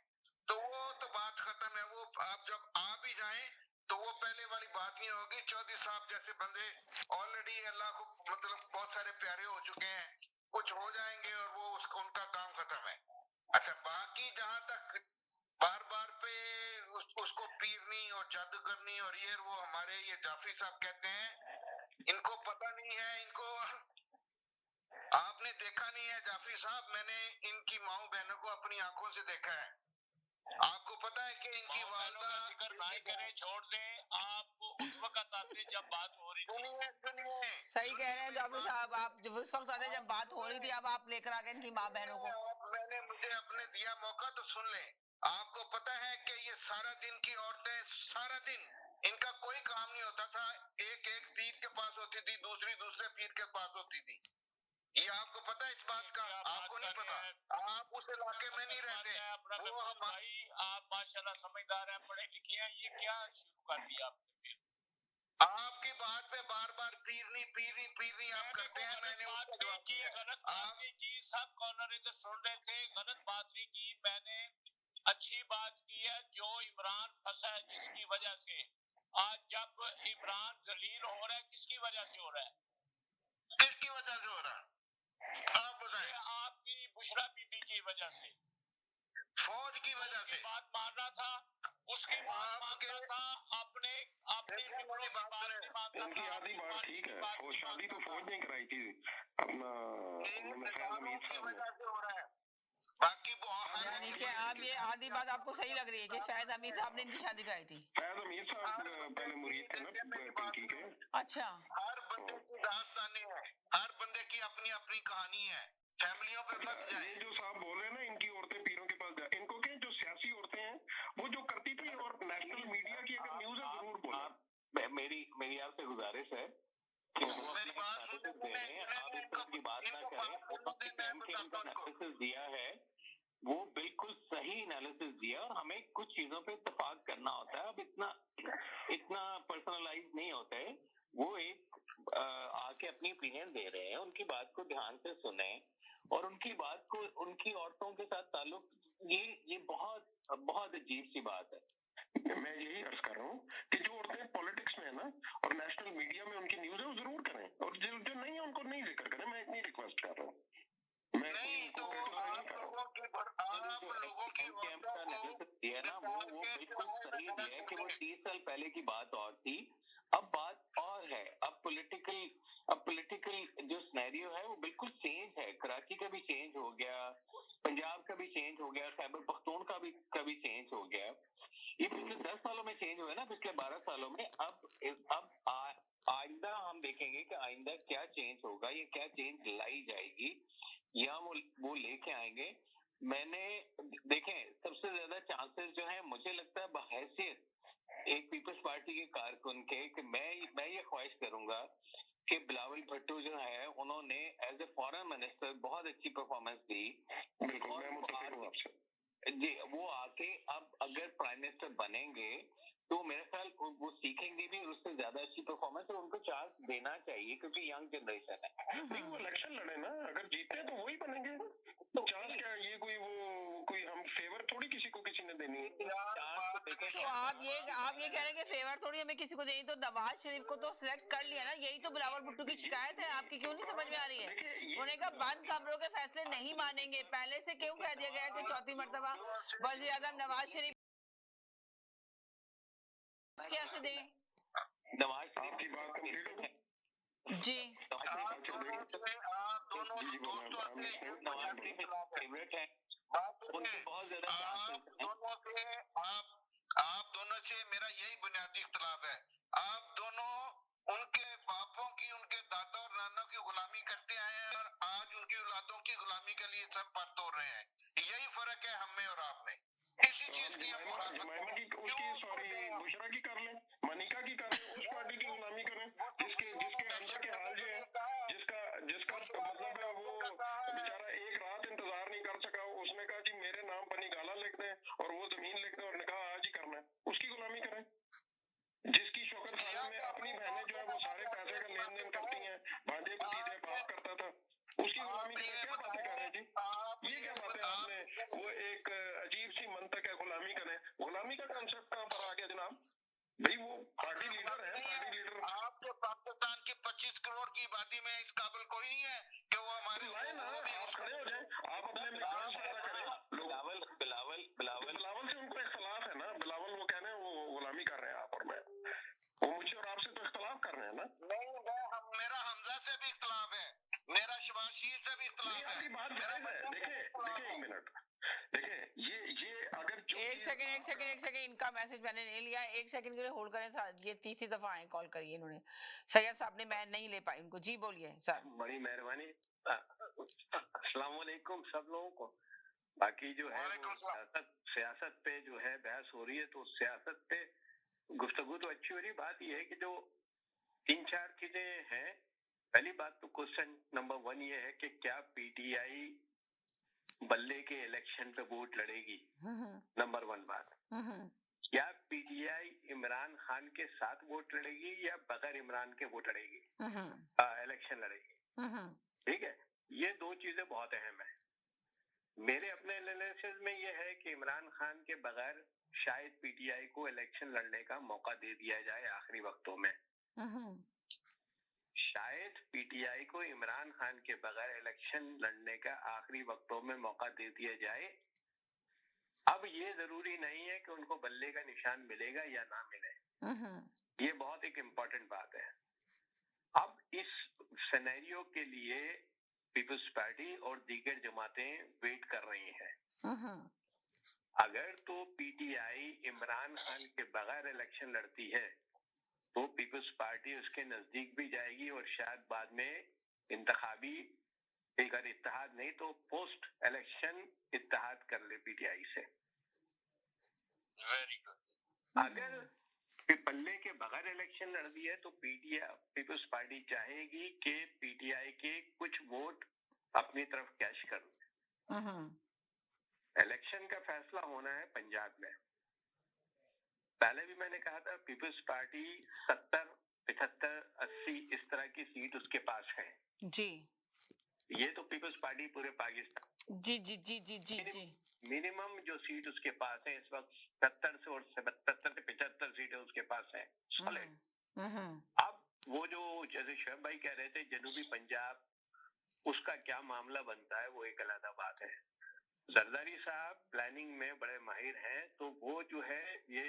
तो वो तो बात खत्म है। वो आप जब आ भी जाएं तो वो पहले वाली बात नहीं होगी। चौधरी साहब जैसे बंदे ऑलरेडी अल्लाह को मतलब बहुत सारे प्यारे हो चुके हैं, कुछ हो जाएंगे और वो उनका काम खत्म है। अच्छा, बाकी जहां तक बार बार पे उसको पीरनी और जादूगरनी और ये वो हमारे ये जाफरी साहब कहते हैं, इनको पता नहीं है, इनको आपने देखा नहीं है जाफरी साहब, मैंने इनकी माओ बहनों को अपनी आंखों से देखा है। आपको पता है कि इनकी वालदा जिक्र ना करें, छोड़ दें। आप उस वक्त आते जब बात हो रही थी। सही कह रहे हैं जाफरी साहब, आप जब उस वक्त आते जब बात हो रही थी, अब आप लेकर आ गए इनकी माँ बहनों को। मैंने मुझे अपने दिया मौका तो सुन ले। आपको पता है कि ये सारा दिन की औरतें, सारा दिन इनका कोई काम नहीं होता था। एक एक पीर के पास होती थी, दूसरे पीर के पास होती थी। ये आपको पता है इस बात का? आपको नहीं पता, आप उस इलाके में नहीं रहते। भाई आप माशाल्लाह समझदार हैं, पढ़े लिखे हैं, ये क्या शुरू कर दिया आपने? आपकी बात पे बार बार पीरनी आप करते हैं। मैंने उसका जवाब दिया। गलत बात नहीं की, सब कॉर्नर इधर सुन रहे थे, गलत बात नहीं की मैंने, अच्छी बात की है। जो इमरान फंसा है जिसकी वजह से, आज जब इमरान जलील हो रहा है, किसकी वजह से हो रहा है? किसकी वजह से हो रहा है आप बताएं? आपकी बुशरा बीबी की वजह से, फौज की वजह से बात मारना था, उसकी बात मानता था, अपनी बात नहीं मानता था। उनकी आधी बात ठीक है, वो शादी तो फौज नहीं कराई थी अपना की वजह से हो रहा है। बाकी यानी कि आप ये आधी बात आपको सही लग रही है कि फैज अमीर साहब ने इनकी शादी कराई थी? फैज अमीर साहब पहले मुरीद थे ना पिंकी के। अच्छा, हर बंदे की दास्तानी है, हर बंदे की अपनी अपनी कहानी है। फैमिलियों पे मत जाए। ये जो साहब बोल रहे हैं ना, इनकी औरतें पीरों के पास जाए, इनको क्या, जो सियासी औरतें हैं वो जो करती थी, और नेशनल मीडिया की अगर न्यूज है जरूर बोलो। मेरी आपसे गुजारिश है कि वो अपने स्टेटस दे रहे हैं, आप इस तरह की बात ना करें। उन्होंने टाइम के उनका एनालिसिस दिया है, वो बिल्कुल सही एनालिसिस दिया, और हमें कुछ चीजों पे इत्तेफाक करना होता है। अब इतना पर्सनलाइज नहीं होता है। वो एक आके अपनी ओपिनियन दे रहे हैं, उनकी बात को ध्यान से सुने, और उनकी बात को, उनकी औरतों के साथ ताल्लुक, ये बहुत बहुत अजीब सी बात है। मैं यही अर्ज कर रहा हूँ कि जो औरतें पॉलिटिक्स में है ना, और नेशनल मीडिया में उनकी न्यूज है, वो जरूर करें, और जो नहीं है उनको नहीं जिक्र करें। मैं इतनी रिक्वेस्ट कर रहा हूँ। मैं नहीं तो आप लोगों की दिया ना, वो बिल्कुल सही दिया है कि वो 30 साल पहले की बात और थी, अब बात और है। अब पॉलिटिकल जो सिनेरियो है वो बिल्कुल चेंज है। कराची का भी चेंज हो गया, पंजाब का भी चेंज हो गया, खैबर पख्तूनख्वा का भी चेंज हो गया। ये पिछले 10 सालों में चेंज हुआ ना, पिछले 12 सालों में। अब आइंदा हम देखेंगे कि आइंदा क्या चेंज होगा, ये क्या चेंज लाई जाएगी, या वो लेके आएंगे। मैंने देखें, सबसे ज्यादा चांसेस जो है, मुझे लगता है बहैसियत एक पीपल्स पार्टी के कारकुन के, कि मैं ये ख्वाहिश करूंगा कि बिलावल भुट्टो जो है, उन्होंने एज ए फॉरेन मिनिस्टर बहुत अच्छी परफॉर्मेंस दी। बिल्कुल, मैं मुत्तफिक हूं आपसे जी। वो आके अब अगर प्राइम मिनिस्टर बनेंगे तो मेरे ख्याल वो सीखेंगे भी, और उससे ज्यादा अच्छी परफॉर्मेंस, और उनको चांस देना चाहिए, क्योंकि यंग जनरेशन है। नहीं, वो इलेक्शन लड़े ना, अगर जीते तो वही बनेंगे। तो चांस क्या, ये कोई हम फेवर थोड़ी किसी को किसी ने देनी है। तो आप ये कह रहे हैं कि फेवर थोड़ी हमें किसी को देनी, तो नवाज शरीफ को तो सिलेक्ट कर लिया ना। यही तो बिलावल भुट्टो की शिकायत है, आपकी क्यों नहीं समझ में आ रही है? उन्होंने कहा बंद कमरों के फैसले नहीं मानेंगे। पहले से क्यों कह दिया गया कि चौथी मर्तबा वज़ीर आज़म नवाज शरीफ कैसे दें? नवाज शरीफ की बात जी, नवाज शरीफ फेवरेट है, उनके बहुत ज्यादा आप दोनों से मेरा यही बुनियादी इख्तिलाफ है। आप दोनों उनके बापों की, उनके दादा और नाना की गुलामी करते आए हैं, और आज उनकी औलादों की गुलामी के लिए सब पर तोड़ रहे हैं। यही फर्क है हम में और आप में। इसी चीज की बुशरा की कर लें, मनिका की कर लें, उस पार्टी की गुलामी करें जिसके अंदर के हाल जो है, जिसका मतलब है वो बेचारा एक रात इंतजार नहीं कर सका। उसने कहा जी मेरे नाम पर निकाला लिख दें, और वो जमीन लिख दें, और निकाह आज ही करना है, उसकी गुलामी करें। जिसकी शौकत खाना में अपनी बहनें जो है वो सारे पैसे का लेन देन करती हैं, भांजे को दीजिए बाप करता था, उसकी गुलामी करें। क्या बातें कर रहे हैं जी, ये क्या बातें आपने, वो एक अजीब सी मंतक है, गुलामी करें। गुलामी का कॉन्सेप्ट कहाँ पर आ गया जनाब? भाई वो पार्टी लीडर है, पार्टी लीडर। आपके पाकिस्तान की 25 करोड़ की आबादी में इस काबिल कोई नहीं है कि वो हमारे आप खड़े हो जाए, आप अपने में ग्रांस पैदा करें। बिलावल से उनको इख्तलाफ है ना, बिलावल वो कह रहे हैं वो गुलामी कर रहे हैं आप और मैं, वो मुझे और आपसे तो इख्तलाफ कर रहे हैं ना। नहीं, मेरा हमजा से भी इख्तलाफ है, मेरा शबाशीर से सेकंड इनका मैसेज मैंने नहीं लिया, 1 सेकंड के लिए होल्ड करें। ये तीसरी दफा आए कॉल करिए इन्होंने, सैयद साहब ने, मैं नहीं ले पाई उनको। जी बोलिए सर। बड़ी मेहरबानी। अस्सलाम वालेकुम सब लोगों को। बाकी जो है वो सियासत पे जो है बहस हो रही है, तो सियासत पे गुफ्तगू तो अच्छी हो रही है। बात यह है कि जो 3-4 चीजें हैं। पहली बात तो क्वेश्चन नंबर 1 ये है कि क्या पीटीआई बल्ले के इलेक्शन पे वोट लड़ेगी? नंबर 1 बात। क्या पीटीआई इमरान खान के साथ वोट लड़ेगी या बगैर इमरान के वोट लड़ेगी, इलेक्शन लड़ेगी? ठीक है, ये 2 चीजें बहुत अहम है। मेरे अपने एनालिसिस में ये है कि इमरान खान के बगैर शायद पीटीआई को इलेक्शन लड़ने का मौका दे दिया जाए आखिरी वक्तों में। शायद पीटीआई को इमरान खान के बगैर इलेक्शन लड़ने का आखिरी वक्तों में मौका दे दिया जाए। अब ये जरूरी नहीं है कि उनको बल्ले का निशान मिलेगा या ना मिले, ये बहुत एक इम्पोर्टेंट बात है। अब इस सिनेरियो के लिए पीपल्स पार्टी और दीगर जमातें वेट कर रही हैं। अगर तो पीटीआई इमरान खान के बगैर इलेक्शन लड़ती है तो पीपल्स पार्टी उसके नजदीक भी जाएगी और शायद बाद में इंतखाबी अगर इत्तेहाद नहीं तो पोस्ट इलेक्शन इत्तेहाद कर ले पीटीआई से। Very good. अगर बल्ले के बगैर इलेक्शन लड़ दी है तो पीपल्स पार्टी चाहेगी कि पीटीआई के कुछ वोट अपनी तरफ कैश कर ले। इलेक्शन का फैसला होना है पंजाब में। पहले भी मैंने कहा था पीपल्स पार्टी 70, 75, 80 इस तरह की सीट उसके पास है जी। ये तो पीपल्स पार्टी पूरे पाकिस्तान जी जी जी जी जी जी मिनिमम जो सीट उसके पास है इस वक्त 70 से 75 सीटें उसके पास है सॉलिड। अब वो जो जैसे शोएब भाई कह रहे थे जनूबी पंजाब, उसका क्या मामला बनता है वो एक अलग बात है। जरदारी साहब प्लानिंग में बड़े माहिर हैं, तो वो जो है ये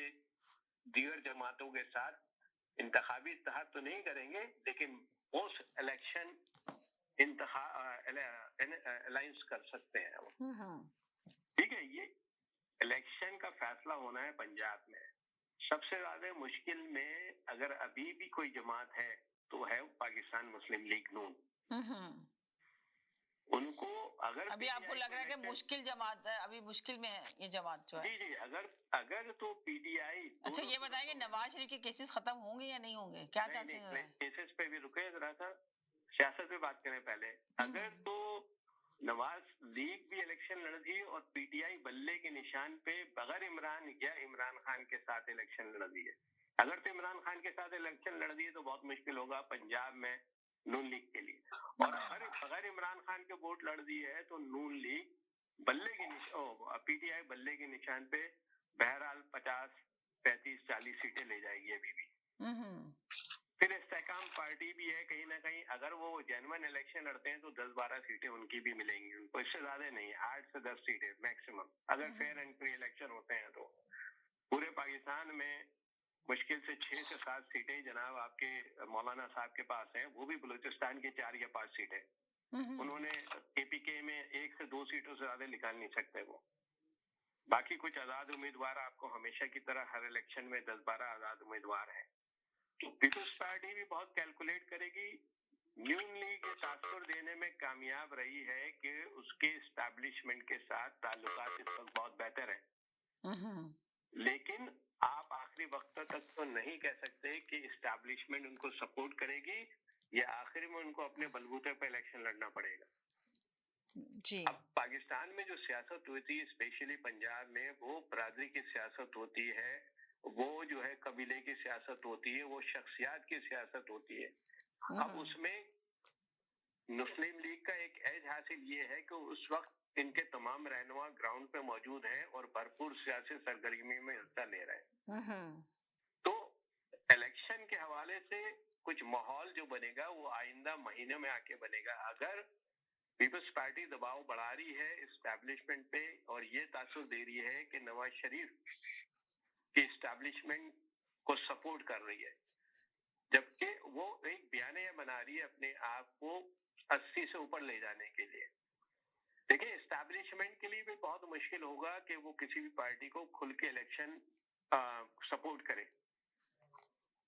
दीगर जमातों के साथ इंतखाबी इत्तेहाद तो नहीं करेंगे, लेकिन पोस्ट इलेक्शन अलायंस कर सकते हैं वो। ठीक है, ये इलेक्शन का फैसला होना है पंजाब में। सबसे ज्यादा मुश्किल में अगर अभी भी कोई जमात है तो है पाकिस्तान मुस्लिम लीग नून। उनको अगर अभी आपको लग रहा है कि मुश्किल जमात है, अभी मुश्किल में है ये जमात जो है। जी जी, अगर तो पीटीआई। अच्छा ये बताएंगे नवाज शरीफ के केसेस खत्म होंगे या नहीं होंगे, क्या चांसेस हैं? केसेस पे भी रुके जरा सा, सियासत पे बात करें पहले। अगर तो नवाज लीग भी इलेक्शन लड़ी और पीटीआई बल्ले के निशान पे बगैर इमरान या इमरान खान के साथ इलेक्शन लड़ दी है, अगर तो इमरान खान के साथ इलेक्शन लड़ दी है तो बहुत मुश्किल होगा पंजाब में नून लीग के लिए। और अगर इमरान खान के वोट लड़ दी है तो नून लीग बल्ले के पीटीआई बल्ले के निशान पे बहरहाल 50, 35, 40 सीटें ले जाएगी अभी भी। फिर इस्तेकाम पार्टी भी है कहीं ना कहीं, अगर वो जेन्युइन इलेक्शन लड़ते हैं तो 10-12 सीटें उनकी भी मिलेंगी उनको, इससे ज्यादा नहीं, 8 से 10 सीटें मैक्सिमम अगर फेयर एंड फ्री इलेक्शन होते हैं तो। पूरे पाकिस्तान में मुश्किल से 6 से 7 सीटें जनाब आपके मौलाना साहब के पास हैं, वो भी बलूचिस्तान की 4 या 5 सीटें। उन्होंने केपीके में 1 से 2 सीटों से ज्यादा निकाल नहीं सकते वो। बाकी कुछ आजाद उम्मीदवार आपको हमेशा की तरह हर इलेक्शन में 10-12 आजाद उम्मीदवार हैं। तो पीपल्स पार्टी भी बहुत कैलकुलेट करेगी। नून लीग तासुर देने में कामयाब रही है कि उसके एस्टैब्लिशमेंट के साथ ताल्लुकात इस वक्त बहुत बेहतर है, लेकिन आप आखिरी वक्त तक तो नहीं कह सकते कि एस्टैब्लिशमेंट उनको सपोर्ट करेगी या आखिर में उनको अपने बलबूते पर इलेक्शन लड़ना पड़ेगा जी। अब पाकिस्तान में जो सियासत होती है स्पेशली पंजाब में, वो बरादरी की सियासत होती है, वो जो है कबीले की सियासत होती है, वो शख्सियात की सियासत होती है। अब उसमें मुस्लिम लीग का एक एज हासिल ये है कि उस वक्त इनके तमाम रहनुमा ग्राउंड पे मौजूद हैं और भरपूर सियासी सरगर्मी में हिस्सा ले रहे हैं। तो इलेक्शन के हवाले से कुछ माहौल जो बनेगा वो आइंदा महीने में आके बनेगा। अगर पीपल्स पार्टी दबाव बढ़ा रही है एस्टैब्लिशमेंट पे और ये तासुर दे रही है कि नवाज शरीफ की एस्टैब्लिशमेंट को सपोर्ट कर रही है, जबकि वो एक बयानिया बना रही है अपने आप को 80 से ऊपर ले जाने के लिए, देखिए एस्टैब्लिशमेंट के लिए भी बहुत मुश्किल होगा कि वो किसी भी पार्टी को खुल के इलेक्शन सपोर्ट करे।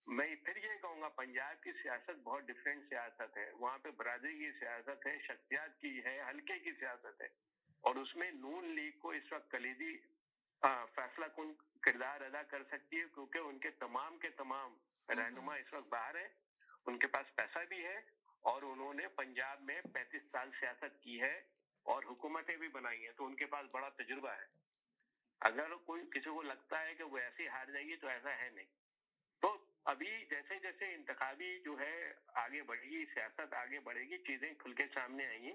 मैं फिर ये कहूंगा पंजाब की सियासत बहुत डिफरेंट सियासत है, वहाँ पे बरादरी की सियासत है, शख्सियत की है, हल्के की सियासत है, और उसमें नून लीग को इस वक्त कलीदी फैसला कौन किरदार अदा कर सकती है, क्योंकि उनके तमाम रहनुमा इस वक्त बाहर है, उनके पास पैसा भी है और उन्होंने पंजाब में 35 साल सियासत की है और हुकूमतें भी बनाई है, तो उनके पास बड़ा तजुर्बा है। अगर कोई किसी को लगता है कि वो ऐसे ही हार जाएगी तो ऐसा है नहीं। तो अभी जैसे जैसे इंतखाबी जो है आगे बढ़ेगी, सियासत आगे बढ़ेगी, चीजें खुल के सामने आएंगी।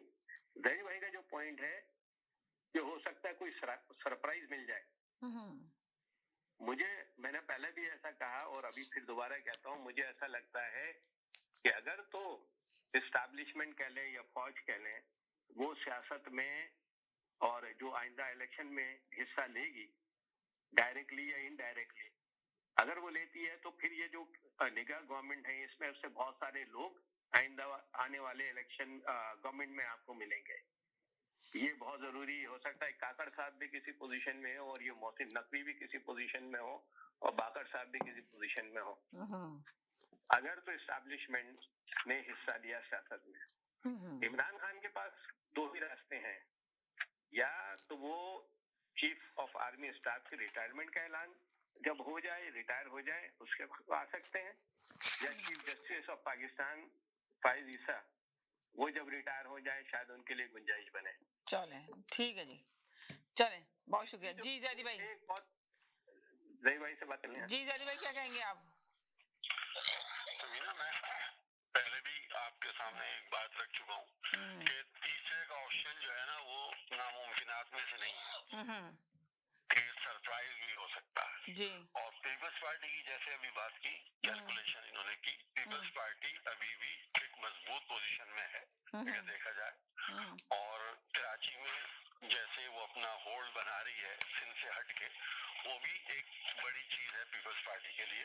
जहीर भाई का जो पॉइंट है कि हो सकता है कोई सरप्राइज मिल जाए। मैंने पहले भी ऐसा कहा और अभी फिर दोबारा कहता हूँ, मुझे ऐसा लगता है कि अगर तो एस्टैब्लिशमेंट कह लें या फौज कह लें, वो सियासत में और जो आइंदा इलेक्शन में हिस्सा लेगी डायरेक्टली या इनडायरेक्टली, अगर वो लेती है तो फिर ये जो निगाह गवर्नमेंट है इसमें से बहुत सारे लोग आइंदा आने वाले इलेक्शन गवर्नमेंट में आपको मिलेंगे। ये बहुत जरूरी हो सकता है। काकड़ साहब भी किसी पोजीशन में हो और ये मोहसिन नकवी भी किसी पोजीशन में हो और बाकर साहब भी किसी पोजीशन में हो, अगर तो एस्टैब्लिशमेंट ने हिस्सा लिया सियासत में। इमरान खान के पास दो ही रास्ते हैं, या तो वो चीफ ऑफ आर्मी स्टाफ की रिटायरमेंट का ऐलान जब हो जाए, रिटायर हो जाए, उसके बाद आ सकते हैं, या चीफ जस्टिस ऑफ पाकिस्तान फाइज ईसा वो जब रिटायर हो जाए शायद उनके लिए गुंजाइश बने। चले ठीक है जी, चले बहुत शुक्रिया जी। जैदी भाई, जय भाई से बात करनी है जी। जैदी भाई क्या कहेंगे आप? तो मीना, मैं पहले भी आपके सामने एक बात रख चुका हूँ कि तीसरे का ऑप्शन जो है ना वो नामुमकिनात में से नहीं है, कि सरप्राइज भी हो सकता है जी। और पीपल्स पार्टी की जैसे अभी बात की, कैलकुलेशन इन्होंने की, पीपल्स पार्टी अभी भी एक मजबूत पोजीशन में है अगर देखा जाए, और कराची में जैसे वो अपना होल्ड बना रही है सिंध से हट के, वो भी एक बड़ी चीज है पीपल्स पार्टी के लिए।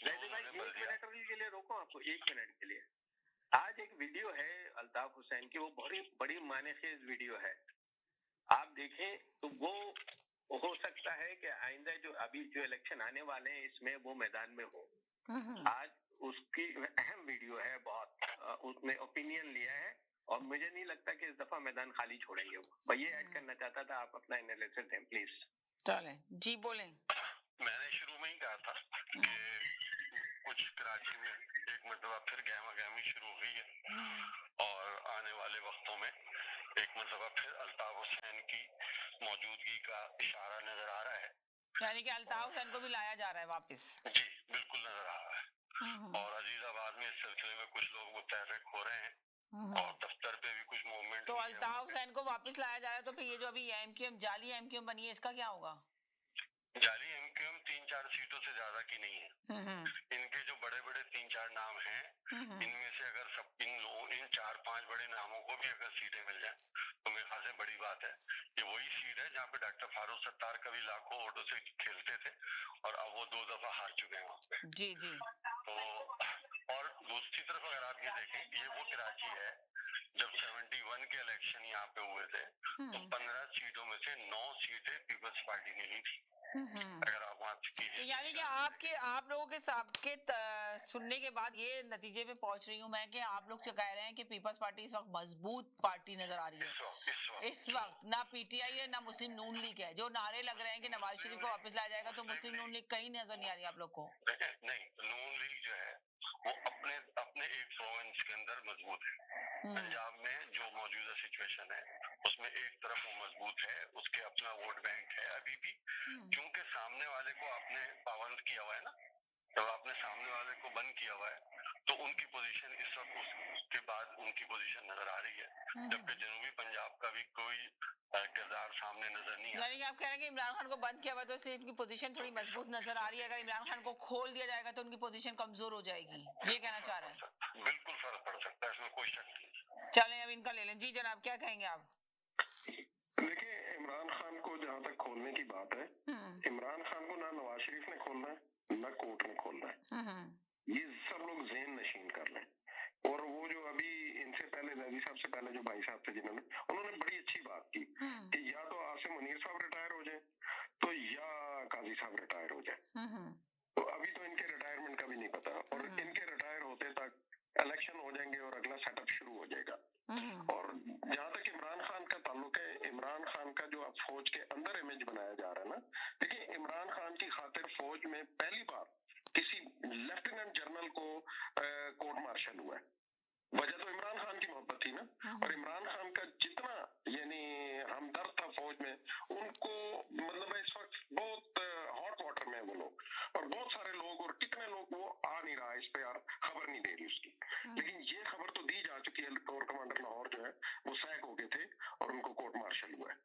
एक मिनट के लिए रोको आपको, 1 मिनट के लिए। आज एक वीडियो है अल्ताफ हुसैन की, वो बड़ी मानेखेज वीडियो है, आप देखें तो वो हो सकता है कि आइंदा जो अभी जो इलेक्शन आने वाले हैं इसमें वो मैदान में हो। आज उसकी अहम वीडियो है बहुत, उसने ओपिनियन लिया है और मुझे नहीं लगता कि इस दफा मैदान खाली छोड़ेंगे वो। मैं ये ऐड करना चाहता था, आप अपना एनालिसिस दें प्लीज। चले जी, बोलें। मैंने शुरू में ही कहा था कि कुछ कराची में एक मरतबा फिर गहमा गहमी शुरू हुई है और आने वाले वक्तों में एक मरतबा फिर अल्ताफ हुसैन की मौजूदगी का इशारा नजर आ रहा है, यानी कि अल्ताफ हुसैन को भी लाया जा रहा है वापस। जी बिल्कुल नजर आ रहा है। और अजीजाबाद में इस सिलसिले में कुछ लोग मुतहर्रिक हो रहे हैं और दफ्तर पे भी कुछ मूवमेंट। तो अल्ताफ हुसैन को वापस लाया जा रहा है, तो फिर ये जो अभी एमक्यूएम जाली एमक्यूएम बनी है इसका क्या होगा? जाली एमक्यूएम 3-4 सीटों से ज्यादा की नहीं है। इनके जो बड़े बड़े 3-4 नाम हैं, इनमें से अगर सब इन 4-5 बड़े नामों को भी अगर सीटें मिल जाएं तो मेरे ख्याल से बड़ी बात है। ये वही सीट है जहाँ पे डॉक्टर फारूक सत्तार कभी लाखों वोटों से खेलते थे और अब वो 2 दफा हार चुके हैं वहाँ पे। जी जी। तो और दूसरी तरफ अगर आप ये देखें, ये वो कराची है जब 71 के इलेक्शन यहाँ पे हुए थे तो 15 सीटों में से 9 सीटें पीपल्स पार्टी ने ली थी। अगर आप वहाँ की, यानी कि आप लोगों के सबके सुनने के बाद ये नतीजे पे पहुंच रही हूँ मैं कि आप लोग कह रहे हैं कि पीपल्स पार्टी इस वक्त मजबूत पार्टी नजर आ रही है। इस वक्त ना पीटीआई है ना मुस्लिम नून लीग है। जो नारे लग रहे हैं कि नवाज शरीफ को वापस लाया जाएगा, तो मुस्लिम नून लीग कहीं नजर नहीं आ रही आप लोग को। नहीं, नून लीग जो है वो अपने एक प्रोविंस के अंदर मजबूत है। पंजाब में जो मौजूदा सिचुएशन है उसमें एक तरफ वो मजबूत है, उसके अपना वोट बैंक है अभी भी, क्योंकि सामने वाले को आपने पाबंद किया हुआ है ना, जब आपने सामने वाले को बंद किया हुआ है तो उनकी पोजीशन इस वक्त, उसके बाद उनकी पोजीशन नजर आ रही है, जबकि जनूबी पंजाब का भी कोई किरदार सामने नजर नहीं आ रहा। यानी कि आप कह रहे हैं कि इमरान खान को बंद किया हुआ तो इसलिए इनकी पोजीशन थोड़ी मजबूत नजर आ रही है, अगर इमरान खान को खोल दिया जाएगा तो उनकी पोजीशन कमजोर हो जाएगी, ये कहना चाह रहे हैं? बिल्कुल फर्क पड़ सकता है, इसमें कोई शक नहीं। चलें अब इनका ले लें। जी जनाब, क्या कहेंगे आप? देखिए, इमरान खान को जहाँ तक खोलने की बात है, इमरान खान को ना नवाज शरीफ ने खोलना है ना कोर्ट ने खोलना है। ये सब लोग ज़हन नशीन कर लें। और वो जो अभी इनसे पहले नबी साहब से पहले जो भाई साहब थे जिन्होंने, उन्होंने बड़ी अच्छी बात की कि या तो आसिम मुनीर साहब रिटायर हो जाए तो या काजी साहब रिटायर हो जाए। तो अभी तो इनके रिटायरमेंट का भी नहीं पता, और इनके रिटायर होते तक इलेक्शन हो जाएंगे और अगला सेटअप शुरू हो जाएगा। और जहाँ तक इमरान खान का ताल्लुक है, इमरान खान का जो अब फौज के अंदर इमेज बनाया जा रहा है ना, देखिए इमरान खान की खातिर फौज में पहली बार किसी लेफ्टिनेंट जनरल को कोर्ट मार्शल हुआ है। वजह तो इमरान खान की मोहब्बत थी ना, और इमरान खान का जितना यानी हमदर्द था फौज में, उनको मतलब इस वक्त बहुत हॉट वाटर में है वो लोग, और बहुत सारे लोग, और कितने लोग वो आ नहीं रहा, इस पे खबर नहीं दे रही उसकी। लेकिन ये खबर तो दी जा चुकी है, कोर कमांडर लाहौर जो है वो सैक हो गए थे और उनको कोर्ट मार्शल हुआ है।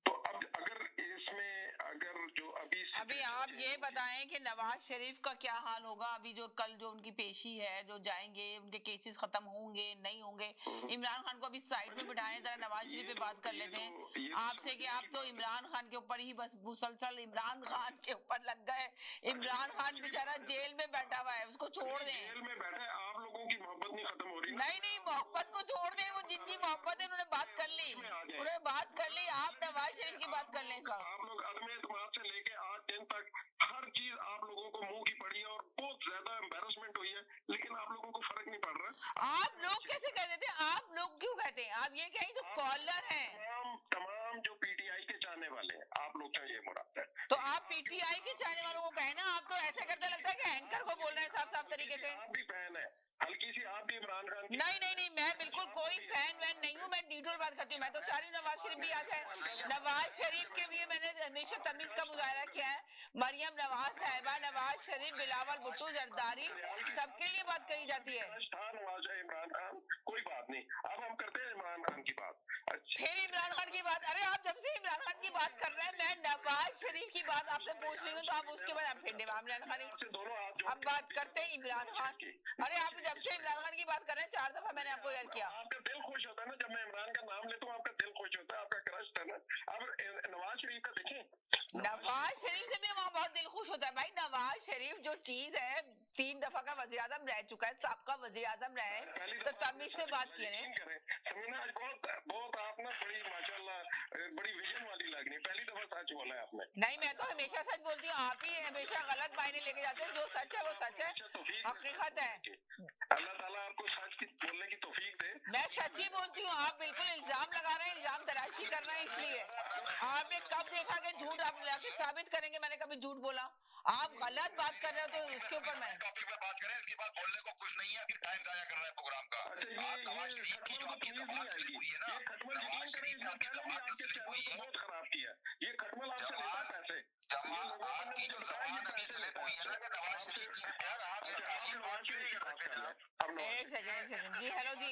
तो अब अगर इसमें अगर जो अभी आप ये बताएं कि नवाज शरीफ का क्या हाल होगा अभी, जो कल जो उनकी पेशी है, जो जाएंगे, उनके केसेस खत्म होंगे नहीं होंगे? इमरान खान को अभी साइड में बिठाएं, जरा नवाज शरीफ पे बात कर लेते हैं आपसे कि आप तो इमरान खान के ऊपर ही बस मुसलसल इमरान खान के ऊपर लग गए। इमरान खान बेचारा जेल में बैठा हुआ है, उसको छोड़ दें। जेल में बैठा है, आप लोगों की मोहब्बत नहीं खत्म हो रही? नहीं, मोहब्बत को छोड़ दें, वो जितनी मोहब्बत है उन्होंने बात कर ली, उन्होंने बात कर ली। आप नवाज शरीफ की बात कर लें इस वक्त। आप लोग अदम एतमाद से लेके आज दिन तक हर चीज आप लोगों को मुंह की पड़ी है और बहुत ज्यादा एम्बैरेसमेंट हुई है, लेकिन आप लोगों को फर्क नहीं पड़ रहा। आप लोग कैसे कह देते हैं? आप लोग क्यों कहते हैं? आप ये कहें जो कॉलर है, तमाम जो पीटीआई के चाहने वाले हैं, आप लोग का ये मुराद है। तो आप पीटीआई के चाहने वालों को कहें ना, आप तो ऐसे करते लगता है कि एंकर को बोल रहे हैं साफ साफ तरीके से। आप भी फैन है, हल्की सी आप भी इमरान खान की। नहीं, मैं बिल्कुल कोई फैन वैन नहीं हूँ, मैं न्यूट्रल बात करती हूँ। मैं तो चाह रही हूँ नवाज शरीफ भी आ जाए। नवाज शरीफ के लिए मैंने हमेशा तमीज का मुजाहरा किया है। मरियम नवाज साहिबा, नवाज शरीफ, बिलावल भुट्टो, जरदारी, सबके लिए बात कही जाती है। नवाज है, इमरान खान, कोई बात नहीं। अब हम करते हैं इमरान खान की बात। फिर इमरान खान की बात? अरे आप जब से इमरान खान की बात कर रहे हैं, मैं नवाज शरीफ की बात आपसे पूछ रही हूँ, तो आप उसके बाद फिर इमरान खान अब बात करते हैं इमरान खान। अरे आप जब से इमरान खान की बात कर रहे हैं, 4 दफा मैंने आपको याद किया। आपका दिल खुश होता है ना जब मैं इमरान का नाम लेता हूँ, आपका दिल खुश होता है, आपका क्रश है ना। अब नवाज शरीफ का देखें, नवाज शरीफ से भी वहाँ बहुत दिल खुश होता है भाई। नवाज शरीफ जो चीज है, 3 दफा का वज़ीर आज़म रह चुका है, सबका वज़ीर आज़म रहे, तो तमीज से बात किए ने। समीना आज बहुत आप ना बड़ी माशाल्लाह बड़ी विजन वाली लग रही, पहली दफा सच बोला है आपने। नहीं, मैं तो हमेशा सच बोलती हूँ, आप ही हमेशा गलत मायने लेके जाते हैं। जो सच है वो सच है, हकीकत है। अल्लाह ताला आपको सच की बोलने की तौफीक दे। मैं सच ही बोलती हूँ, आप बिल्कुल इल्जाम लगा रहे हैं, इल्जाम तराशी कर रहे हैं। इसलिए आपने कब देखा कि झूठ आप लाके साबित करेंगे मैंने कभी झूठ बोला? आप गलत बात कर रहे हो, तो इसके ऊपर मैं टॉपिक पे बात करें, इसके बाद बोलने को कुछ नहीं है, अभी टाइम जाया कर रहा है प्रोग्राम का। नवाज शरीफ की जो आपकी जबान स्लिप हुई है ना, नवाज शरीफ की आपकी जबान स्लिप हुई है, बहुत खराब किया ये खटमल आपसे लेता पैसे। आपकी जो जबान अभी स्लिप हुई है ना कि नवाज शरीफ की एक सेकंड जी, हेलो जी।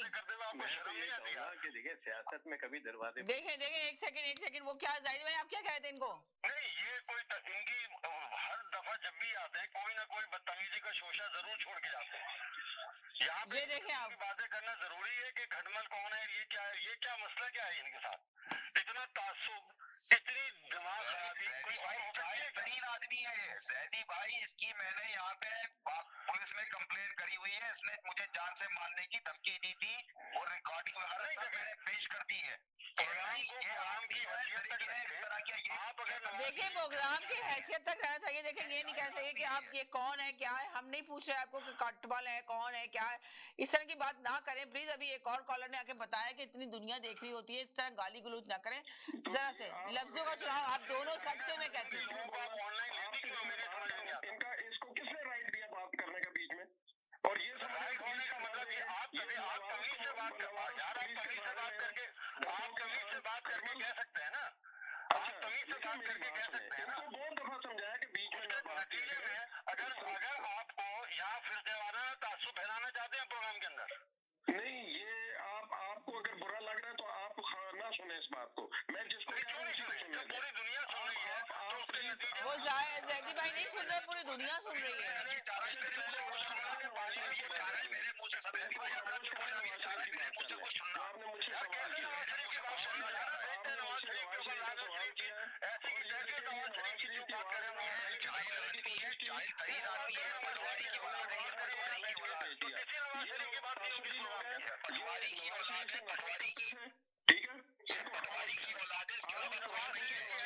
कि देखिए सियासत में कभी दरवाजे देखें एक सेकंड, वो क्या जाहिर भाई आप क्या कहते हैं इनको? नहीं, ये कोई इनकी हर दफा जब भी आते हैं कोई ना कोई बदतमीजी का शोशा जरूर छोड़ के जाते हैं। यहाँ पे देखें आप बातें करना जरूरी है कि खटमल कौन है, ये क्या है, ये क्या मसला क्या है इनके साथ, इतना तासुब, इतनी दिमाग खराबी। कोई बेहतरीन आदमी है जैदी भाई, इसकी मैंने यहाँ पे पुलिस में कंप्लेन करी हुई है, इसने मुझे जान से मारने की धमकी दी थी और रिकॉर्डिंग वगैरह सब मैंने पेश कर दी है। ये आम की हैसियत तक है, इस तरह के ये देखिए प्रोग्राम की हैसियत तक रहना चाहिए। देखिए ये नहीं कहना चाहिए कि आप ये कौन है क्या है, हम नहीं पूछ रहे आपको कि कटबल है कौन है क्या है, इस तरह की बात ना करें प्लीज। अभी एक और कॉलर ने आके बताया कि इतनी दुनिया देख रही होती है, इस तरह गाली गलौज ना करें, जरा से लफ्जों का चुनाव आप दोनों सबसे मैं कहती हूँ। इनका इसको किसने राइट दिया बात करने का बीच में? और ये राइट होने का मतलब ये आप तमीज से बात कर यार, आप तमीज से बात करके कह सकते हैं ना, आप तमीज से बात करके कह सकते हैं ना। बहुत दफा समझाया कि बीच में नतीजे में अगर आपको यहाँ फिर देवाना तासुब फैलाना चाहते हैं प्रोग्राम के अंदर, नहीं ये आपको अगर बुरा लग रहा है तो आप ना सुने इस बात को। मैं जिसको पूरी दुनिया सुन रही है तो उसके नतीजे वो जैदी भाई नहीं सुन रहे, पूरी दुनिया सुन रही है। तरीन आदमी है, पटवारी की औलाद है, पटवारी की औलाद है, तो किसी नवाज शरीफ की बात नहीं होगी इस प्रोग्राम में। पटवारी की औलाद है, पटवारी की, ठीक है, ये पटवारी की औलाद है, इसके अलावा कुछ नहीं है।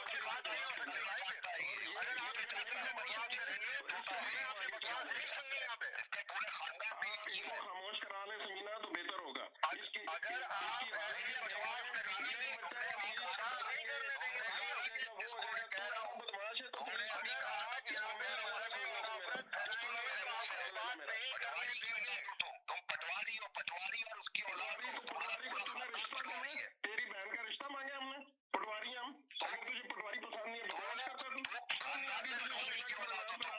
की बात नहीं हो सकती भाई। अगर आप इस तरह से बकवास करेंगे तो हमें आपकी बकवास नहीं सुननी है यहाँ पे। इसके पूरे खानदान में आप इसको खामोश करा लें समीना तो बेहतर होगा। अगर आप ऐसी बकवास करेंगे तो आप बकवास नहीं करने देंगे भाई। इसको मैं कह रहा हूँ, तुमने अभी कहा कि यहाँ पे लोगों में मुनाफरत फैलाएंगे तो आप बात नहीं करने देंगे। तुम पटवारी हो, पटवारी और उसकी औलाद को पटवारी है। तेरी बहन का रिश्ता मांगा हमने, पटवारी हम। अगर तुझे पटवारी पसंद नहीं है बकवास करता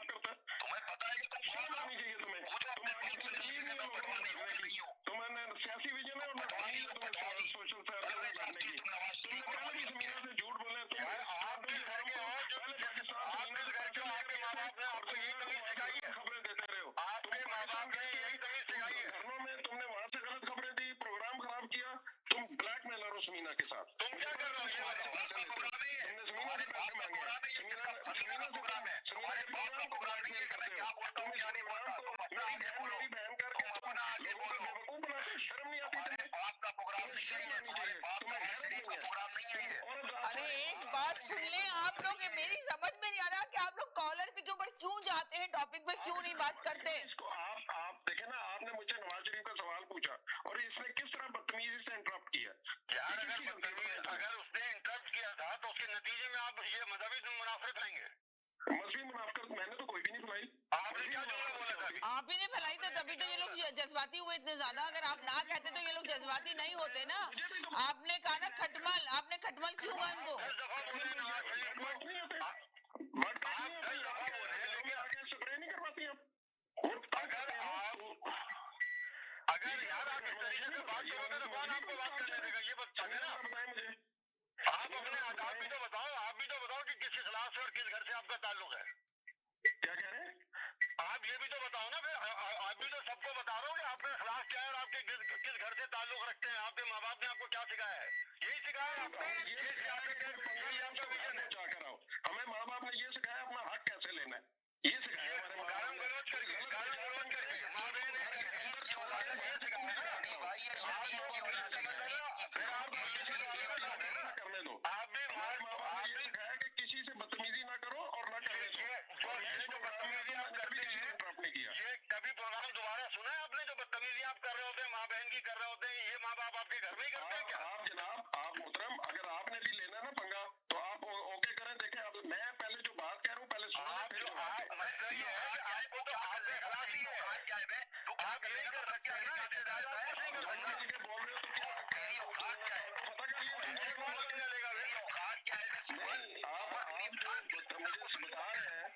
तू। तुम्हें पता है कि तुम शर्म आनी चाहिए तुम्हें। तुम्हारे सियासी विजन है और पटवारी सोशल सर्विस करने की। तुमने पहले भी समीना से झूठ बोले। आप भी घर के हो जो आप भी घर के हो, आपके माँ बाप ने आपको यही तमीज सिखाई है। खबरें देते रहे हो, आपके माँ बाप ने यही तमीज सिखाई है। घरों में तुमने वहां से गलत खबरें दी, प्रोग्राम खराब किया। तुम ब्लैकमेलर हो समीना के साथ। तुम क्या कर रहे हो ये बताओ। आपका प्रोग्राम नहीं है, तुमने समीना से पैसे मांगे। समीना का प्रोग्राम है, तुम्हारे बाप का प्रोग्राम नहीं है। मैं क्या बोलता हूँ क्या नहीं बोलता, तुम अपना आगे बोलो। मेरी बहन करके तुम अपना आगे बोलो। बेवकूफ बनाते, शर्म नहीं आती तुम्हारे बाप का प्रोग्राम नहीं है, तुम्हारे बाप नवाज शरीफ का प्रोग्राम नहीं है ये। अरे एक बात सुन ले आप लोग, ये मेरी समझ में नहीं आ रहा कि आप लोग कॉलर के ऊपर क्यों जाते हैं, टॉपिक पे क्यों नहीं बात करते। आप देखे ना, आपने मुझे नवाज शरीफ का सवाल पूछा और इसने किस तरह बदतमीजी से इंटरप्ट किया। यार अगर उसने इंटरप्ट किया था तो उसके नतीजे में आप ये मजहबी मुनाफरत लाएंगे। मजहबी मुनाफरत मैंने तो कोई भी नहीं फैलाई। आपने क्या जुमला बोला था? आप ही ने फैलाई तो तभी तो ये लोग जज्बाती हुए इतने ज्यादा। अगर आप ना कहते तो ये लोग जज्बाती नहीं होते ना। आपने कहा ना खटमल, आपने खटमल क्यों कहा इनको? अगर यार आप इस तरीके से बात करोगे तो कौन आपको बात करने देगा, ये बता ना। आप अपने आप भी तो बताओ कि किस खिलाफ से और किस घर से आपका ताल्लुक है। क्या कह रहे हैं आप? ये भी तो बताओ ना फिर। आप भी तो सबको बता रहे हो कि आपका खिलाफ क्या है और आपके किस घर से ताल्लुक रखते हैं। आपके माँ बाप ने आपको क्या सिखाया है? यही सिखाया है आपने। ये सियासत है, यही आपका विजन है। हमें माँ बाप ने ये सिखाया अपना हक कैसे लेना है, ये सिखाया। गारम गलौज करके माँ बहन है, की औलाद है, ये सिखाया है भाई। ये शरीफ की औलाद है। फिर आप करने दो। आप भी ये सिखाया कि किसी से बदतमीजी ना करो और ना करने दो। जो बदतमीजी आप करते हैं, ये कभी प्रोग्राम दोबारा सुना है आपने? जो बदतमीजी आप कर रहे होते हैं, माँ बहन की कर रहे होते हैं, ये माँ बाप आपके घर में ही करते हैं क्या? आप जनाब, आप मोहतरम, अगर आपने भी लेना ना पंगा तो आप ओके करें। देखें, अब मैं पहले जो बात कह रहा हूँ पहले आप जो आप मतलब ये है कि आपको तो आपके खिलाफ ही है। आप यही कर सकते हैं ना, इससे ज्यादा आप कुछ नहीं कर सकते। बोल रहे हो तो क्या मेरी औकात क्या है? पता कर लिया। एक बार नहीं चलेगा। मेरी औकात क्या है? आप जो मुझे बता रहे हैं,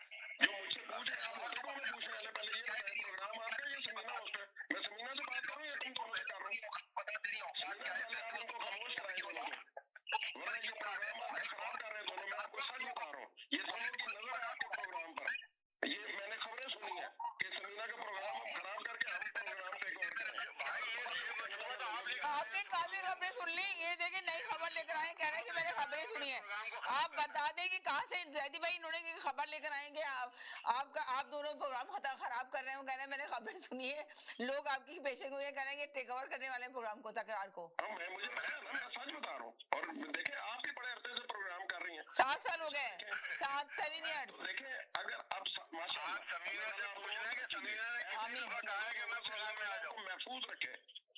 जो मुझसे पूछ रहे हैं, आप मोहतरमा में पूछने वाले। पहले ये बताएं, प्रोग्राम आपका ये समीना होस्ट है। मैं समीना से बात करूँ या तुम दोनों से कर रहा हूँ? पता तेरी औकात क्या है? आप उनको खामोश कराएं दोनों को, वरना ये प्रोग्राम आप खराब कर रहे हैं दोनों। मैं आपको सच बता रहा हूँ, ये दोनों की नजर है आपके प्रोग्राम पर। ये मैंने खबरें सुनी है कि समीना का प्रोग्राम हम खराब करके हम प्रोग्राम टेक ओवर करें। भाई ये मजबूत आप लेकर आपने काफी खबरें सुन ली। ये देखिए नई खबर लेकर आए, कह रहे हैं कि मैंने खबरें सुनी है। आप बता दें कि कहाँ से जैदी भाई इन्होंने की खबर लेकर आएंगे। आप दोनों प्रोग्राम खराब कर रहे हैं। वो कह रहे हैं मैंने खबरें सुनी है। लोग आपकी पेशे को ये कह रहे हैं टेक ओवर करने वाले प्रोग्राम को, तकरार को। मुझे पता है ना, मैं सच बता रहा हूँ। और देखें, आप भी बड़े अरसे से प्रोग्राम कर रही हैं। 7 साल हो गए, 7 ईयर्स। देखें, अगर आप समीना से पूछ रहे हैं कि समीना ने कितनी दफा कहा है कि मैं प्रोग्राम में आ जाऊँ। महफूज रखे।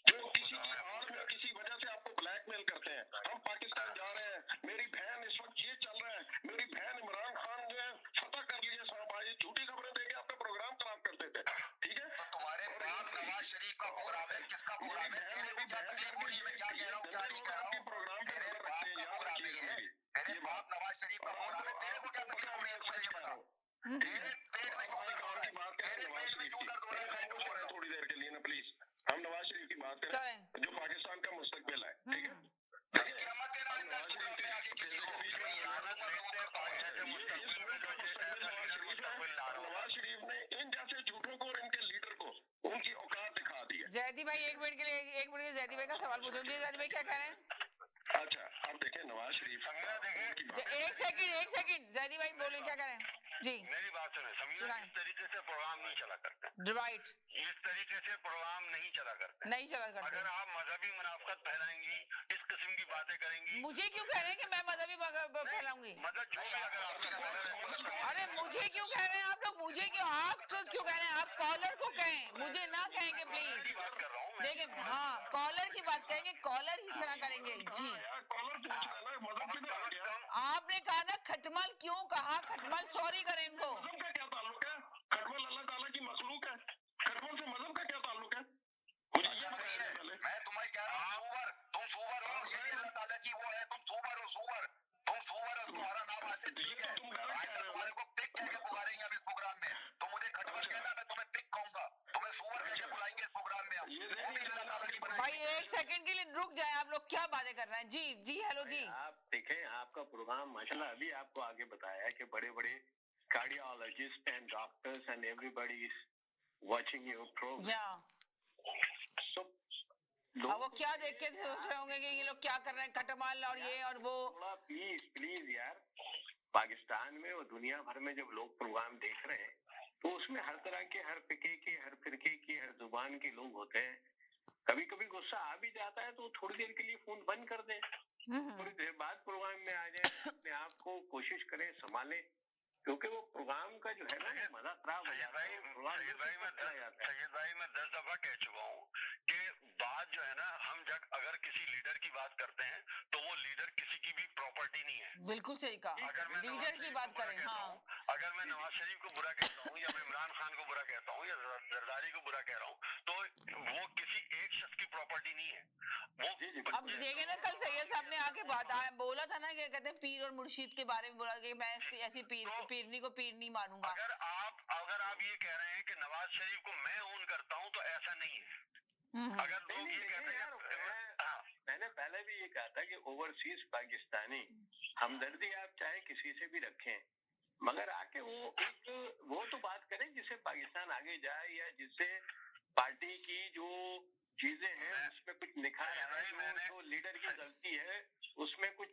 जो किसी और में किसी वजह से आपको ब्लैकमेल करते हैं। हम पाकिस्तान जा रहे हैं, मेरी बहन इस वक्त ये चल रहा है, मेरी बहन इमरान खान जो है फतह कर लीजिए साहब, आज झूठी खबरें देके आपका प्रोग्राम खराब करते थे। ठीक है, तो तुम्हारे बाप नवाज शरीफ का प्रोग्राम है, किसका प्रोग्राम है? तेरे को क्या तकलीफ हो रही है? मैं क्या कह रहा हूँ, क्या नहीं कह रहा हूँ? प्रोग्राम पे तेरे बाप का प्रोग्राम नहीं है, तेरे बाप नवाज शरीफ का प्रोग्राम है। तेरे को क्या तकलीफ हो रही है मुझे ये बताओ। तेरे पेट में क्यों दर्द हो रहा है? तेरे पेट में क्यों दर्द हो रहा है? थोड़ी देर के लिए ना प्लीज, हम नवाज शरीफ की बात करें जो पाकिस्तान का मुस्तकबिल है। ठीक है, नवाज शरीफ ने इन जैसे झूठों को और इनके लीडर को उनकी औकात दिखा दी है। जैदी भाई एक मिनट के लिए जैदी भाई का सवाल पूछूंगी। जैदी भाई क्या कह रहे हैं? अच्छा, अब देखें नवाज शरीफ, एक सेकंड जैदी भाई बोले क्या कह रहे हैं? जी मेरी बात सुने समीना, इस तरीके से प्रोग्राम नहीं चला करते। राइट, इस तरीके से प्रोग्राम नहीं चला करते। नहीं चला करते। अगर आप मजहबी मुनाफकत फैलाएंगी, इस किस्म की बातें करेंगी, मुझे क्यों कह रहे हैं कि मैं मजहबी फैलाऊंगी? मतलब जो भी अगर आपका अरे मुझे क्यों कह रहे हैं आप लोग? मुझे क्यों, आप क्यों कह रहे हैं? आप कॉलर को कहें, मुझे ना कहेंगे प्लीज। देखिए हाँ, कॉलर की बात करेंगे, कॉलर इस तरह करेंगे। जी आपने कहा ना खटमल, क्यों कहा खटमल? सॉरी करें इनको। खटमल अल्लाह ताला की मखलूक है, खटमल से मजहब का क्या ताल्लुक है? मैं तुम्हें कह रहा हूँ सूवर, तुम सूवर हो, ये भी अल्लाह ताला की वो है, तुम सूवर हो, सूवर, तुम सूवर हो, तुम्हारा नाम आज से ठीक है, आज से तुम्हारे को पिक कह के पुकारेंगे हम इस प्रोग्राम में। तुम मुझे खटमल कहना, मैं तुम्हें पिक कहूंगा, तुम्हें सूवर कह के बुलाएंगे इस प्रोग्राम में हम। वो भी अल्लाह ताला की बनाई। भाई एक सेकंड के लिए रुक जाए, आप लोग क्या बातें कर रहे हैं? जी जी हेलो जी। आप देखें, आपका प्रोग्राम माशाल्लाह अभी आपको आगे बताया कि बड़े बड़े cardiologist and doctors and everybody is watching your programme. अब वो क्या देख के सोच रहे होंगे कि ये लोग क्या कर रहे हैं, खटमल और ये और वो। प्लीज प्लीज यार, पाकिस्तान में और दुनिया भर में जब लोग प्रोग्राम देख रहे हैं तो उसमें हर तरह के, हर फिके के, हर फिरके की, हर जुबान के लोग होते हैं। कभी कभी गुस्सा आ भी जाता है तो थोड़ी देर के लिए फोन बंद कर दें, थोड़ी देर बाद प्रोग्राम में आ जाए, अपने आप को कोशिश करें संभालें, क्योंकि वो प्रोग्राम का जो है ना मजा खराब हो जाता है। सैयद भाई मैं 10 दफा कह चुका हूँ कि बात जो है ना, हम जब अगर किसी लीडर की बात करते हैं तो वो लीडर किसी की भी प्रॉपर्टी नहीं है। बिल्कुल सही कहा। अगर मैं लीडर की बात करें, हाँ, अगर मैं नवाज शरीफ को बुरा कहता हूँ या मैं इमरान खान को बुरा कहता हूँ या जरदारी को बुरा कह रहा हूँ तो वो किसी एक शख्स की प्रॉपर्टी नहीं है। वो अब देखे ना, कल सैयद साहब ने आके बात बोला था ना, क्या कहते हैं, पीर और मुर्शिद के बारे में बोला कि मैं ऐसी पीरनी को पीर नहीं मानूंगा। अगर आप ये कह रहे हैं कि नवाज शरीफ को मैं ओन करता हूँ तो ऐसा नहीं है। अगर लोग ये कहते हैं, मैंने पहले भी ये कहा था कि ओवरसीज पाकिस्तानी हमदर्दी आप चाहे किसी से भी रखें, मगर आके वो तो बात करें जिससे पाकिस्तान आगे जाए, या जिससे पार्टी की जो चीजें हैं उसमें कुछ निखार आए, जो लीडर की गलती है उसमें कुछ।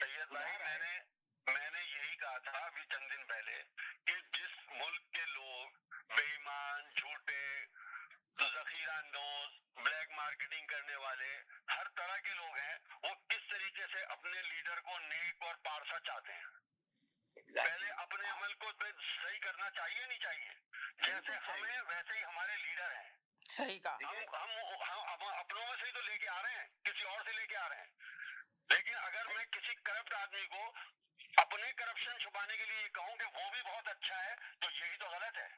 मैंने यही कहा था अभी चंद दिन पहले कि जिस मुल्क के लोग बेईमान, झूठे, जखीरा अंदोज, ब्लैक मार्केटिंग करने वाले, हर तरह के लोग हैं, वो किस तरीके से अपने लीडर को नेक और पारसा चाहते हैं। पहले अपने अमल को सही करना चाहिए नहीं चाहिए? जैसे हम हैं वैसे ही हमारे लीडर हैं। सही कहा। हम अपनों में से ही तो लेके आ रहे हैं, किसी और से लेके आ रहे हैं। लेकिन अगर मैं किसी करप्ट आदमी को अपने करप्शन छुपाने के लिए कहूँ कि वो भी बहुत अच्छा है तो यही तो गलत है।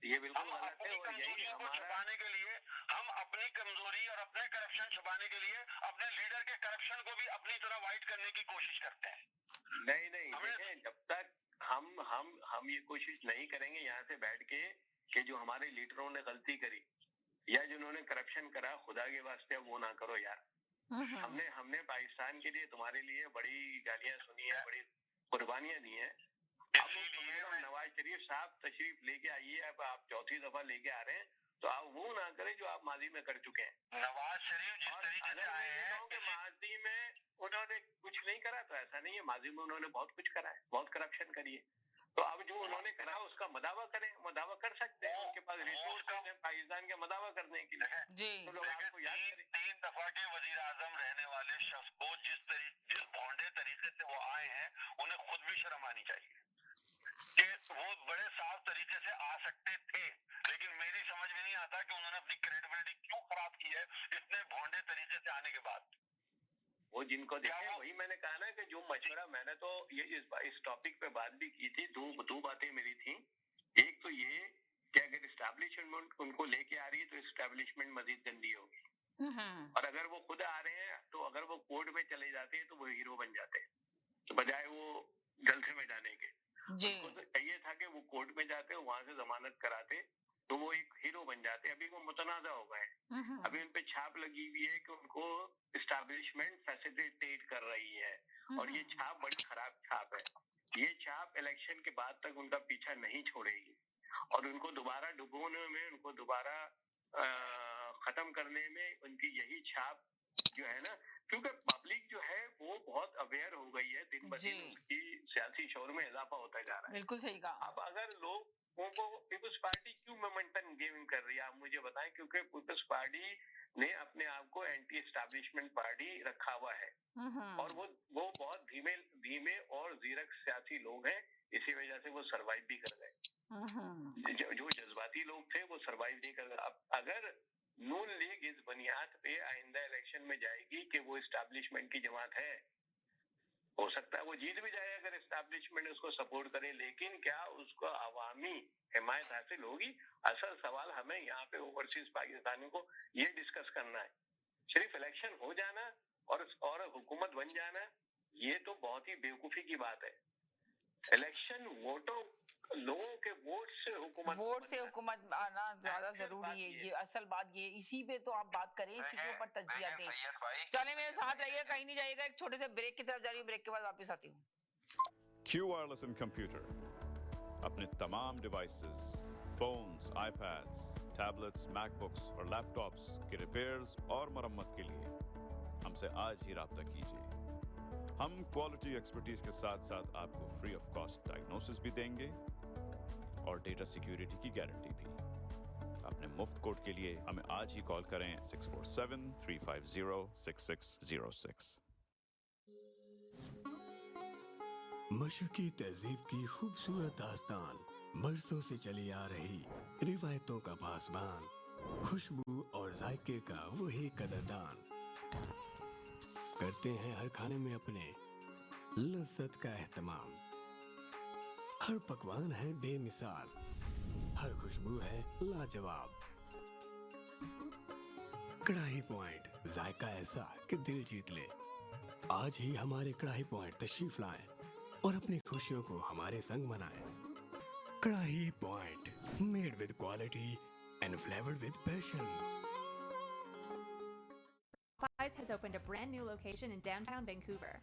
ये बिल्कुल गलत है। अपनी कमजोरियों को छुपाने के लिए, हम अपनी कमजोरी और अपने करप्शन छुपाने के लिए अपने लीडर के करप्शन को भी अपनी तरह वाइट करने की कोशिश करते हैं। नहीं देखें, जब तक हम ये कोशिश नहीं करेंगे यहाँ से बैठ के कि जो हमारे लीडरों ने गलती करी या जिन्होंने करप्शन करा, खुदा के वास्ते वो ना करो यार। हमने पाकिस्तान के लिए, तुम्हारे लिए बड़ी गालियां सुनी है, बड़ी कुर्बानियां दी हैं। अब नवाज शरीफ साहब तशरीफ लेके आइए, अब आप चौथी दफा लेके आ रहे हैं तो आप वो ना करें जो आप माजी में कर चुके हैं। नवाज शरीफ जिस तरीके से आए हैं कि माजी में उन्होंने कुछ नहीं करा तो ऐसा नहीं है, माजी में उन्होंने बहुत कुछ करा है, बहुत करप्शन करी है। तो अब जो उन्होंने करा उसका मदावा करें, मदावा कर सकते हैं, उनके पास रिसोर्स है पाकिस्तान के मदावा करने के लिए। जी तो लोग आपको याद करें, 3 दफा के वजीर आजम रहने वाले शख्स को जिस भोंडे तरीके से वो आए हैं, उन्हें खुद भी शर्म आनी चाहिए कि वो बड़े साफ तरीके से आ सकते थे। लेकिन मेरी समझ में नहीं आता कि उन्होंने अपनी क्रेडिबिलिटी क्यों खराब की है इतने भोंडे तरीके से आने के बाद। वो जिनको देखे, वही मैंने कहा ना कि जो मशवरा, मैंने तो ये इस टॉपिक पे बात भी की थी। दो बातें मेरी थी। एक तो ये कि अगर एस्टैब्लिशमेंट उनको लेके आ रही है तो एस्टैब्लिशमेंट मजीद गंदी होगी, और अगर वो खुद आ रहे हैं तो अगर वो कोर्ट में चले जाते हैं तो वो हीरो बन जाते हैं, तो बजाय वो जलसे में जाने के। उनको तो चाहिए था कि वो कोर्ट में जाते, वहां से जमानत कराते तो वो एक हीरो बन जाते। अभी वो मुतनाज़ा हो गए, अभी उन पे छाप लगी हुई है कि उनको एस्टैब्लिशमेंट फैसिलिटेट कर रही है, और ये छाप बड़ी खराब छाप है। ये छाप इलेक्शन के बाद तक उनका पीछा नहीं छोड़ेगी, और उनको दोबारा डुबोने में, उनको दोबारा खत्म करने में उनकी यही छाप जो है ना, क्योंकि पब्लिक जो है वो बहुत अवेयर हो गई है, दिन ब दिन उसकी सियासी शोर में इजाफा होता जा रहा है। बिल्कुल सही कहा। अब अगर लोगों को पीपल्स पार्टी क्यों मोमेंटम गेन कर रही है, आप मुझे बताएं, क्योंकि पीपल्स पार्टी ने अपने आप को एंटी एस्टैब्लिशमेंट पार्टी रखा हुआ है और वो बहुत धीमे और जीरक सियासी लोग हैं, इसी वजह से वो सरवाइव भी कर गए। जो जज्बाती लोग थे वो सरवाइव नहीं कर गए। अब अगर नून लीग इस बुनियाद पे आइंदा इलेक्शन में जाएगी कि वो एस्टैब्लिशमेंट की जमात है, हो सकता है वो जीत भी जाए अगर एस्टैब्लिशमेंट उसको सपोर्ट करे, लेकिन क्या उसको अवामी हिमायत हासिल होगी? असल सवाल हमें यहाँ पे ओवरसीज पाकिस्तानियों को ये डिस्कस करना है। सिर्फ इलेक्शन हो जाना और हुकूमत बन जाना, ये तो बहुत ही बेवकूफी की बात है। इलेक्शन वोटों, लोगों के वोट से हुकूमत आना ज्यादा जरूरी है। ये असल बात ये, इसी पे तो आप बात करें, इसी के ऊपर तज्जिया दें। चले मेरे साथ रहिएगा, कहीं नहीं जाइएगा, एक छोटे से ब्रेक की तरफ जा रही हूँ, ब्रेक के बाद वापस आती हूँ। Q Wireless and Computer अपने तमाम devices, phones, iPads, tablets, MacBooks और लैपटॉप्स के रिपेयर्स और मरम्मत के लिए हमसे आज ही राब्ता कीजिए। हम क्वालिटी एक्सपर्टीज के साथ साथ आपको फ्री ऑफ कॉस्ट डायग्नोसिस भी देंगे और डेटा सिक्योरिटी की गारंटी भी। अपने मुफ्त कोड के लिए हमें आज ही कॉल करें 647-350-6606। मशरकी तहजीब की खूबसूरत दास्तान, बरसों से चली आ रही रिवायतों का पासबान, खुशबू और जायके का वही कदरदान, करते हैं हर खाने में अपने लज्जत का एहतमाम। हर पकवान है बेमिसाल, हर खुशबू है लाजवाब। कढ़ाई पॉइंट, जायका ऐसा कि दिल जीत ले। आज ही हमारे कढ़ाई पॉइंट तशरीफ लाएं और अपनी खुशियों को हमारे संग मनाएं। कढ़ाई point, made with quality and flavored with passion. Popeyes has opened a brand new location in downtown Vancouver.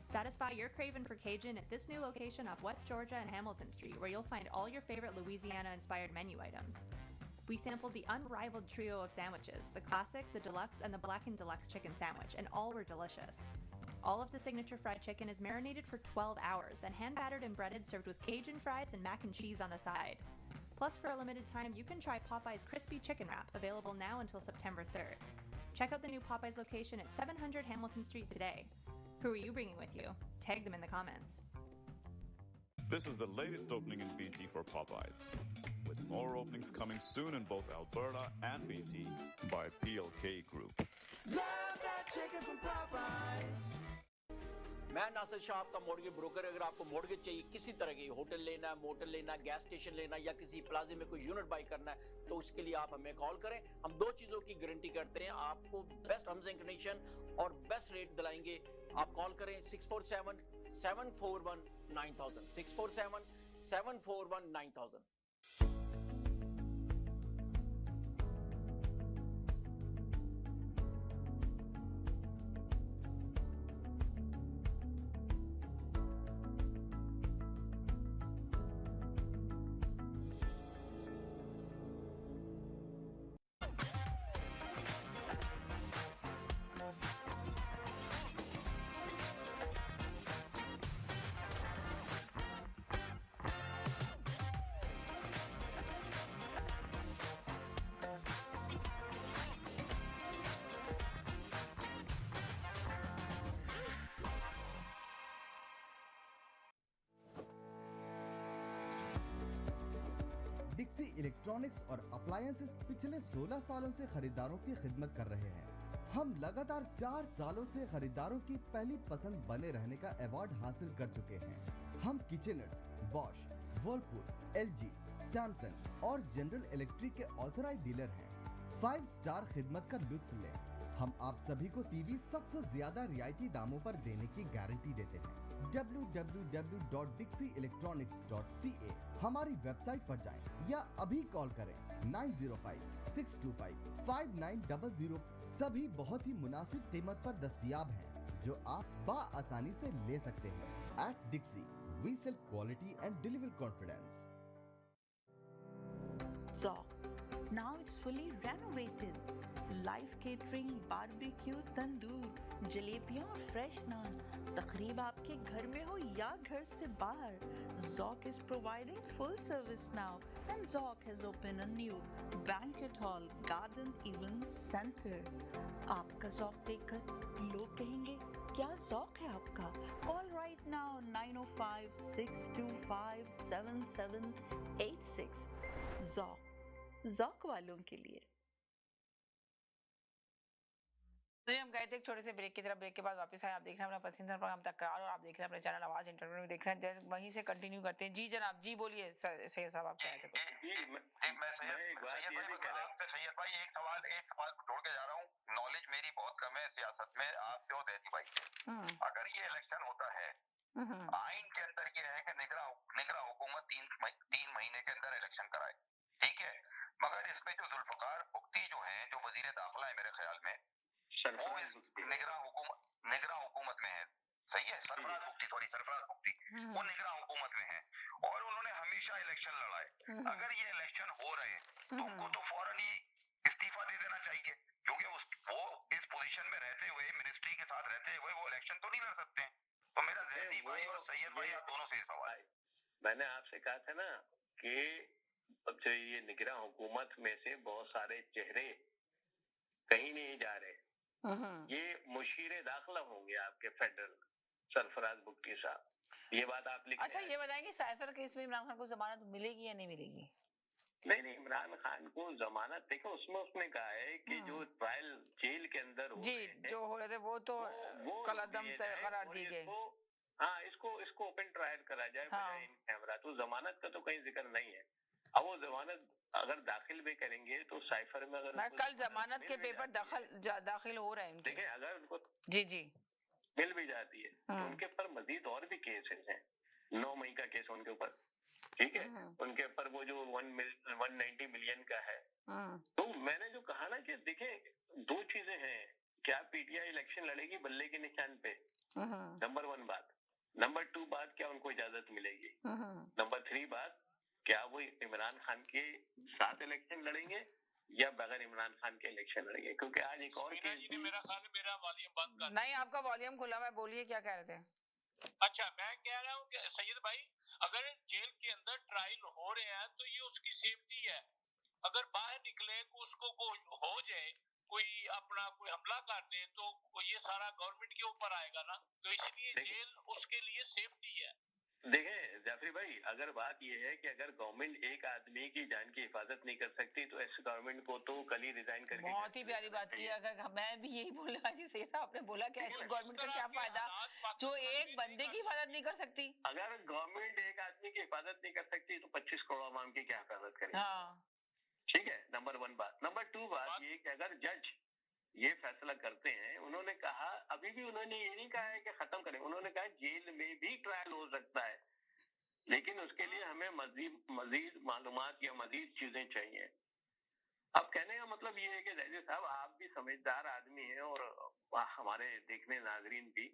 Satisfy your craving for Cajun at this new location off West Georgia and Hamilton Street, where you'll find all your favorite Louisiana-inspired menu items. We sampled the unrivaled trio of sandwiches, the classic, the deluxe, and the blackened deluxe chicken sandwich, and all were delicious. All of the signature fried chicken is marinated for 12 hours, then hand-battered and breaded, served with Cajun fries and mac and cheese on the side. Plus, for a limited time, you can try Popeye's Crispy Chicken Wrap, available now until September 3rd. Check out the new Popeye's location at 700 Hamilton Street today. Who are you bringing with you? Tag them in the comments. This is the latest opening in BC for Popeyes, with more openings coming soon in both Alberta and BC by PLK Group. Love that chicken from Popeyes. मैं नासिर शाह आपका मॉर्गेज ब्रोकर। अगर आपको मॉर्गेज चाहिए, किसी तरह की होटल लेना है, मोटल लेना, गैस स्टेशन लेना या किसी प्लाजे में कोई यूनिट बाय करना है, तो उसके लिए आप हमें कॉल करें। हम दो चीजों की गारंटी करते हैं, आपको बेस्ट टर्म्स एंड कंडीशन और बेस्ट रेट दिलाएंगे। आप कॉल करें 647-741-9000, 647-741-9000। डिक्सी इलेक्ट्रॉनिक्स और अप्लायंसेस पिछले 16 सालों से खरीदारों की खिदमत कर रहे हैं। हम लगातार 4 सालों से खरीदारों की पहली पसंद बने रहने का अवार्ड हासिल कर चुके हैं। हम किचनर्स, बॉश, वर्लपूल, एलजी, सैमसंग और जनरल इलेक्ट्रिक के ऑथराइज्ड डीलर हैं। 5 स्टार खिदमत का लुत्फ लें। हम आप सभी को टीवी सबसे ज्यादा रियायती दामों पर देने की गारंटी देते हैं। www.dixieelectronics.ca हमारी वेबसाइट पर जाएं या अभी कॉल करें 905-625-5900। सभी बहुत ही मुनासिब कीमत पर दस्तयाब हैं, जो आप बाआसानी से ले सकते हैं। At Dixie, we sell quality and deliver confidence. So, now it's fully renovated. Live catering, barbecue, tandoor, जलेबियां और फ्रेश नान। तकरीब आपके घर में हो या घर से बाहर, Zoc is providing full service now and Zoc has opened a new banquet hall, garden event center. आपका Zoc देखकर लोग कहेंगे क्या Zoc है आपका? Call right now 905-625-7786. Zoc वालों के लिए। तो हम गए थे एक छोटे से ब्रेक की तरफ। ब्रेक के बाद वापस आए। आप देख रहे हैं अपना पसंदीदा प्रोग्राम तकरार और आप देख रहे हैं अपने चैनल आवाज इंटरव्यू में देख रहे हैं। वहीं से कंटिन्यू करते हैं। जी जनाब, जी बोलिए सैयद साहब, आप कह रहे थे कुछ। मैं सैयद भाई एक सवाल छोड़ के जा रहा हूँ। नॉलेज मेरी बहुत कम है सियासत में, आपसे और दैती भाई। अगर ये इलेक्शन होता है, आइन के अंदर ये है कि निगरां हुकूमत 3 महीने के अंदर इलेक्शन कराए, ठीक है। मगर इसमें जो जुल्फकार पुख्ती जो है, जो वजीर दाखिला है मेरे ख्याल में, वो इस निगरां हुकूमत में है, सही है। सरफराज मुफ्ती वो निगरां हुकूमत में है और उन्होंने हमेशा इलेक्शन लड़ाए। अगर ये इलेक्शन हो रहे हैं तो उनको तो फौरन ही इस्तीफा दे देना चाहिए, क्योंकि वो इस पोजीशन में रहते हुए, मिनिस्ट्री के साथ रहते हुए वो इलेक्शन तो नहीं लड़ सकते हैं। तो मेरा जैदी भाई और सैयद भाई आप दोनों से सवाल, मैंने आपसे कहा था ना कि जो ये निगरां हुकूमत में से बहुत सारे चेहरे कहीं नहीं जा रहे, ये मुशीरे दाखिला होंगे आपके फेडरल, सरफराज बुख्ती साहब। ये बात आप लिख। अच्छा, ये बताएंगे साइफर केस में इमरान खान को जमानत मिलेगी या नहीं मिलेगी? नहीं, इमरान खान को जमानत देखो, उसने कहा है कि जो ट्रायल जेल के अंदर जी जो हो रहे थे वो तो कल अदम करार दिए गए। हाँ, इसको ओपन ट्रायल करा जाए बजाय इन कैमरा। तो जमानत का तो कहीं जिक्र नहीं है। अब वो जमानत अगर दाखिल भी करेंगे तो साइफर में अगर कल जमानत के पेपर दाखिल हो रहे हैं। देखिए, अगर उनको जी मिल भी जाती है तो उनके ऊपर मजीद और भी केसेस हैं। 9 मई का केस उनके ऊपर, ठीक है। उनके ऊपर वो जो 190 मिलियन का है। तो मैंने जो कहा ना कि देखिए, 2 चीजें हैं। क्या पीटीआई इलेक्शन लड़ेगी बल्ले के निशान पे? नंबर 1 बात। नंबर 2 बात, क्या उनको इजाजत मिलेगी? नंबर 3 बात, क्या वो इमरान खान के साथ इलेक्शन लड़ेंगे या बगैर इमरान खान के इलेक्शन लड़ेंगे? क्योंकि आज एक और केस, मेरा ख्याल है मेरा वॉल्यूम बंद कर। नहीं, आपका वॉल्यूम खुला है, बोलिए क्या कह रहे थे। अच्छा, मैं कह रहा हूँ कि सैयद भाई, अगर जेल के अंदर ट्रायल हो रहे हैं तो ये उसकी सेफ्टी है। अगर बाहर निकले उसको हो जाए, कोई हमला कर दे, तो ये सारा गवर्नमेंट के ऊपर आएगा ना। तो इसलिए जेल उसके लिए सेफ्टी है। देखिए जाफरी भाई, अगर बात यह है कि अगर गवर्नमेंट एक आदमी की जान की हिफाजत नहीं कर सकती तो ऐसे गवर्नमेंट को तो कल ही रिजाइन करके। बहुत ही प्यारी बात की। अगर मैं भी यही बोलने वाली थी, आपने बोला कि ऐसी गवर्नमेंट का क्या फायदा जो एक बंदे की हिफाजत नहीं कर सकती। अगर गवर्नमेंट एक आदमी की हिफाजत नहीं कर सकती तो 25 करोड़ आवाम की क्या हिफाजत करेगी? हाँ, ठीक है। नंबर 1 बात। नंबर 2 बात ये कि अगर जज ये फैसला करते हैं, उन्होंने कहा, अभी भी उन्होंने ये नहीं कहा है कि खत्म करें, उन्होंने कहा जेल में भी ट्रायल हो सकता है, लेकिन उसके लिए हमें मजीद मालूमात या मजीद चीजें चाहिए। अब कहने का मतलब ये है कि जैसे साहब, आप भी समझदार आदमी हैं और हमारे देखने नाजरीन भी,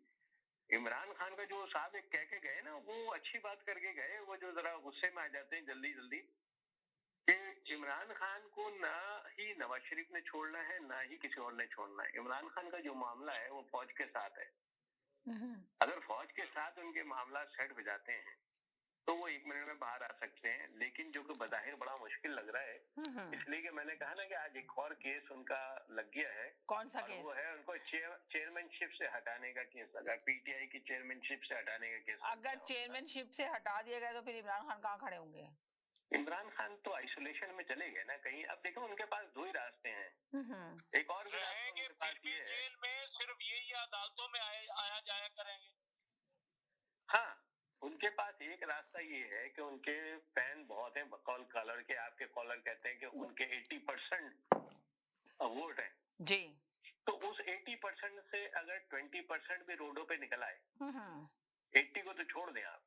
इमरान खान का जो साहब एक कह के गए ना, वो अच्छी बात करके गए। वो जो जरा गुस्से में आ जाते हैं जल्दी कि इमरान खान को ना ही नवाज शरीफ ने छोड़ना है, ना ही किसी और ने छोड़ना है। इमरान खान का जो मामला है वो फौज के साथ है। अगर फौज के साथ उनके मामला सेट हो जाते हैं तो वो 1 मिनट में बाहर आ सकते हैं, लेकिन जो कि बज़ाहिर बड़ा मुश्किल लग रहा है। इसलिए कि मैंने कहा ना कि आज एक और केस उनका लग गया है। कौन सा केस? वो है उनको चेयरमैनशिप से हटाने का केस लगा, पीटीआई की चेयरमैनशिप से हटाने का केस। अगर चेयरमैनशिप से हटा दिया गया तो फिर इमरान खान कहाँ खड़े होंगे? इमरान खान तो आइसोलेशन में चले गए ना कहीं। अब देखो, उनके पास 2 ही रास्ते हैं। एक और भी रहेंगे, फिर भी जेल में सिर्फ यही अदालतों में आया जाया करेंगे। हाँ, उनके पास एक रास्ता ये है कि उनके फैन बहुत हैं, बकौल कॉलर के। आपके कॉलर कहते हैं कि उनके 80% वोट है जी। तो उस 80% से अगर 20% भी रोडों पे निकल आए, 80 को तो छोड़ दें आप।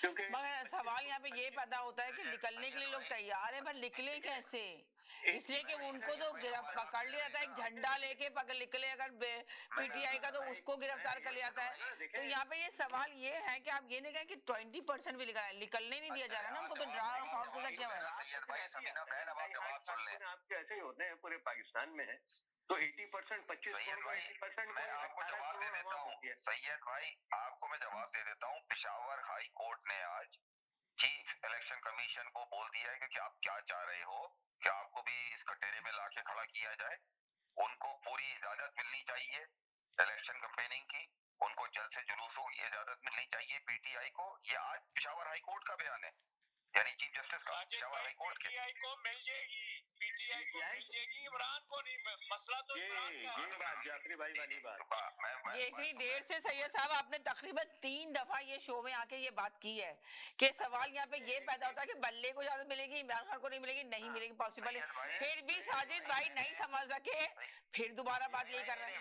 क्योंकि मगर सवाल यहाँ पे ये पैदा होता है कि निकलने के लिए लोग तैयार हैं, पर निकले कैसे? इसलिए कि उनको तो पकड़ लिया जाता है, एक झंडा लेके पकड़ निकले। अगर पीटीआई का तो उसको गिरफ्तार कर लिया जाता है। तो यहाँ पे ये सवाल ये है कि आप ये नहीं कहें कि 20% भी निकलने नहीं दिया जा रहा ना उनको, तो ड्रा आउट क्या है? तो ऐसे ही होते हैं, पूरे पाकिस्तान में है। तो 80% 25 करोड़ 80% मैं आपको जवाब दे देता हूँ सैयद भाई, आपको मैं जवाब दे देता हूँ। पेशावर हाई कोर्ट ने आज चीफ इलेक्शन कमीशन को बोल दिया है कि आप क्या चाह रहे हो, क्या आपको भी इस कटोरे में लाके खड़ा किया जाए। उनको पूरी इजाजत मिलनी चाहिए इलेक्शन कैंपेनिंग की, उनको जल्द से जुलूसों की इजाजत मिलनी चाहिए पीटीआई को। ये आज पेशावर हाई कोर्ट का बयान है, यानी चीफ जस्टिस का पेशावर हाई कोर्ट के। पीटीआई को मिल जाएगी, पीटीआई को मिल जाएगी, इमरान को नहीं। मसला तो इमरान का है। ये बात जाफरी भाई वाली बात, ये इतनी देर से सैयद साहब आपने तकरीबन 3 दफा ये शो में आके ये बात की है कि सवाल यहाँ पे ये पैदा होता है कि बल्ले को ज्यादा मिलेगी, इमरान खान को नहीं मिलेगी, नहीं मिलेगी, पॉसिबल है। फिर भी साजिद भाई नहीं समझ सके, फिर दोबारा बात यही कर रहे हैं।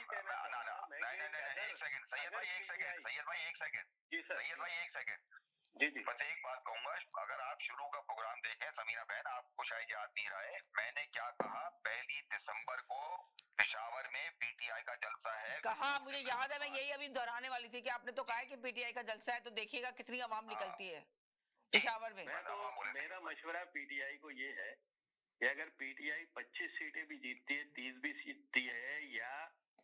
एक सेकंड सैयद भाई, एक सेकंड सैयद भाई, एक सेकंड सैयद भाई, एक सेकंड जी जी। बस एक बात कहूंगा, अगर आप शुरू का प्रोग्राम देखें समीना बहन, आपको शायद याद नहीं रहा है मैंने क्या कहा। 1 दिसंबर को पेशावर में पीटीआई का जलसा है। कहा मुझे याद है, मैं यही अभी दोहराने वाली थी कि आपने तो कहा है कि पीटीआई का जलसा है, तो देखिएगा कितनी आवाम निकलती है पेशावर में। मेरा मशवरा पीटीआई को ये है कि अगर पीटीआई 25 सीटें भी जीतती है, 30 भी जीतती है, या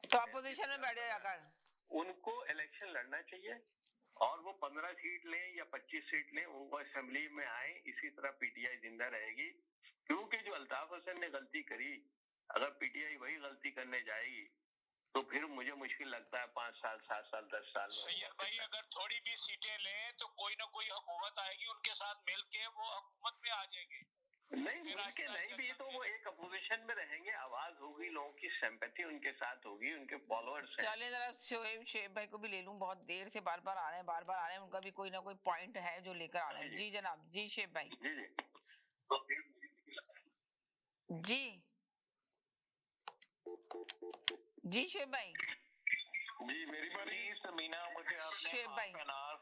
तो अपोजिशन में बैठे जाकर उनको इलेक्शन लड़ना चाहिए और वो 15 सीट लें या 25 सीट लें, उनको असेंबली में आए। इसी तरह पीटीआई जिंदा रहेगी, क्योंकि जो अल्ताफ हसन ने गलती करी, अगर पीटीआई वही गलती करने जाएगी तो फिर मुझे मुश्किल लगता है 5 साल 7 साल 10 साल में। सैयद भाई अगर थोड़ी भी सीटें लें तो कोई ना कोई हुकूमत आएगी, उनके साथ मिलके वो हुकूमत में आ जाएंगे। नहीं मिलके नहीं भी तो वो एक अपोजिशन में रहेंगे, आवाज होगी, लोगों की सिंपैथी उनके साथ होगी, उनके फॉलोअर्स हैं। चले जरा शोएब भाई को भी ले लूं, बहुत देर से बार बार आ रहे हैं, उनका भी कोई ना कोई पॉइंट है जो लेकर आ रहे हैं। जी जनाब, जी शोएब भाई। जी जी शोएब भाई। जी मेरी बारी। समीना मुझे आपने शोएब भाई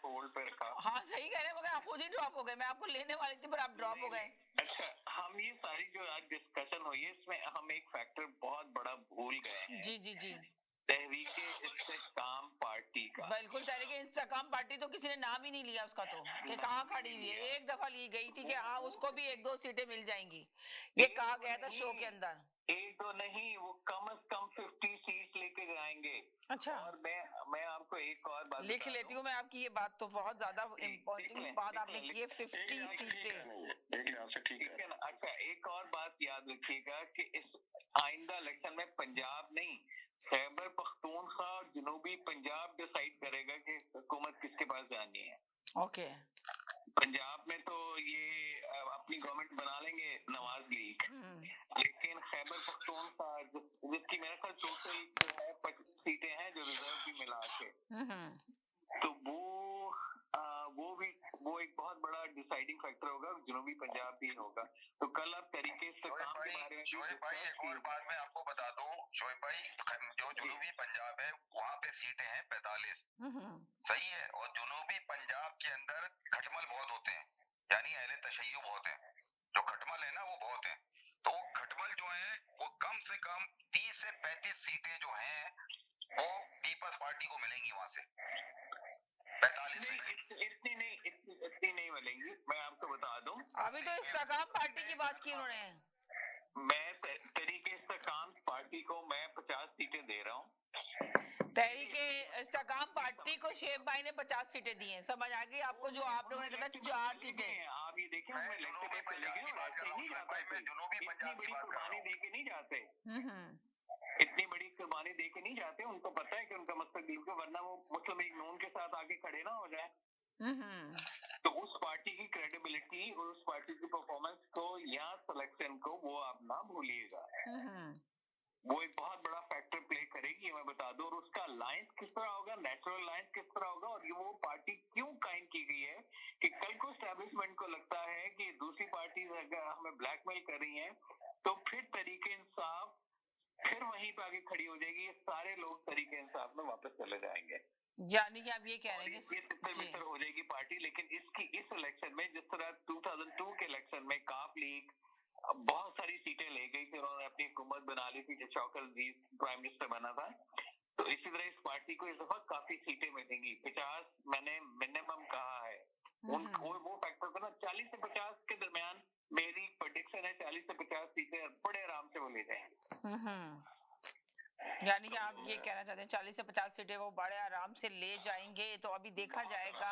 होल्ड पे रखा। हाँ सही कह रहे हैं, मगर अपोजिट ड्रॉप हो गए। मैं आपको लेने वाली थी पर आप ड्रॉप हो गए। अच्छा, हम ये सारी जो आज डिस्कशन हुई है, इसमें हम एक फैक्टर बहुत बड़ा भूल गए हैं। जी जी जी। तहरीके इस्तेकाम पार्टी का। बिल्कुल, तहरीके इस्तेकाम पार्टी तो किसी ने नाम ही नहीं लिया उसका, तो कि कहाँ खड़ी हुई है। एक दफा ली गई थी कि हाँ उसको भी 1-2 सीटें मिल जाएंगी, ये कहा गया था शो के अंदर। 1-2 नहीं, वो कम से कम 50 सीट लेके जाएंगे। अच्छा, और मैं आपको एक और बात लिख लेती हूँ मैं आपकी ये बात, तो बहुत ज्यादा इम्पोर्टेंट बात आपने की है। 50 सीटें, ठीक है ना। अच्छा, एक और बात याद रखिएगा कि इस आइंदा इलेक्शन में पंजाब नहीं, खैबर पख्तूनख्वा और जनूबी पंजाब डिसाइड करेगा कि हुकूमत किसके पास जानी है। ओके। पंजाब में तो ये अपनी गवर्नमेंट बना लेंगे नवाज लीग, लेकिन खैबर पख्तूनख्वा जिसकी मेरे ख्याल टोटल जो है 25 सीटें हैं जो रिजर्व भी मिला के, तो वो एक बहुत बड़ा डिसाइडिंग फैक्टर होगा। जनूबी पंजाब भी होगा। तो कल आप तरीके से काम के बारे में शोएब भाई एक और बात मैं आपको बता दूं, शोएब भाई जो जनूबी पंजाब है वहाँ पे सीटें हैं 45, सही है। और जनूबी पंजाब के अंदर खटमल बहुत होते हैं, यानी अहले तशय्युअ बहुत हैं। जो खटमल है ना वो बहुत हैं, तो वो खटमल जो है वो कम से कम 30 से 35 सीटें जो हैं वो पीपल्स पार्टी को मिलेंगी वहां से। 45 इतनी नहीं मिलेंगी, मैं आपको बता दूं। अभी तो इस्तेकाम पार्टी की बात की उन्होंने। मैं तहरीके इस्तेकाम पार्टी को मैं 50 सीटें दे रहा हूँ। तहरीके इस्तेकाम पार्टी को शेब भाई ने 50 सीटें दी हैं, समझ आ गई आपको? जो आप लोगों ने कहा 4 सीटें। आप ये देखें, मैं जनूबी पंजाब की बात कर रहा हूं शोएब भाई, मैं जनूबी पंजाब की बात कर रहा हूं। दे के नहीं जाते, इतनी बड़ी कुर्बानी दे के नहीं जाते। उनको पता है कि उनका मुस्तकबिल को, वरना वो मुस्लिम लीग नून के साथ आके खड़े ना हो जाए। तो उस पार्टी की क्रेडिबिलिटी और उस पार्टी की परफॉर्मेंस को या सिलेक्शन को वो आप ना भूलिएगा। वो एक बहुत बड़ा फैक्टर प्ले करेगी, मैं बता दूं। और उसका अलायंस किस तरह होगा, नेचुरल अलायंस किस तरह होगा, और ये वो पार्टी क्यों कायम की गई है कि कल को एस्टेब्लिशमेंट को लगता है कि दूसरी पार्टी अगर हमें ब्लैकमेल कर रही हैं, तो फिर तरीके इंसाफ फिर वहीं पे आगे खड़ी हो जाएगी। ये सारे लोग तरीके इंसाफ में वापस चले जाएंगे। यानी कि आप ये कह रहे हैं कि तितर हो जाएगी पार्टी। लेकिन इस इलेक्शन में, जिस तरह 2002 के इलेक्शन में काफ लीग बहुत सारी सीटें ले गई थी, उन्होंने अपनी हुकूमत बना ली थी जब शौकत अजीज प्राइम मिनिस्टर बना था, तो इसी तरह इस पार्टी को इस दफा काफी सीटें मिलेंगी। 50 मैंने मिनिमम कहा है। वो फैक्टर था ना, 40 से 50 के दरमियान मेरी प्रेडिक्शन है 40 से 50 सीटें बड़े आराम से वो ले जाएंगे। यानी कि आप ये कहना चाहते हैं 40 से 50 सीटें वो बड़े आराम से ले जाएंगे, तो अभी देखा जाएगा।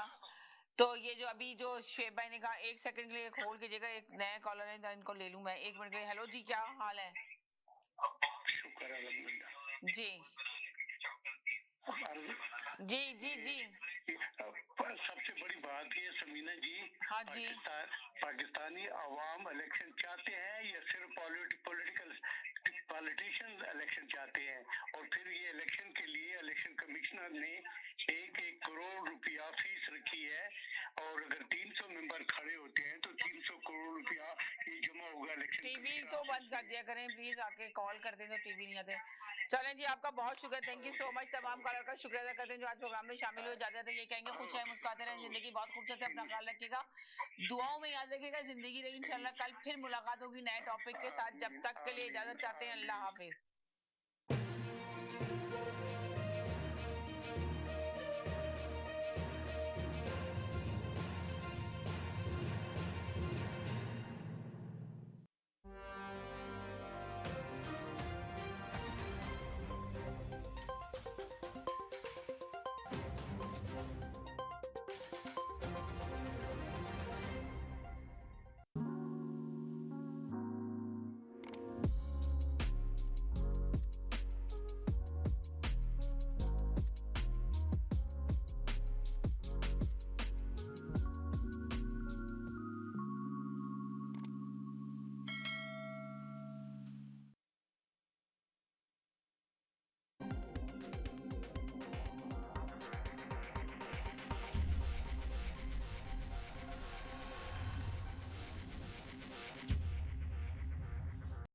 तो ये जो अभी जो शुएब भाई ने कहा, एक सेकंड के लिए होल्ड कीजिएगा, एक नया कॉलर है, इनको ले लूं मैं 1 मिनट के लिए। हेलो जी, क्या हाल है? शुक्र है अल्हम्दुलिल्लाह। जी जी जी जी सबसे बड़ी बात ये समीना जी, हाँ जी, पाकिस्तानी अवाम इलेक्शन चाहते हैं या सिर्फ पॉलिटिशियंस इलेक्शन चाहते हैं? और फिर ये इलेक्शन के लिए इलेक्शन कमिश्नर ने 1-1 करोड़ रुपया फीस रखी है, और अगर 300 मेंबर खड़े होते हैं तो 300 करोड़ रुपया ये जमा होगा इलेक्शन। टीवी तो बंद कर दिया करें प्लीज, आके कॉल करते हैं तो टीवी नहीं आते। चलें जी, आपका बहुत शुक्रिया, थैंक यू सो मच। तमाम कॉलर का शुक्रिया अदा करते हैं जो आज प्रोग्राम में शामिल हुए। जाते थे ये कहेंगे खुश है, मुस्कुराते रहें, जिंदगी बहुत खूबसूरत है, अपना ख्याल रखिएगा, दुआओं में याद रखिएगा, जिंदगी रही इंशाल्लाह। कल फिर मुलाकात होगी नए टॉपिक के साथ, जब तक के लिए इजाजत चाहते हैं, अल्लाह हाफिज।